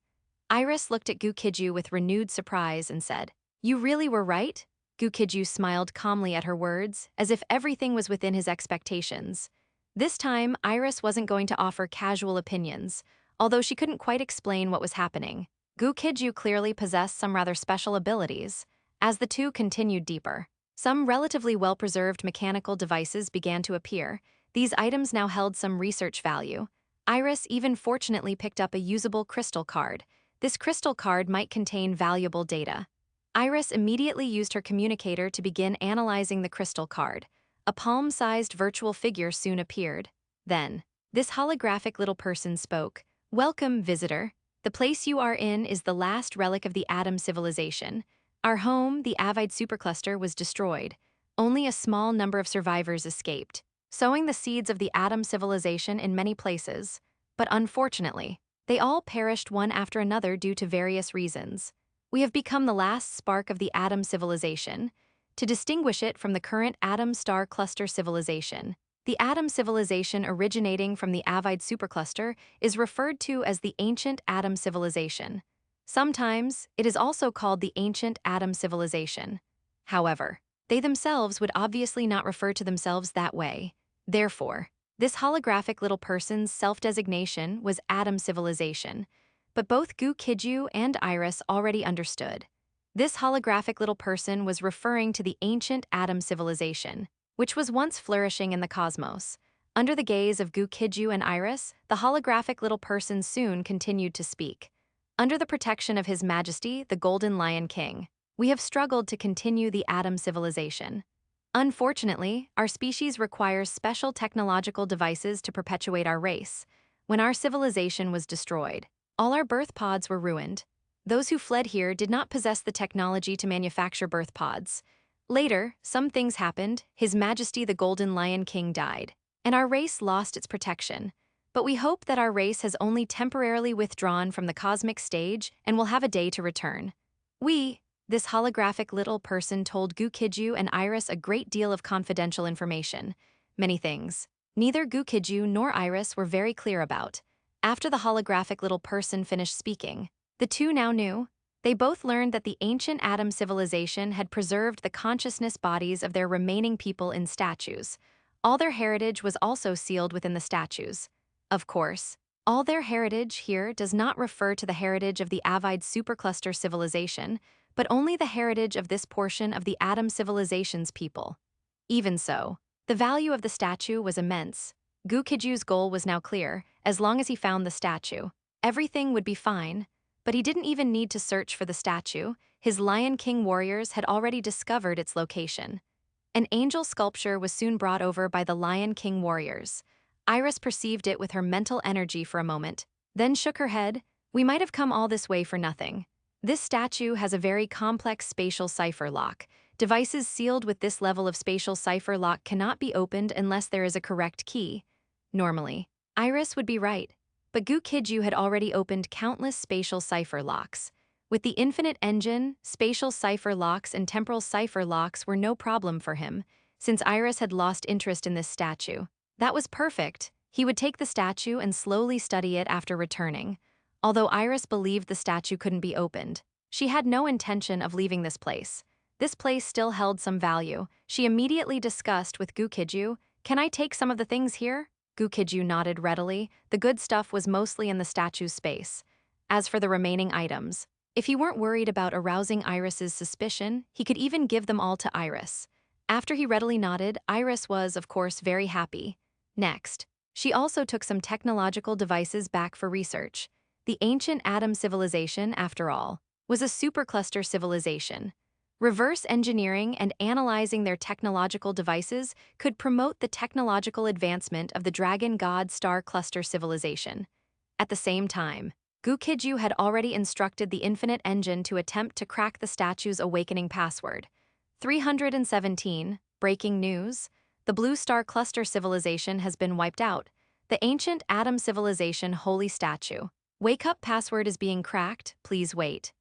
Iris looked at Gu Qijue with renewed surprise and said, "You really were right?" Gu Qijue smiled calmly at her words, as if everything was within his expectations. This time, Iris wasn't going to offer casual opinions, although she couldn't quite explain what was happening. Gu Qijue clearly possessed some rather special abilities. As the two continued deeper, some relatively well-preserved mechanical devices began to appear. These items now held some research value. Iris even fortunately picked up a usable crystal card. This crystal card might contain valuable data. Iris immediately used her communicator to begin analyzing the crystal card. A palm-sized virtual figure soon appeared. Then, this holographic little person spoke. "Welcome, visitor. The place you are in is the last relic of the Atom civilization. Our home, the Avide supercluster, was destroyed. Only a small number of survivors escaped, sowing the seeds of the Atom civilization in many places. But unfortunately, they all perished one after another due to various reasons. We have become the last spark of the Atom civilization. To distinguish it from the current Atom star cluster civilization, the Atom civilization originating from the Avide supercluster is referred to as the ancient Atom civilization. Sometimes, it is also called the ancient Atom civilization. However, they themselves would obviously not refer to themselves that way. Therefore, this holographic little person's self-designation was Atom civilization. But both Gu Qijue and Iris already understood. This holographic little person was referring to the ancient Atom civilization, which was once flourishing in the cosmos. Under the gaze of Gu Qijue and Iris, the holographic little person soon continued to speak. Under the protection of His Majesty, the Golden Lion King, we have struggled to continue the Atom civilization. Unfortunately, our species requires special technological devices to perpetuate our race. When our civilization was destroyed, all our birth pods were ruined. Those who fled here did not possess the technology to manufacture birth pods. Later, some things happened. His Majesty the Golden Lion King died, and our race lost its protection. But we hope that our race has only temporarily withdrawn from the cosmic stage and will have a day to return. This holographic little person told Gu Qijue and Iris a great deal of confidential information. Many things neither Gu Qijue nor Iris were very clear about. After the holographic little person finished speaking, the two now knew. They both learned that the ancient Atom civilization had preserved the consciousness bodies of their remaining people in statues. All their heritage was also sealed within the statues. Of course, all their heritage here does not refer to the heritage of the Avide supercluster civilization, but only the heritage of this portion of the Atom civilization's people. Even so, the value of the statue was immense. Gu Qijue's goal was now clear. As long as he found the statue, everything would be fine. But he didn't even need to search for the statue. His Lion King warriors had already discovered its location. An angel sculpture was soon brought over by the Lion King warriors. Iris perceived it with her mental energy for a moment, then shook her head. We might have come all this way for nothing. This statue has a very complex spatial cipher lock. Devices sealed with this level of spatial cipher lock cannot be opened unless there is a correct key. Normally, Iris would be right, but Gu Qijue had already opened countless spatial cipher locks. With the infinite engine, spatial cipher locks and temporal cipher locks were no problem for him, since Iris had lost interest in this statue. That was perfect. He would take the statue and slowly study it after returning. Although Iris believed the statue couldn't be opened, she had no intention of leaving this place. This place still held some value. She immediately discussed with Gu Qijue, "Can I take some of the things here?" Gu Qijue nodded readily. The good stuff was mostly in the statue's space. As for the remaining items, if he weren't worried about arousing Iris's suspicion, he could even give them all to Iris. After he readily nodded, Iris was, of course, very happy. Next, she also took some technological devices back for research. The ancient Atom civilization, after all, was a supercluster civilization. Reverse engineering and analyzing their technological devices could promote the technological advancement of the Dragon God Star Cluster civilization. At the same time, Gu Qijue had already instructed the Infinite Engine to attempt to crack the statue's awakening password. 317, breaking news. The Blue Star Cluster civilization has been wiped out. The ancient Atom civilization holy statue. Wake-up password is being cracked, please wait.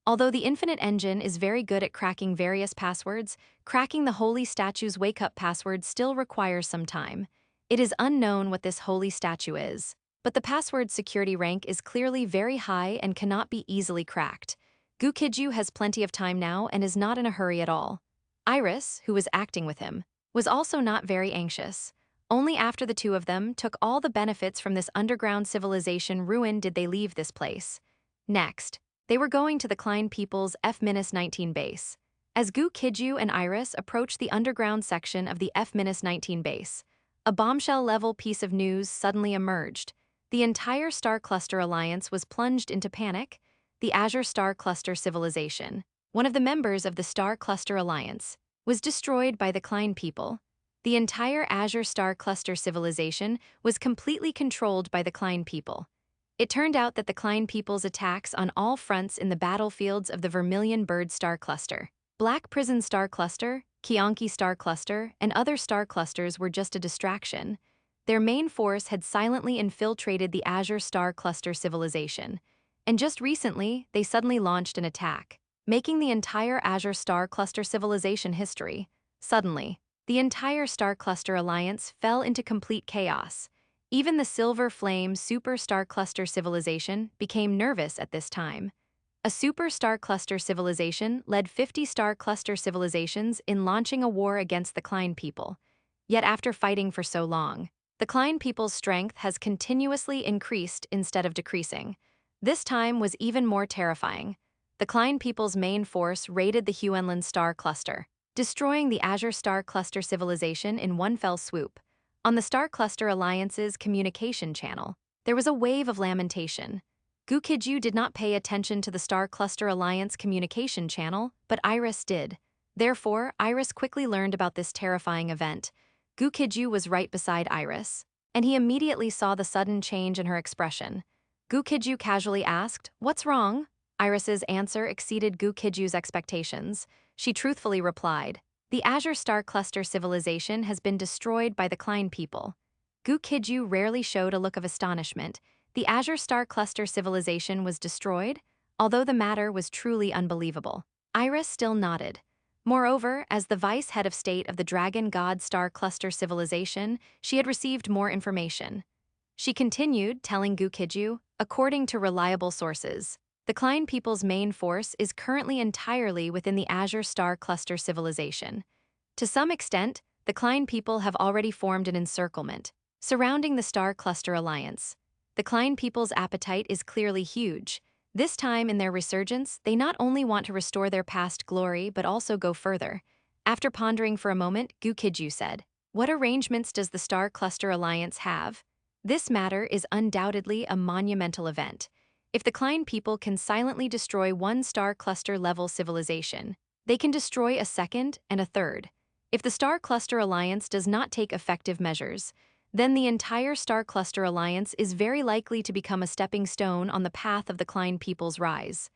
Although the Infinite Engine is very good at cracking various passwords, cracking the holy statue's wake-up password still requires some time. It is unknown what this holy statue is, but the password's security rank is clearly very high and cannot be easily cracked. Gu Qijue has plenty of time now and is not in a hurry at all. Iris, who was acting with him, was also not very anxious. Only after the two of them took all the benefits from this underground civilization ruin did they leave this place. Next, they were going to the Klein People's F-19 base. As Gu Qijue and Iris approached the underground section of the F-19 base, a bombshell-level piece of news suddenly emerged. The entire Star Cluster Alliance was plunged into panic. The Azure Star Cluster civilization, one of the members of the Star Cluster Alliance, was destroyed by the Klein people. The entire Azure Star Cluster civilization was completely controlled by the Klein people. It turned out that the Klein people's attacks on all fronts in the battlefields of the Vermilion Bird Star Cluster, Black Prison Star Cluster, Kianki Star Cluster, and other star clusters were just a distraction. Their main force had silently infiltrated the Azure Star Cluster civilization, and just recently, they suddenly launched an attack, making the entire Azure Star Cluster civilization history. Suddenly, the entire Star Cluster Alliance fell into complete chaos. Even the Silver Flame Super Star Cluster civilization became nervous at this time. A Super Star Cluster civilization led 50 Star Cluster civilizations in launching a war against the Klein people. Yet after fighting for so long, the Klein people's strength has continuously increased instead of decreasing. This time was even more terrifying. The Klein people's main force raided the Huenlin Star Cluster, destroying the Azure Star Cluster civilization in one fell swoop. On the Star Cluster Alliance's communication channel, there was a wave of lamentation. Gu Qijue did not pay attention to the Star Cluster Alliance communication channel, but Iris did. Therefore, Iris quickly learned about this terrifying event. Gu Qijue was right beside Iris, and he immediately saw the sudden change in her expression. Gu Qijue casually asked, "What's wrong?" Iris's answer exceeded Gu Qijue's expectations. She truthfully replied, "The Azure Star Cluster civilization has been destroyed by the Klein people." Gu Qijue rarely showed a look of astonishment. The Azure Star Cluster civilization was destroyed? Although the matter was truly unbelievable, Iris still nodded. Moreover, as the vice head of state of the Dragon God Star Cluster civilization, she had received more information. She continued, telling Gu Qijue, according to reliable sources, the Klein people's main force is currently entirely within the Azure Star Cluster civilization. To some extent, the Klein people have already formed an encirclement surrounding the Star Cluster Alliance. The Klein people's appetite is clearly huge. This time in their resurgence, they not only want to restore their past glory but also go further. After pondering for a moment, Gu Qijue said, "What arrangements does the Star Cluster Alliance have?" This matter is undoubtedly a monumental event. If the Klein people can silently destroy one star cluster level civilization, they can destroy a second and a third. If the Star Cluster Alliance does not take effective measures, then the entire Star Cluster Alliance is very likely to become a stepping stone on the path of the Klein people's rise.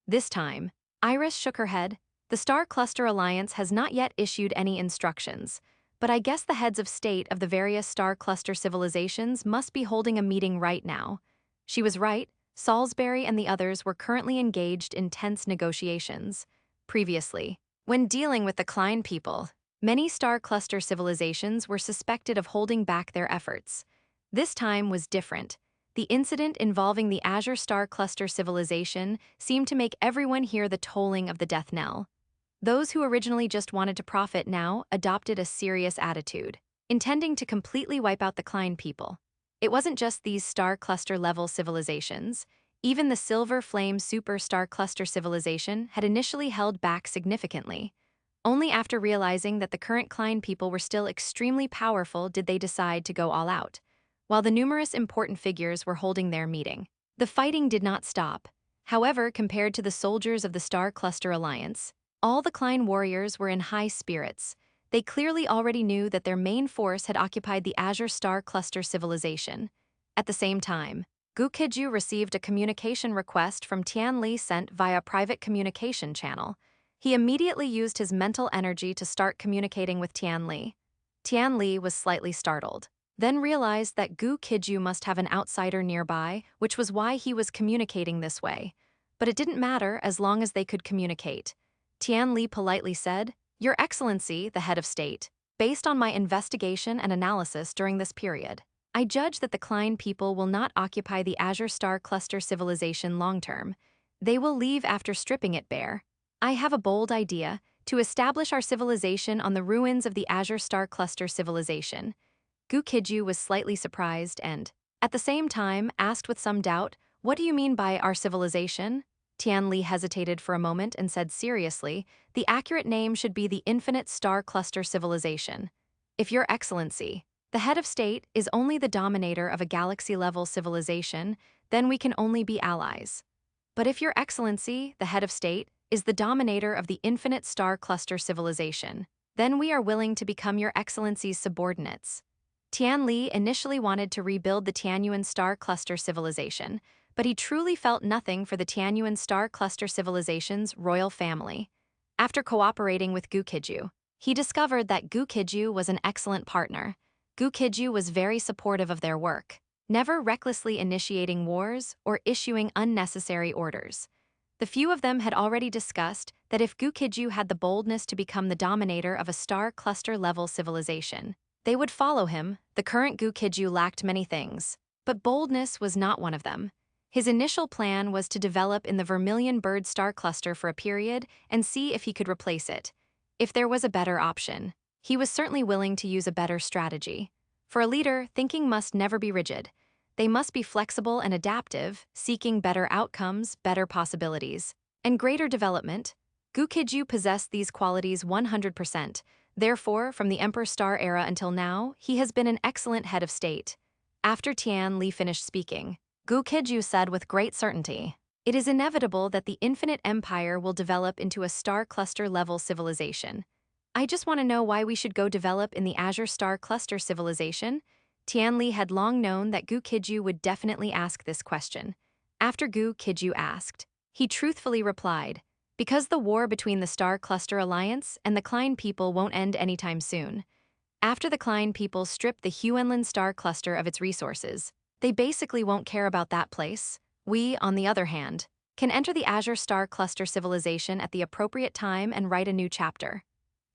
This time, Iris shook her head. The Star Cluster Alliance has not yet issued any instructions, but I guess the heads of state of the various Star Cluster civilizations must be holding a meeting right now. She was right. Salisbury and the others were currently engaged in tense negotiations. Previously, when dealing with the Klein people, many Star Cluster civilizations were suspected of holding back their efforts. This time was different. The incident involving the Azure Star Cluster civilization seemed to make everyone hear the tolling of the death knell. Those who originally just wanted to profit now adopted a serious attitude, intending to completely wipe out the Klein people. It wasn't just these Star Cluster-level civilizations. Even the Silver Flame Super Star Cluster civilization had initially held back significantly. Only after realizing that the current Klein people were still extremely powerful did they decide to go all out. While the numerous important figures were holding their meeting, the fighting did not stop. However, compared to the soldiers of the Star Cluster Alliance, all the Klein warriors were in high spirits. They clearly already knew that their main force had occupied the Azure Star Cluster civilization. At the same time, Gu Qijue received a communication request from Tian Li sent via private communication channel. He immediately used his mental energy to start communicating with Tian Li. Tian Li was slightly startled, then realized that Gu Qijue must have an outsider nearby, which was why he was communicating this way. But it didn't matter as long as they could communicate. Tian Li politely said, "Your Excellency, the head of state, based on my investigation and analysis during this period, I judge that the Klein people will not occupy the Azure Star Cluster civilization long-term. They will leave after stripping it bare. I have a bold idea to establish our civilization on the ruins of the Azure Star Cluster civilization." Gu Qijue was slightly surprised and, at the same time, asked with some doubt, "What do you mean by our civilization?" Tian Li hesitated for a moment and said seriously, "The accurate name should be the Infinite Star Cluster Civilization. If Your Excellency, the head of state, is only the dominator of a galaxy-level civilization, then we can only be allies. But if Your Excellency, the head of state, is the dominator of the Infinite Star Cluster Civilization, then we are willing to become Your Excellency's subordinates." Tian Li initially wanted to rebuild the Tianyuan Star Cluster Civilization, but he truly felt nothing for the Tianyuan Star Cluster Civilization's royal family. After cooperating with Gu Qijue, he discovered that Gu Qijue was an excellent partner. Gu Qijue was very supportive of their work, never recklessly initiating wars or issuing unnecessary orders. The few of them had already discussed that if Gu Qijue had the boldness to become the dominator of a Star Cluster-level civilization, they would follow him. The current Gu Qijue lacked many things, but boldness was not one of them. His initial plan was to develop in the Vermilion Bird Star Cluster for a period and see if he could replace it. If there was a better option, he was certainly willing to use a better strategy. For a leader, thinking must never be rigid. They must be flexible and adaptive, seeking better outcomes, better possibilities, and greater development. Gu Qijue possessed these qualities 100%. Therefore, from the Emperor Star era until now, he has been an excellent head of state. After Tian Li finished speaking, Gu Qijue said with great certainty, "It is inevitable that the Infinite Empire will develop into a Star Cluster-level civilization. I just want to know why we should go develop in the Azure Star Cluster civilization." Tian Li had long known that Gu Qijue would definitely ask this question. After Gu Qijue asked, he truthfully replied, "Because the war between the Star Cluster Alliance and the Klein people won't end anytime soon. After the Klein people strip the Huenlin Star Cluster of its resources, they basically won't care about that place. We, on the other hand, can enter the Azure Star Cluster civilization at the appropriate time and write a new chapter."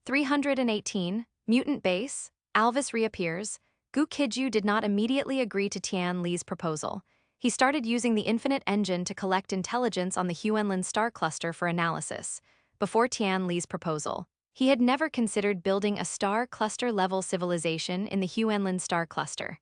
318, Mutant Base, Alvis reappears. Gu Qijue did not immediately agree to Tian Li's proposal. He started using the Infinite Engine to collect intelligence on the Huenlin Star Cluster for analysis. Before Tian Li's proposal, he had never considered building a Star Cluster-level civilization in the Huenlin Star Cluster.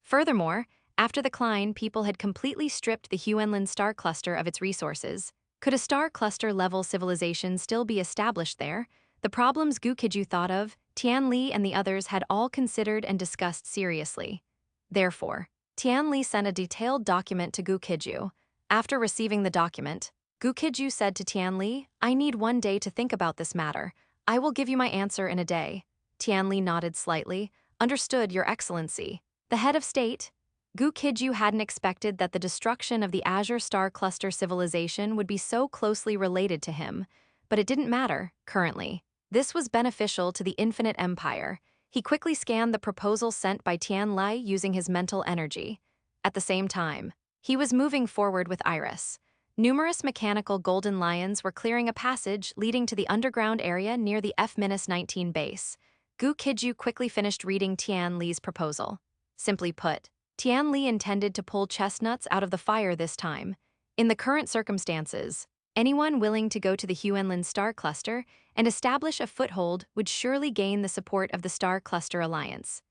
Furthermore, after the Klein people had completely stripped the Huenlin Star Cluster of its resources, could a Star Cluster-level civilization still be established there? The problems Gu Qijue thought of, Tian Li and the others had all considered and discussed seriously. Therefore, Tian Li sent a detailed document to Gu Qijue. After receiving the document, Gu Qijue said to Tianli, "I need 1 day to think about this matter. I will give you my answer in a day." Tianli nodded slightly. "Understood, Your Excellency." The head of state, Gu Qijue, hadn't expected that the destruction of the Azure Star Cluster civilization would be so closely related to him, but it didn't matter, currently. This was beneficial to the Infinite Empire. He quickly scanned the proposal sent by Tianli using his mental energy. At the same time, he was moving forward with Iris. Numerous mechanical golden lions were clearing a passage leading to the underground area near the F-19 base. Gu Qijue quickly finished reading Tianli's proposal. Simply put, Tianli intended to pull chestnuts out of the fire this time. In the current circumstances, anyone willing to go to the Huanlin Star Cluster and establish a foothold would surely gain the support of the Star Cluster Alliance.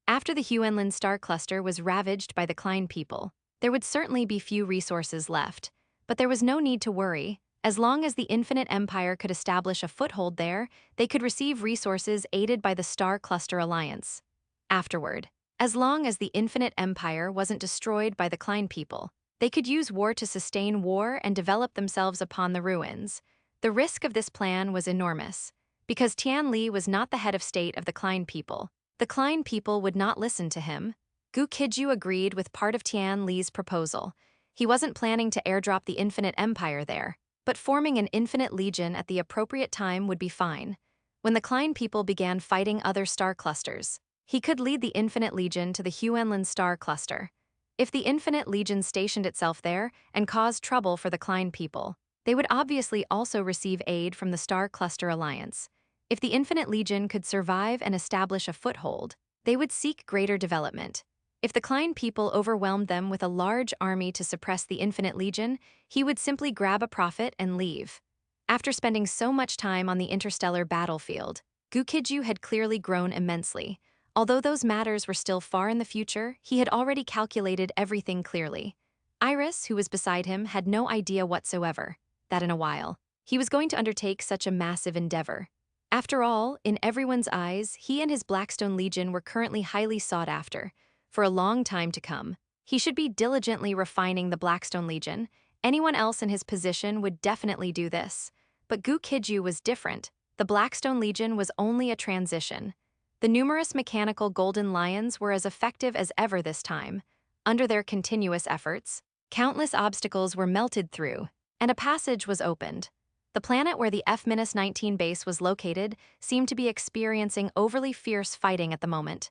After the Huanlin Star Cluster was ravaged by the Klein people, there would certainly be few resources left. But there was no need to worry. As long as the Infinite Empire could establish a foothold there, they could receive resources aided by the Star Cluster Alliance. Afterward, as long as the Infinite Empire wasn't destroyed by the Klein people, they could use war to sustain war and develop themselves upon the ruins. The risk of this plan was enormous. Because Tianli was not the head of state of the Klein people, the Klein people would not listen to him. Gu Qijue agreed with part of Tianli's proposal. He wasn't planning to airdrop the Infinite Empire there, but forming an Infinite Legion at the appropriate time would be fine. When the Klein people began fighting other star clusters, he could lead the Infinite Legion to the Huanlin Star Cluster. If the Infinite Legion stationed itself there and caused trouble for the Klein people, they would obviously also receive aid from the Star Cluster Alliance. If the Infinite Legion could survive and establish a foothold, they would seek greater development. If the Klein people overwhelmed them with a large army to suppress the Infinite Legion, he would simply grab a profit and leave. After spending so much time on the interstellar battlefield, Gu Qijue had clearly grown immensely. Although those matters were still far in the future, he had already calculated everything clearly. Iris, who was beside him, had no idea whatsoever that in a while, he was going to undertake such a massive endeavor. After all, in everyone's eyes, he and his Blackstone Legion were currently highly sought after. For a long time to come, he should be diligently refining the Blackstone Legion. Anyone else in his position would definitely do this. But Gu Qijue was different. The Blackstone Legion was only a transition. The numerous mechanical golden lions were as effective as ever this time. Under their continuous efforts, countless obstacles were melted through, and a passage was opened. The planet where the F-19 base was located seemed to be experiencing overly fierce fighting at the moment.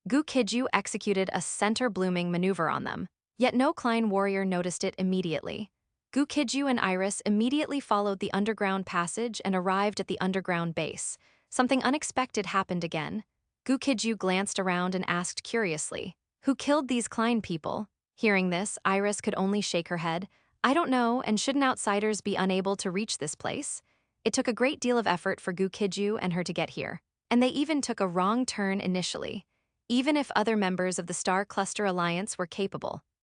Gu Qijue executed a center-blooming maneuver on them, yet no Klein warrior noticed it immediately. Gu Qijue and Iris immediately followed the underground passage and arrived at the underground base. Something unexpected happened again. Gu Qijue glanced around and asked curiously, "Who killed these Klein people?" Hearing this, Iris could only shake her head. "I don't know, and shouldn't outsiders be unable to reach this place?" It took a great deal of effort for Gu Qijue and her to get here, and they even took a wrong turn initially. Even if other members of the Star Cluster Alliance were capable,